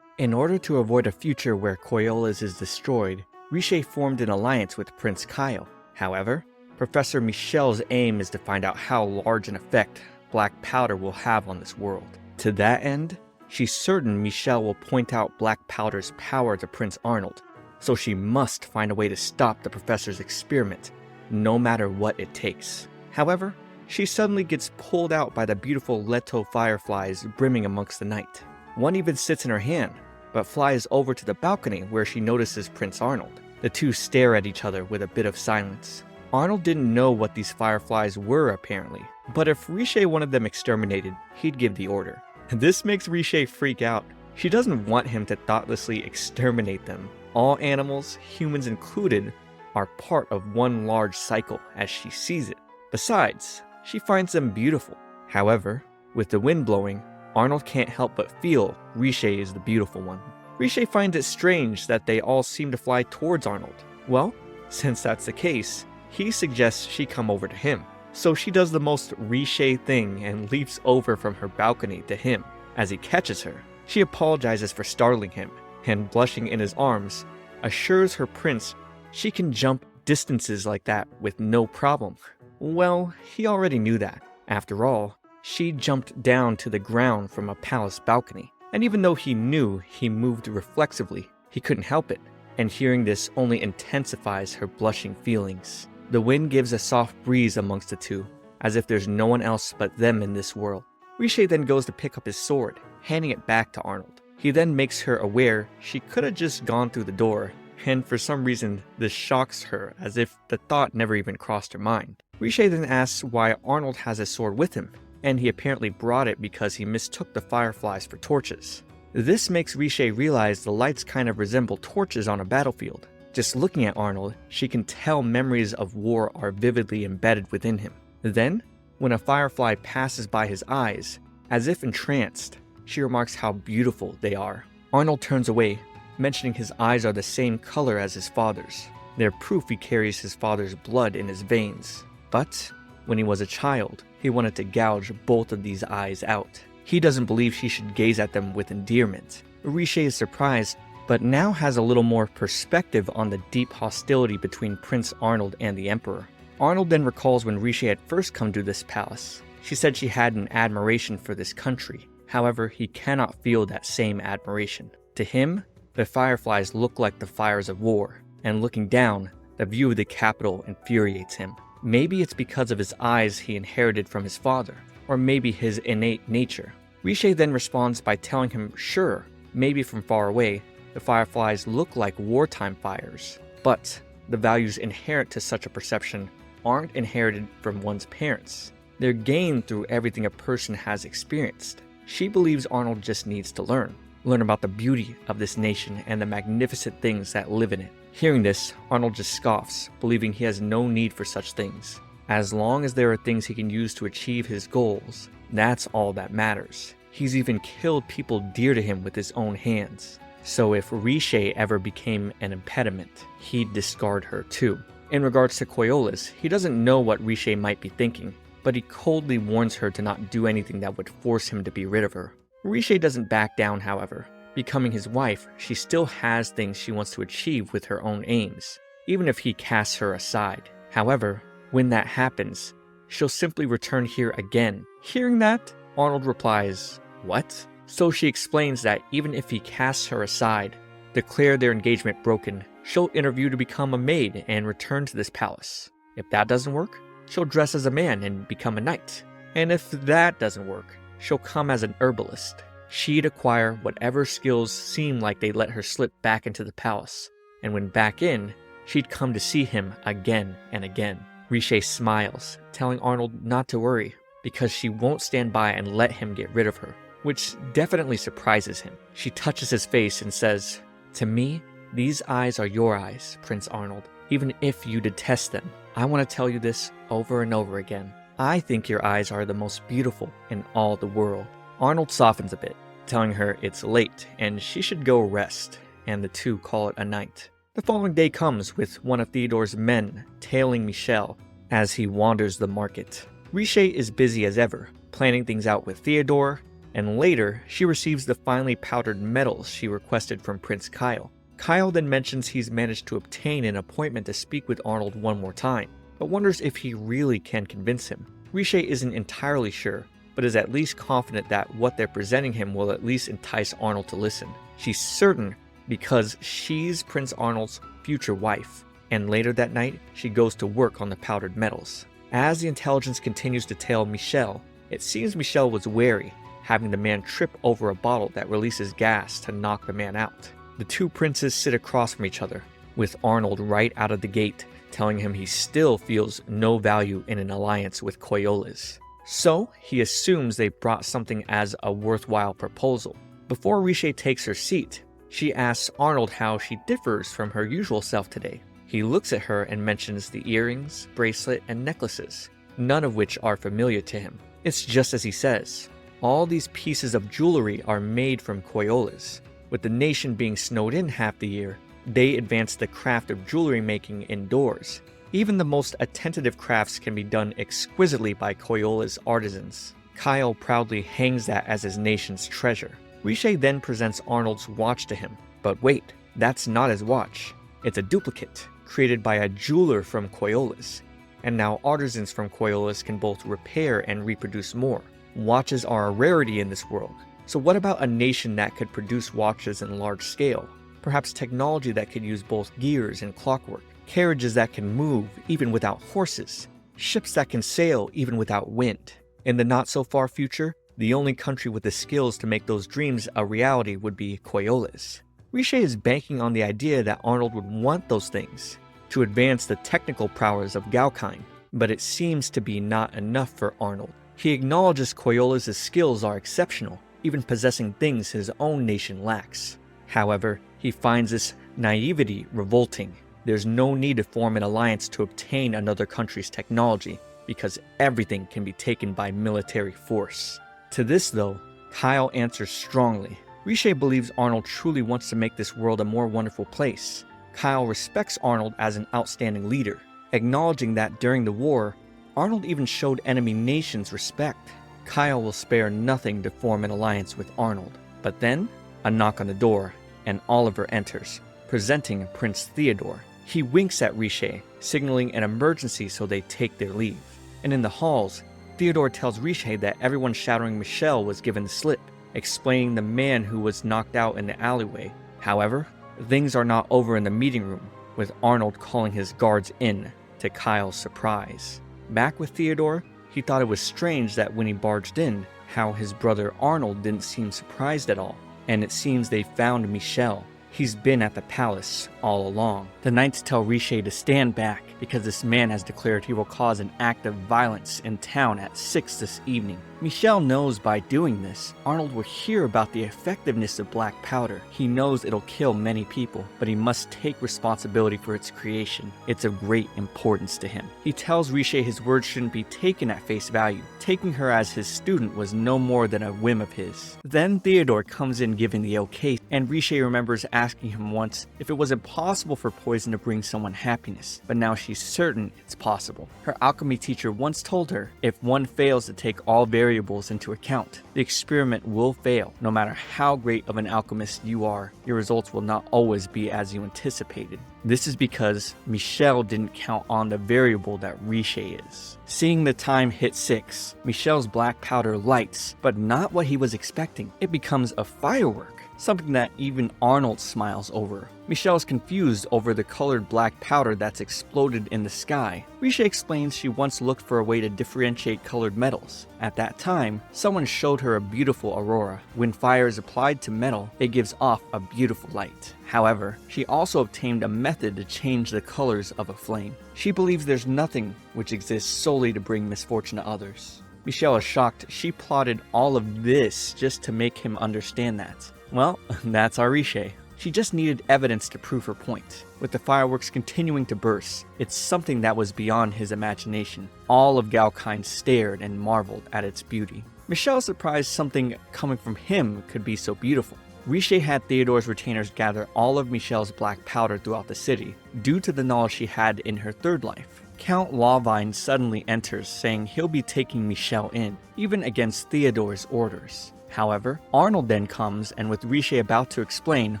In order to avoid a future where Coriolis is destroyed, Riche formed an alliance with Prince Kyle. However, Professor Michel's aim is to find out how large an effect black powder will have on this world. To that end, she's certain Michel will point out black powder's power to Prince Arnold, so she must find a way to stop the professor's experiment, no matter what it takes. However, she suddenly gets pulled out by the beautiful Leto fireflies brimming amongst the night. One even sits in her hand, but flies over to the balcony where she notices Prince Arnold. The two stare at each other with a bit of silence. Arnold didn't know what these fireflies were apparently, but if Riche wanted them exterminated, he'd give the order. This makes Riche freak out. She doesn't want him to thoughtlessly exterminate them. All animals, humans included, are part of one large cycle as she sees it. Besides, she finds them beautiful. However, with the wind blowing, Arnold can't help but feel Riche is the beautiful one. Riche finds it strange that they all seem to fly towards Arnold. Well, since that's the case, he suggests she come over to him. So she does the most Riche thing and leaps over from her balcony to him. As he catches her, she apologizes for startling him, and blushing in his arms, assures her prince she can jump distances like that with no problem. Well, he already knew that. After all, she jumped down to the ground from a palace balcony, and even though he knew he moved reflexively, he couldn't help it, and hearing this only intensifies her blushing feelings. The wind gives a soft breeze amongst the two, as if there's no one else but them in this world. Riche then goes to pick up his sword, handing it back to Arnold. He then makes her aware she could have just gone through the door, and for some reason this shocks her as if the thought never even crossed her mind. Riche then asks why Arnold has his sword with him, and he apparently brought it because he mistook the fireflies for torches. This makes Riche realize the lights kind of resemble torches on a battlefield. Just looking at Arnold, she can tell memories of war are vividly embedded within him. Then, when a firefly passes by his eyes, as if entranced, she remarks how beautiful they are. Arnold turns away, mentioning his eyes are the same color as his father's. They're proof he carries his father's blood in his veins. But when he was a child, he wanted to gouge both of these eyes out. He doesn't believe she should gaze at them with endearment. Riche is surprised, but now has a little more perspective on the deep hostility between Prince Arnold and the Emperor. Arnold then recalls when Riche had first come to this palace. She said she had an admiration for this country. However, he cannot feel that same admiration. To him, the fireflies look like the fires of war, and looking down, the view of the capital infuriates him. Maybe it's because of his eyes he inherited from his father, or maybe his innate nature. Riche then responds by telling him, sure, maybe from far away, the fireflies look like wartime fires, but the values inherent to such a perception aren't inherited from one's parents. They're gained through everything a person has experienced. She believes Arnold just needs to learn about the beauty of this nation and the magnificent things that live in it. Hearing this, Arnold just scoffs, believing he has no need for such things. As long as there are things he can use to achieve his goals, that's all that matters. He's even killed people dear to him with his own hands. So if Riche ever became an impediment, he'd discard her too. In regards to Coriolis, he doesn't know what Riche might be thinking, but he coldly warns her to not do anything that would force him to be rid of her. Riche doesn't back down, however. Becoming his wife, she still has things she wants to achieve with her own aims, even if he casts her aside. However, when that happens, she'll simply return here again. Hearing that, Arnold replies, "What?" So she explains that even if he casts her aside, declare their engagement broken, she'll interview to become a maid and return to this palace. If that doesn't work, she'll dress as a man and become a knight. And if that doesn't work, she'll come as an herbalist. She'd acquire whatever skills seem like they let her slip back into the palace. And when back in, she'd come to see him again and again. Riche smiles, telling Arnold not to worry, because she won't stand by and let him get rid of her, which definitely surprises him. She touches his face and says, "To me, these eyes are your eyes, Prince Arnold, even if you detest them. I want to tell you this over and over again. I think your eyes are the most beautiful in all the world." Arnold softens a bit, telling her it's late and she should go rest, and the two call it a night. The following day comes with one of Theodore's men tailing Michel as he wanders the market. Riche is busy as ever, planning things out with Theodore, and later she receives the finely powdered medals she requested from Prince Kyle. Kyle then mentions he's managed to obtain an appointment to speak with Arnold one more time, but wonders if he really can convince him. Riche isn't entirely sure, but is at least confident that what they're presenting him will at least entice Arnold to listen. She's certain because she's Prince Arnold's future wife, and later that night, she goes to work on the powdered metals. As the intelligence continues to tail Michel, it seems Michel was wary, having the man trip over a bottle that releases gas to knock the man out. The two princes sit across from each other, with Arnold right out of the gate, telling him he still feels no value in an alliance with Coriolis. So he assumes they brought something as a worthwhile proposal. Before Riche takes her seat, she asks Arnold how she differs from her usual self today. He looks at her and mentions the earrings, bracelet, and necklaces, none of which are familiar to him. It's just as he says. All these pieces of jewelry are made from Coriolis. With the nation being snowed in half the year, they advance the craft of jewelry making indoors. Even the most attentive crafts can be done exquisitely by Coriolis artisans. Kyle proudly hangs that as his nation's treasure. Riche then presents Arnold's watch to him. But wait, that's not his watch. It's a duplicate, created by a jeweler from Coriolis. And now artisans from Coriolis can both repair and reproduce more. Watches are a rarity in this world. So what about a nation that could produce watches in large scale? Perhaps technology that could use both gears and clockwork. Carriages that can move even without horses. Ships that can sail even without wind. In the not-so-far future, the only country with the skills to make those dreams a reality would be Coriolis. Riche is banking on the idea that Arnold would want those things to advance the technical prowess of Galkine, but it seems to be not enough for Arnold. He acknowledges Coriolis' skills are exceptional, even possessing things his own nation lacks. However, he finds this naivety revolting. There's no need to form an alliance to obtain another country's technology, because everything can be taken by military force. To this, though, Kyle answers strongly. Riche believes Arnold truly wants to make this world a more wonderful place. Kyle respects Arnold as an outstanding leader, acknowledging that during the war, Arnold even showed enemy nations respect. Kyle will spare nothing to form an alliance with Arnold. But then, a knock on the door, and Oliver enters, presenting Prince Theodore. He winks at Riche, signaling an emergency so they take their leave. And in the halls, Theodore tells Riche that everyone shadowing Michel was given the slip, explaining the man who was knocked out in the alleyway. However, things are not over in the meeting room, with Arnold calling his guards in to Kyle's surprise. Back with Theodore, he thought it was strange that when he barged in, how his brother Arnold didn't seem surprised at all. And it seems they found Michel. He's been at the palace all along. The knights tell Riche to stand back because this man has declared he will cause an act of violence in town at 6 this evening. Michel knows by doing this, Arnold will hear about the effectiveness of black powder. He knows it'll kill many people, but he must take responsibility for its creation. It's of great importance to him. He tells Riche his words shouldn't be taken at face value. Taking her as his student was no more than a whim of his. Then Theodore comes in giving the okay, and Riche remembers asking him once if it was impossible for poison to bring someone happiness, but now she's certain it's possible. Her alchemy teacher once told her, if one fails to take all variables into account, the experiment will fail. No matter how great of an alchemist you are, your results will not always be as you anticipated. This is because Michel didn't count on the variable that Riche is. Seeing the time hit 6, Michel's black powder lights, but not what he was expecting. It becomes a firework, something that even Arnold smiles over. Michel is confused over the colored black powder that's exploded in the sky. Riche explains she once looked for a way to differentiate colored metals. At that time, someone showed her a beautiful aurora. When fire is applied to metal, it gives off a beautiful light. However, she also obtained a method to change the colors of a flame. She believes there's nothing which exists solely to bring misfortune to others. Michel is shocked she plotted all of this just to make him understand that. Well, that's our Riche. She just needed evidence to prove her point. With the fireworks continuing to burst, it's something that was beyond his imagination. All of Galkind stared and marveled at its beauty. Michel is surprised something coming from him could be so beautiful. Riche had Theodore's retainers gather all of Michel's black powder throughout the city, due to the knowledge she had in her third life. Count Lawvine suddenly enters, saying he'll be taking Michel in, even against Theodore's orders. However, Arnold then comes, and with Riche about to explain,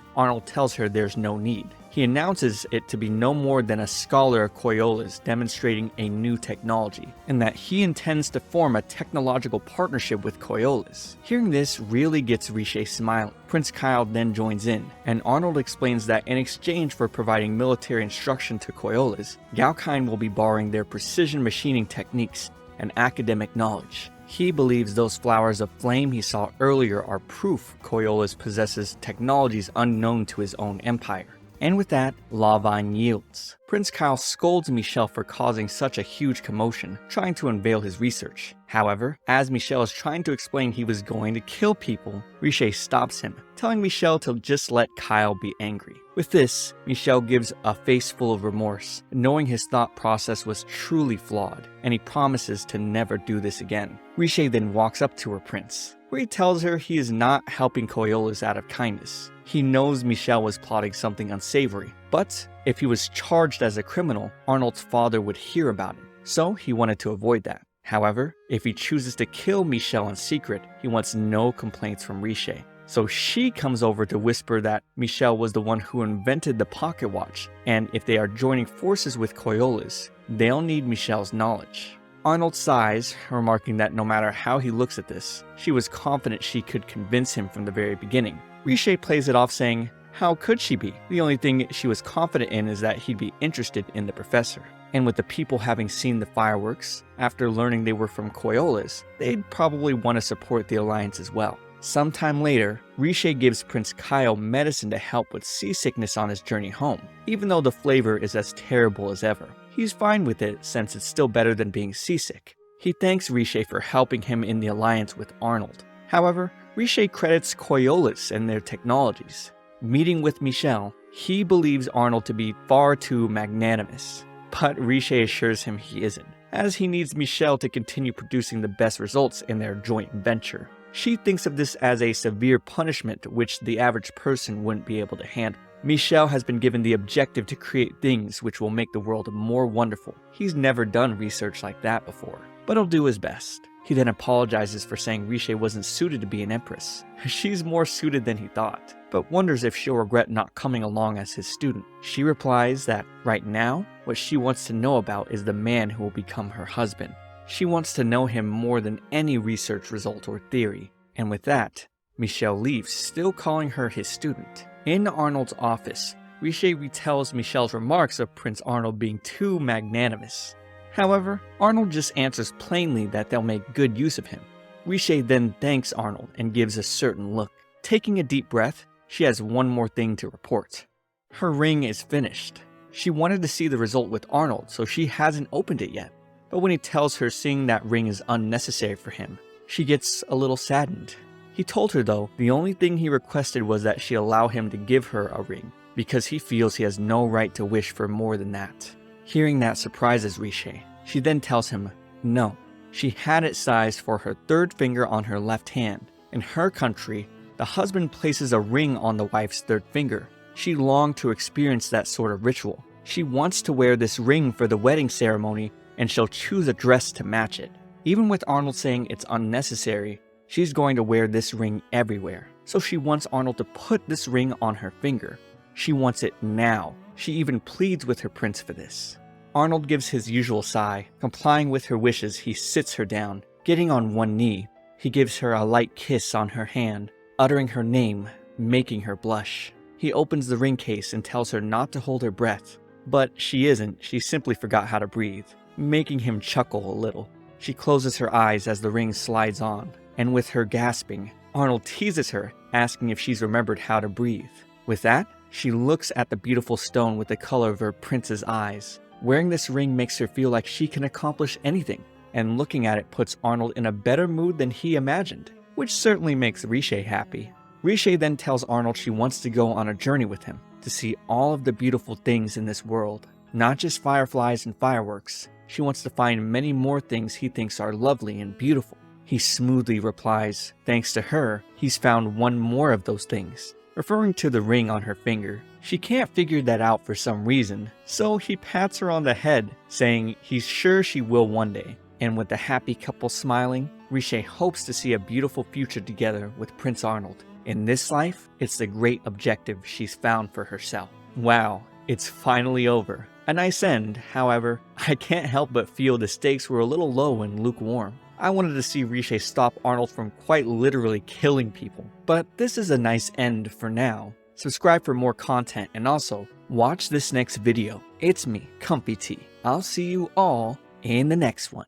Arnold tells her there's no need. He announces it to be no more than a scholar of Koyola's demonstrating a new technology, and that he intends to form a technological partnership with Koyola's. Hearing this really gets Riche smiling. Prince Kyle then joins in, and Arnold explains that in exchange for providing military instruction to Koyola's, Galkind will be borrowing their precision machining techniques and academic knowledge. He believes those flowers of flame he saw earlier are proof Koyola's possesses technologies unknown to his own empire. And with that, Lawvine yields. Prince Kyle scolds Michel for causing such a huge commotion, trying to unveil his research. However, as Michel is trying to explain he was going to kill people, Riche stops him, telling Michel to just let Kyle be angry. With this, Michel gives a face full of remorse, knowing his thought process was truly flawed, and he promises to never do this again. Riche then walks up to her prince, where he tells her he is not helping Koyola's out of kindness. He knows Michel was plotting something unsavory, but if he was charged as a criminal, Arnold's father would hear about it, so he wanted to avoid that. However, if he chooses to kill Michel in secret, he wants no complaints from Riche. So she comes over to whisper that Michel was the one who invented the pocket watch, and if they are joining forces with Koyola's, they'll need Michel's knowledge. Arnold sighs, remarking that no matter how he looks at this, she was confident she could convince him from the very beginning. Riche plays it off saying, how could she be? The only thing she was confident in is that he'd be interested in the professor. And with the people having seen the fireworks, after learning they were from Koyola's, they'd probably want to support the alliance as well. Sometime later, Riche gives Prince Kyle medicine to help with seasickness on his journey home, even though the flavor is as terrible as ever. He's fine with it since it's still better than being seasick. He thanks Riche for helping him in the alliance with Arnold. However, Riche credits Koyola's and their technologies. Meeting with Michel, he believes Arnold to be far too magnanimous, but Riche assures him he isn't, as he needs Michel to continue producing the best results in their joint venture. She thinks of this as a severe punishment which the average person wouldn't be able to handle. Michel has been given the objective to create things which will make the world more wonderful. He's never done research like that before, but he'll do his best. He then apologizes for saying Riche wasn't suited to be an empress. She's more suited than he thought, but wonders if she'll regret not coming along as his student. She replies that right now, what she wants to know about is the man who will become her husband. She wants to know him more than any research result or theory. And with that, Michel leaves, still calling her his student. In Arnold's office, Riche retells Michelle's remarks of Prince Arnold being too magnanimous. However, Arnold just answers plainly that they'll make good use of him. Riche then thanks Arnold and gives a certain look. Taking a deep breath, she has one more thing to report. Her ring is finished. She wanted to see the result with Arnold, so she hasn't opened it yet. But when he tells her seeing that ring is unnecessary for him, she gets a little saddened. He told her though, the only thing he requested was that she allow him to give her a ring, because he feels he has no right to wish for more than that. Hearing that surprises Riche. She then tells him, no, she had it sized for her third finger on her left hand. In her country, the husband places a ring on the wife's third finger. She longed to experience that sort of ritual. She wants to wear this ring for the wedding ceremony, and she'll choose a dress to match it. Even with Arnold saying it's unnecessary, she's going to wear this ring everywhere. So she wants Arnold to put this ring on her finger. She wants it now. She even pleads with her prince for this. Arnold gives his usual sigh. Complying with her wishes, he sits her down. Getting on one knee, he gives her a light kiss on her hand, uttering her name, making her blush. He opens the ring case and tells her not to hold her breath. But she isn't, she simply forgot how to breathe, making him chuckle a little. She closes her eyes as the ring slides on, and with her gasping, Arnold teases her, asking if she's remembered how to breathe. With that, she looks at the beautiful stone with the color of her prince's eyes. Wearing this ring makes her feel like she can accomplish anything, and looking at it puts Arnold in a better mood than he imagined, which certainly makes Riche happy. Riche then tells Arnold she wants to go on a journey with him, to see all of the beautiful things in this world, not just fireflies and fireworks. She wants to find many more things he thinks are lovely and beautiful. He smoothly replies, thanks to her, he's found one more of those things, referring to the ring on her finger. She can't figure that out for some reason, so he pats her on the head, saying he's sure she will one day. And with the happy couple smiling, Riche hopes to see a beautiful future together with Prince Arnold. In this life, it's the great objective she's found for herself. Wow, it's finally over. A nice end, however, I can't help but feel the stakes were a little low and lukewarm. I wanted to see Riche stop Arnold from quite literally killing people. But this is a nice end for now. Subscribe for more content and also watch this next video. It's me, Comfy T. I'll see you all in the next one.